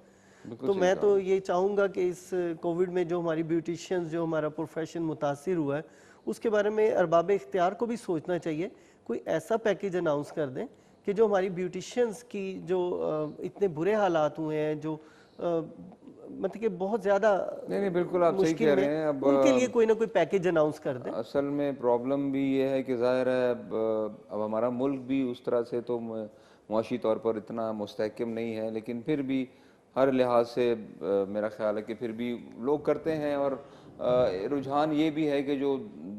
[SPEAKER 8] तो मैं तो ये चाहूँगा कि इस कोविड में जो हमारी ब्यूटिशियंस, जो हमारा प्रोफेशन मुतासिर हुआ है, उसके बारे में अरबाब इख्तियार को भी सोचना चाहिए, कोई ऐसा पैकेज अनाउंस कर दें कि जो हमारी ब्यूटिशियंस की जो इतने बुरे हालात हुए हैं, जो मतलब कि बहुत ज़्यादा
[SPEAKER 1] नहीं बिल्कुल आप सही कह रहे हैं। अब
[SPEAKER 8] उनके लिए कोई ना कोई पैकेज अनाउंस कर दें।
[SPEAKER 1] असल में प्रॉब्लम भी ये है कि ज़ाहिर है अब हमारा मुल्क भी उस तरह से तो मुआशी तौर पर इतना मुस्तहकम नहीं है, लेकिन फिर भी हर लिहाज से मेरा ख्याल है कि फिर भी लोग करते हैं, और रुझान ये भी है कि जो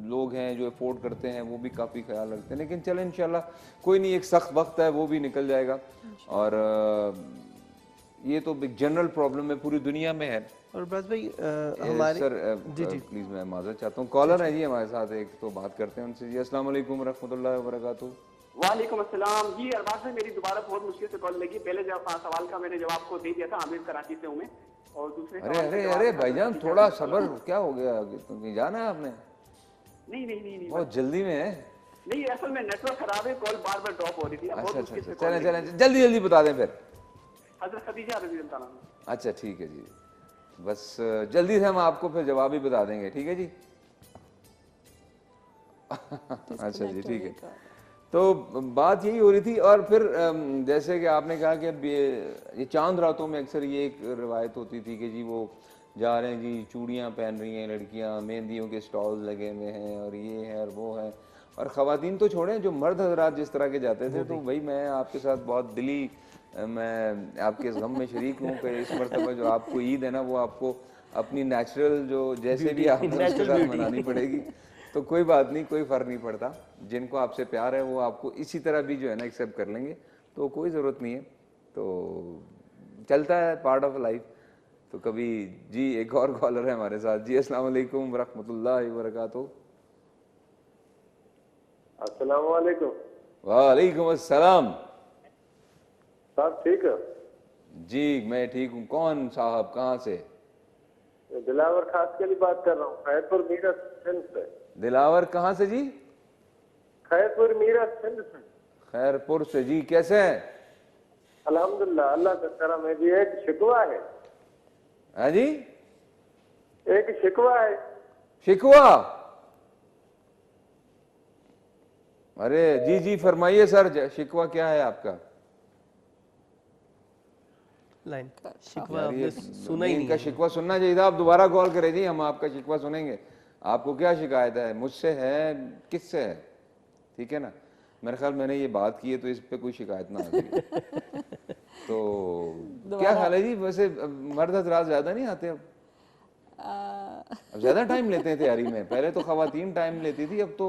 [SPEAKER 1] लोग हैं जो अफोर्ड करते हैं वो भी काफ़ी ख्याल रखते हैं। लेकिन चलें इंशाल्लाह कोई नहीं, एक सख्त वक्त है वो भी निकल जाएगा, और ये तो एक जनरल प्रॉब्लम है पूरी दुनिया में है।
[SPEAKER 8] और बस भाई हमारे
[SPEAKER 1] सर जी प्लीज़ मैं माजरत चाहता हूँ, कॉलर है जी हमारे साथ, एक तो बात करते हैं उनसे। जी अस्सलाम वालेकुम रहमतुल्लाहि व बरकातहू।
[SPEAKER 5] वालेकुम अस्सलाम। जी अरबाज भाई, मेरी दोबारा बहुत मुश्किल से कॉल लगी। पहले सवाल का मैंने जवाब को दे दिया था, आमिर कराची से हूँ मैं, और दूसरे
[SPEAKER 1] अरे भाईजान थोड़ा सब्र, क्या हो गया, कहीं जाना है आपने?
[SPEAKER 5] नहीं
[SPEAKER 1] बहुत जल्दी में है।
[SPEAKER 5] नहीं, असल में नेटवर्क खराब है, कॉल बार बार ड्रॉप हो रही थी।
[SPEAKER 1] अच्छा चलें जल्दी बता दें फिर।
[SPEAKER 5] हज़रत खदीजा रज़ी अल्लाह अन्हा।
[SPEAKER 1] अच्छा ठीक है जी, बस जल्दी से हम आपको फिर जवाब ही बता देंगे, ठीक है जी। अच्छा जी ठीक है। तो बात यही हो रही थी, और फिर जैसे कि आपने कहा कि ये चांद रातों में अक्सर ये एक रिवायत होती थी कि जी वो जा रहे हैं जी, चूड़ियाँ पहन रही हैं लड़कियाँ, मेहंदियों के स्टॉल्स लगे हुए हैं, और ये है और वो है, और ख़वातीन तो छोड़ें, जो मर्द हजरात जिस तरह के जाते थे, तो भाई मैं आपके साथ बहुत दिली, मैं आपके इस गम में शरीक हूँ कि इस मरतबा जो आपको ईद है ना, वो आपको अपनी नेचुरल जो जैसे भी आप उसके साथ मनानी पड़ेगी। तो कोई बात नहीं, कोई फ़र्क नहीं पड़ता, जिनको आपसे प्यार है वो आपको इसी तरह भी जो है ना एक्सेप्ट कर लेंगे, तो कोई ज़रूरत नहीं है, तो चलता है, पार्ट ऑफ लाइफ। तो कभी जी एक और कॉलर है हमारे साथ। जी अस्सलाम वालेकुम वरहमतुल्लाहि वबरकातुहू।
[SPEAKER 14] अस्सलाम वालेकुम।
[SPEAKER 1] वालेकुम अस्सलाम।
[SPEAKER 14] साहब ठीक है?
[SPEAKER 1] जी मैं ठीक हूँ। कौन साहब, कहाँ से?
[SPEAKER 14] दिलावर खास के लिए बात कर रहा हूँ, खैरपुर मीरठ सिंध से।
[SPEAKER 1] दिलावर कहाँ से जी?
[SPEAKER 14] खैरपुर मीरठ सिंध से।
[SPEAKER 1] खैरपुर से जी, कैसे हैं?
[SPEAKER 14] अल्हम्दुलिल्लाह, अल्लाह का करम है जी। एक शिकवा है।
[SPEAKER 1] हाँ जी,
[SPEAKER 14] एक शिकवा है।
[SPEAKER 1] शिकवा? अरे जी जी फरमाइए सर, शिकवा क्या है आपका?
[SPEAKER 8] लाइन शिकवा
[SPEAKER 1] यार ये
[SPEAKER 8] आपने सुना ही नहीं
[SPEAKER 1] इनका
[SPEAKER 8] है।
[SPEAKER 1] शिकवा सुनना चाहिए था। आप दोबारा कॉल करें जी, हम आपका शिकवा सुनेंगे। आपको क्या शिकायत है? मुझसे है, किससे है? ठीक है ना, मेरे ख्याल मैंने ये बात की है तो इस पे कोई शिकायत ना आ गई। तो क्या हाल है जी? वैसे मर्द हजरात ज्यादा नहीं आते अब ज्यादा टाइम लेते हैं तैयारी में। पहले तो खवातीन टाइम लेती थी, अब तो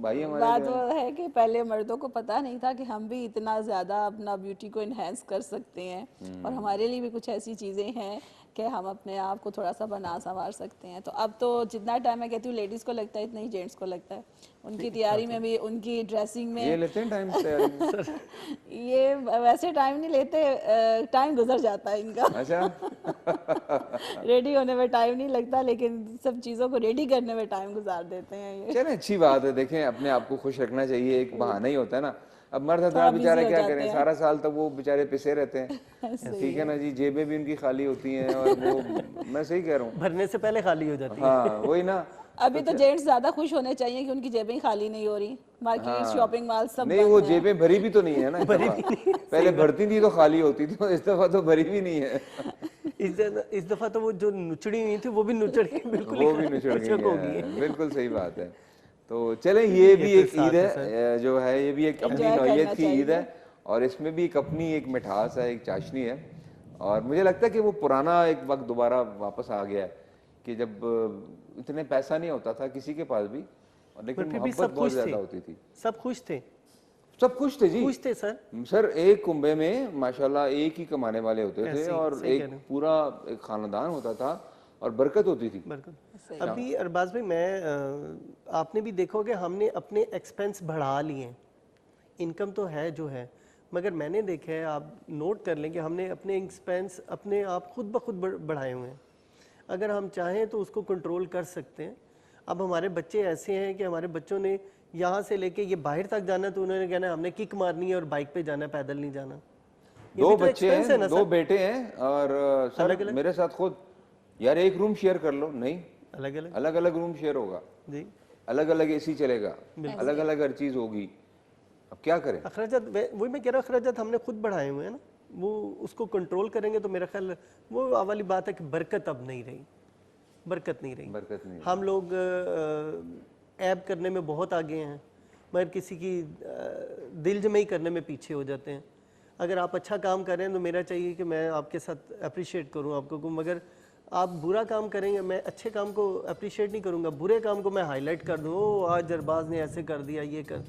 [SPEAKER 1] भाई हमारे
[SPEAKER 10] बात
[SPEAKER 1] जो
[SPEAKER 10] वो है कि पहले मर्दों को पता नहीं था कि हम भी इतना ज़्यादा अपना ब्यूटी को इन्हेंस कर सकते हैं और हमारे लिए भी कुछ ऐसी चीज़ें हैं कि हम अपने आप को थोड़ा सा बना संवार सकते हैं। तो अब तो जितना टाइम मैं कहती हूँ लेडीज़ को लगता है इतना ही जेंट्स को लगता है। उनकी तैयारी में भी, उनकी ड्रेसिंग में
[SPEAKER 1] ये लेते हैं टाइम तैयारी में?
[SPEAKER 10] ये वैसे टाइम नहीं लेते, टाइम गुजर जाता है इनका।
[SPEAKER 1] अच्छा
[SPEAKER 10] रेडी होने में टाइम नहीं लगता, लेकिन सब चीज़ों को रेडी करने में टाइम गुजार देते हैं ये।
[SPEAKER 1] चले अच्छी बात है। देखें अपने आप को खुश रखना चाहिए, एक बहाना ही होता है ना। अब मर्द
[SPEAKER 10] थोड़ा
[SPEAKER 1] हजरात
[SPEAKER 10] busy
[SPEAKER 1] बेचारे
[SPEAKER 10] हो
[SPEAKER 1] क्या
[SPEAKER 10] जाते
[SPEAKER 1] करें,
[SPEAKER 10] हैं।
[SPEAKER 1] सारा साल तक वो बेचारे पिसे रहते हैं।
[SPEAKER 10] सही
[SPEAKER 1] ठीक है ना जी, जेबें भी उनकी खाली होती हैं और वो मैं सही कह रहा हूँ,
[SPEAKER 8] भरने से पहले खाली हो जाती है।
[SPEAKER 1] हाँ वही ना।
[SPEAKER 10] अभी तो जेंट्स ज्यादा खुश होने चाहिए कि उनकी जेबें खाली नहीं हो रही। मार्केट, शॉपिंग मॉल सब
[SPEAKER 1] नहीं,
[SPEAKER 10] बंद
[SPEAKER 1] वो
[SPEAKER 10] हैं।
[SPEAKER 1] जेबें भरी भी तो नहीं है ना इस दफा। पहले भरती थी तो खाली होती थी, इस दफा तो भरी भी नहीं है।
[SPEAKER 8] इस दफा तो वो जो नुचड़ी हुई थी वो भी नुचड़ के बिल्कुल
[SPEAKER 1] वो भी नुचड़
[SPEAKER 8] हो
[SPEAKER 1] गई
[SPEAKER 8] गई
[SPEAKER 1] है,
[SPEAKER 8] है।
[SPEAKER 1] बिल्कुल सही बात है। तो चलें, ये भी
[SPEAKER 8] तो
[SPEAKER 1] एक
[SPEAKER 8] साथ
[SPEAKER 1] ईद
[SPEAKER 8] है
[SPEAKER 1] है जो है, ये भी एक अपनी
[SPEAKER 10] Enjoy
[SPEAKER 1] नौइयत
[SPEAKER 10] करना
[SPEAKER 1] की ईद
[SPEAKER 10] चाहिए।
[SPEAKER 1] है और इसमें भी एक अपनी एक मिठास है, एक चाशनी है। और मुझे लगता है कि वो पुराना एक वक्त दोबारा वापस आ गया है कि जब इतने पैसा नहीं होता था किसी के पास भी, और लेकिन
[SPEAKER 8] फिर भी
[SPEAKER 1] मोहब्बत
[SPEAKER 8] सब
[SPEAKER 1] बहुत
[SPEAKER 8] खुश
[SPEAKER 1] ज्यादा
[SPEAKER 8] थे।
[SPEAKER 1] होती थी।
[SPEAKER 8] सब खुश थे।
[SPEAKER 1] सब खुश थे जी,
[SPEAKER 8] खुश थे सर।
[SPEAKER 1] सर एक कुंबे में माशाल्लाह एक ही कमाने वाले होते थे
[SPEAKER 8] ऐसे ही,
[SPEAKER 1] और
[SPEAKER 8] सही कह
[SPEAKER 1] एक
[SPEAKER 8] रहे हो।
[SPEAKER 1] पूरा एक खानदान होता था और बरकत होती थी।
[SPEAKER 8] बिल्कुल। अभी अरबाज भाई आपने भी देखो कि हमने अपने एक्सपेंस बढ़ा लिए। इनकम तो है जो है, मगर मैंने देखा है, आप नोट कर लें कि हमने अपने एक्सपेंस अपने आप खुद ब खुद बढ़ाए हुए हैं। अगर हम चाहें तो उसको कंट्रोल कर सकते हैं। अब हमारे बच्चे ऐसे हैं कि हमारे बच्चों ने यहाँ से लेके ये बाहर तक जाना तो उन्होंने कहना हमने किक मारनी है और बाइक पे जाना है, पैदल नहीं जाना। ये
[SPEAKER 1] दो
[SPEAKER 8] भी तो
[SPEAKER 1] बच्चे
[SPEAKER 8] expense है
[SPEAKER 1] हैं,
[SPEAKER 8] ना
[SPEAKER 1] दो
[SPEAKER 8] सर?
[SPEAKER 1] बेटे हैं और सर
[SPEAKER 8] अलग-अलग?
[SPEAKER 1] मेरे साथ खुद यार एक रूम शेयर कर लो, नहीं
[SPEAKER 8] अलग अलग
[SPEAKER 1] अलग अलग रूम शेयर होगा
[SPEAKER 8] जी,
[SPEAKER 1] अलग अलग एसी चलेगा, अलग अलग हर चीज होगी। अब क्या करें?
[SPEAKER 8] अखराजात वही मैं कह रहा हूँ, अखराजात हमने खुद बढ़ाए हुए हैं ना, वो उसको कंट्रोल करेंगे तो मेरा ख्याल वो वाली बात है कि बरकत अब नहीं रही, बरकत नहीं रही।
[SPEAKER 1] बरकत नहीं।
[SPEAKER 8] हम लोग ऐब करने में बहुत आगे हैं, मगर किसी की दिल जमाई करने में पीछे हो जाते हैं। अगर आप अच्छा काम कर रहे हैं तो मेरा चाहिए कि मैं आपके साथ अप्रिशिएट करूं आपको, मगर आप बुरा काम करेंगे, मैं अच्छे काम को अप्रिशिएट नहीं करूंगा, बुरे काम को मैं हाईलाइट कर दूं, ओ आज अरबाज ने ऐसे कर दिया, ये कर।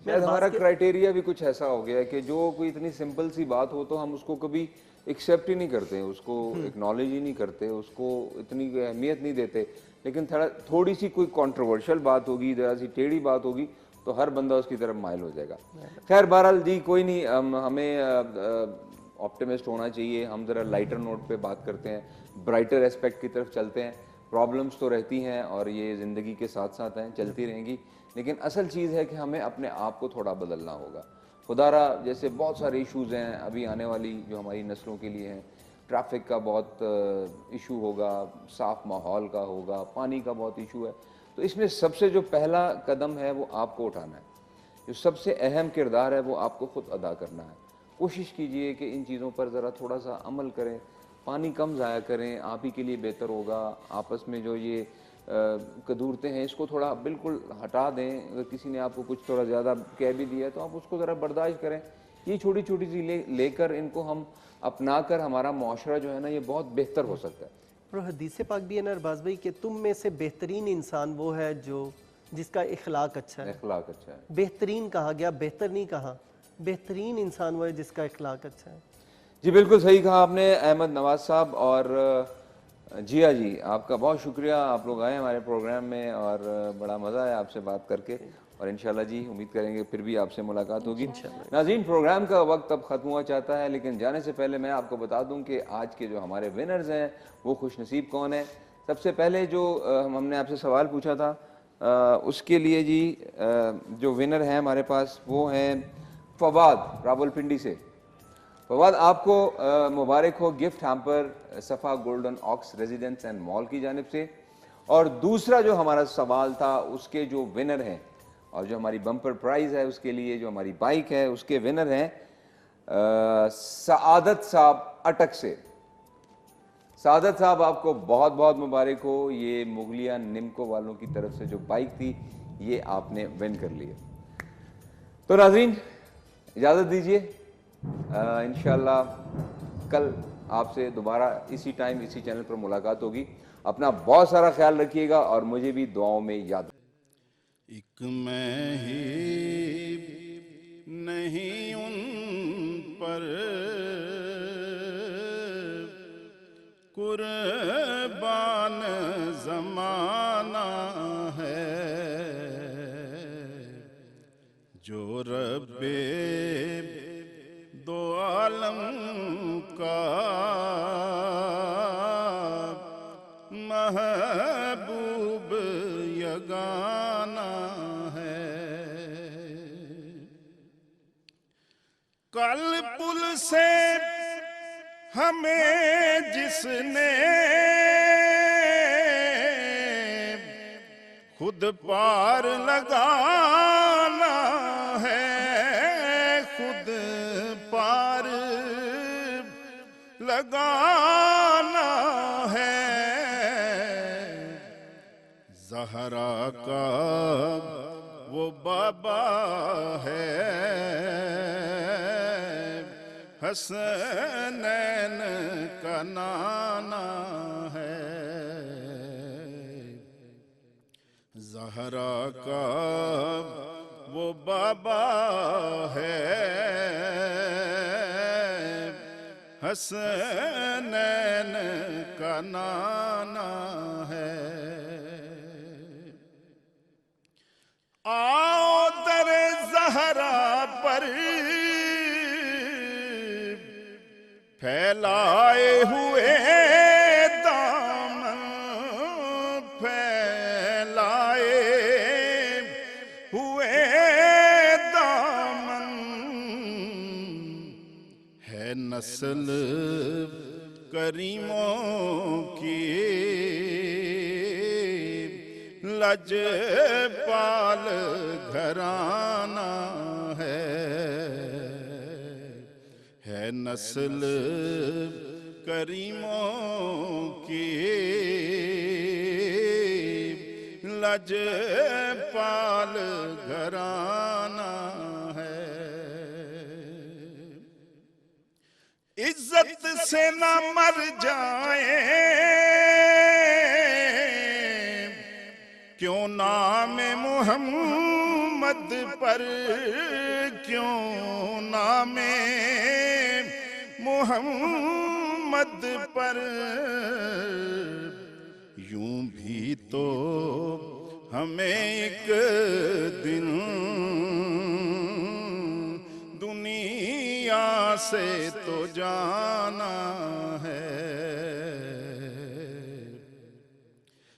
[SPEAKER 1] शायद हमारा क्राइटेरिया भी कुछ ऐसा हो गया है कि जो कोई इतनी सिंपल सी बात हो तो हम उसको कभी एक्सेप्ट ही नहीं करते, उसको एक्नॉलेज ही नहीं करते, उसको इतनी अहमियत नहीं देते। लेकिन थोड़ी सी कोई कंट्रोवर्शियल बात होगी, जरा सी टेढ़ी बात होगी तो हर बंदा उसकी तरफ माइल हो जाएगा। खैर बहरहाल जी कोई नहीं, हमें ऑप्टिमिस्ट होना चाहिए। हम ज़रा लाइटर नोट पे बात करते हैं, ब्राइटर एस्पेक्ट की तरफ चलते हैं। प्रॉब्लम्स तो रहती हैं और ये ज़िंदगी के साथ साथ हैं, चलती रहेंगी, लेकिन असल चीज़ है कि हमें अपने आप को थोड़ा बदलना होगा। खुदारा जैसे बहुत सारे इश्यूज़ हैं अभी आने वाली जो हमारी नस्लों के लिए हैं। ट्रैफिक का बहुत इशू होगा, साफ़ माहौल का होगा, पानी का बहुत इशू है। तो इसमें सबसे जो पहला कदम है वो आपको उठाना है, जो सबसे अहम किरदार है वो आपको ख़ुद अदा करना है। कोशिश कीजिए कि इन चीज़ों पर ज़रा थोड़ा सा अमल करें, पानी कम ज़ाया करें, आप ही के लिए बेहतर होगा। आपस में जो ये कदूरते हैं इसको थोड़ा बिल्कुल हटा दें। अगर किसी ने आपको कुछ थोड़ा ज़्यादा कह भी दिया तो आप उसको ज़रा बर्दाश्त करें। ये छोटी छोटी चीज़ें लेकर इनको हम अपना कर हमारा मुआशरा जो है ना ये बहुत बेहतर हो सकता है।
[SPEAKER 8] और हदीस पाक भी है ना अरबाज भाई कि तुम में से बेहतरीन इंसान वो है जो जिसका इखलाक अच्छा है।
[SPEAKER 1] इखलाक अच्छा है,
[SPEAKER 8] बेहतरीन कहा गया, बेहतर नहीं कहा। बेहतरीन इंसान वो है जिसका इखलाक अच्छा है।
[SPEAKER 1] जी बिल्कुल सही कहा आपने अहमद नवाज साहब। और जी हाँ जी, आपका बहुत शुक्रिया, आप लोग आए हमारे प्रोग्राम में और बड़ा मज़ा आया आपसे बात करके और इंशाल्लाह जी उम्मीद करेंगे फिर भी आपसे मुलाकात होगी। नाज़रीन, प्रोग्राम का वक्त अब ख़त्म हुआ चाहता है, लेकिन जाने से पहले मैं आपको बता दूं कि आज के जो हमारे विनर्स हैं वो खुशनसीब कौन है। सबसे पहले जो हमने आपसे सवाल पूछा था उसके लिए जी जो विनर हैं हमारे पास वो हैं फवाद रावलपिंडी से। फवाद, आपको मुबारक हो gift hamper Safa golden oaks residence and mall की जानिब से। और दूसरा जो हमारा सवाल था उसके जो विनर हैं और जो हमारी बम्पर प्राइज़ है उसके लिए जो हमारी बाइक है उसके विनर हैं सआदत साहब अटक से। सआदत साहब, आपको बहुत बहुत मुबारक हो, ये मुगलिया निम्को वालों की तरफ से जो बाइक थी ये आपने विन कर लिया। तो नाज़रीन इजाज़त दीजिए, इंशाल्लाह कल आपसे दोबारा इसी टाइम इसी चैनल पर मुलाकात होगी। अपना बहुत सारा ख्याल रखिएगा और मुझे भी दुआओं में याद।
[SPEAKER 15] एक मैं ही नहीं उन पर कुर्बान ज़माना है, जो रब्बे दो आलम का महबूब यगाना है। कल पुल से हमें जिसने खुद पार लगाना है, खुद पार लगाना है। ज़हरा का वो बाबा है, हसनैन का नाना है। ज़हरा का वो बाबा है, हसनैन का नाना है। आओ दरे ज़हरा पर फैलाए हुए दामन, फैलाए हुए दामन है नस्ल करीमों की, लजपाल घराना है नस्ल करीमों की, लजपाल घराना है। इज्जत से न मर जाए क्यों नाम मुहम्मद पर, क्यों नाम मुहम्मद पर। यूं भी तो हमें एक दिन दुनिया से तो जाना है,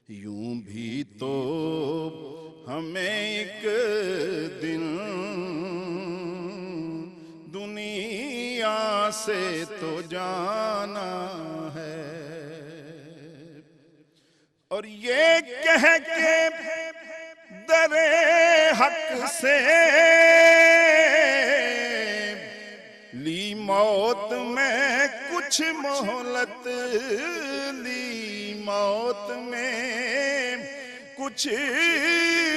[SPEAKER 15] यूं भी तो हमें एक दिन दुनिया से तो जाना है। और ये कह के दरे हक से ली मौत में कुछ मोहलत, ली मौत में कुछ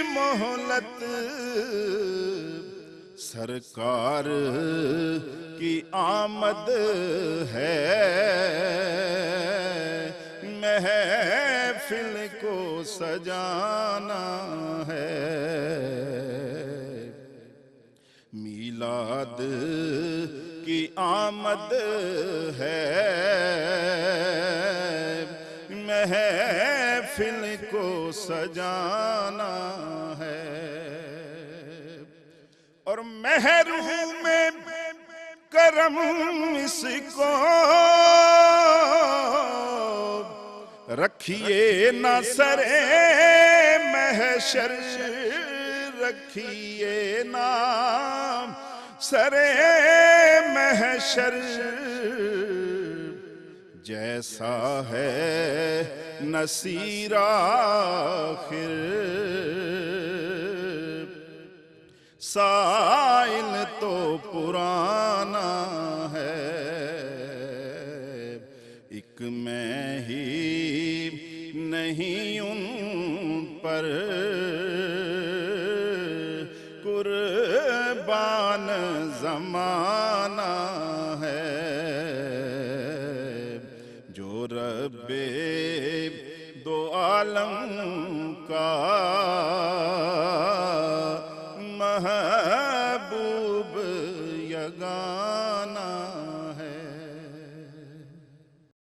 [SPEAKER 15] मोहलत। सरकार की आमद है, महफिल को सजाना है। मीलाद की आमद है, महफिल को सजाना है और महरूम करम इसको रखिए न सरे महशर, रखिए ना सरे महशर, जैसा है नसीर आखिर साइल तो पुराना है, एक मैं ही नहीं उन पर कुर्बान ज़माना है, जो रब्बे दो आलम का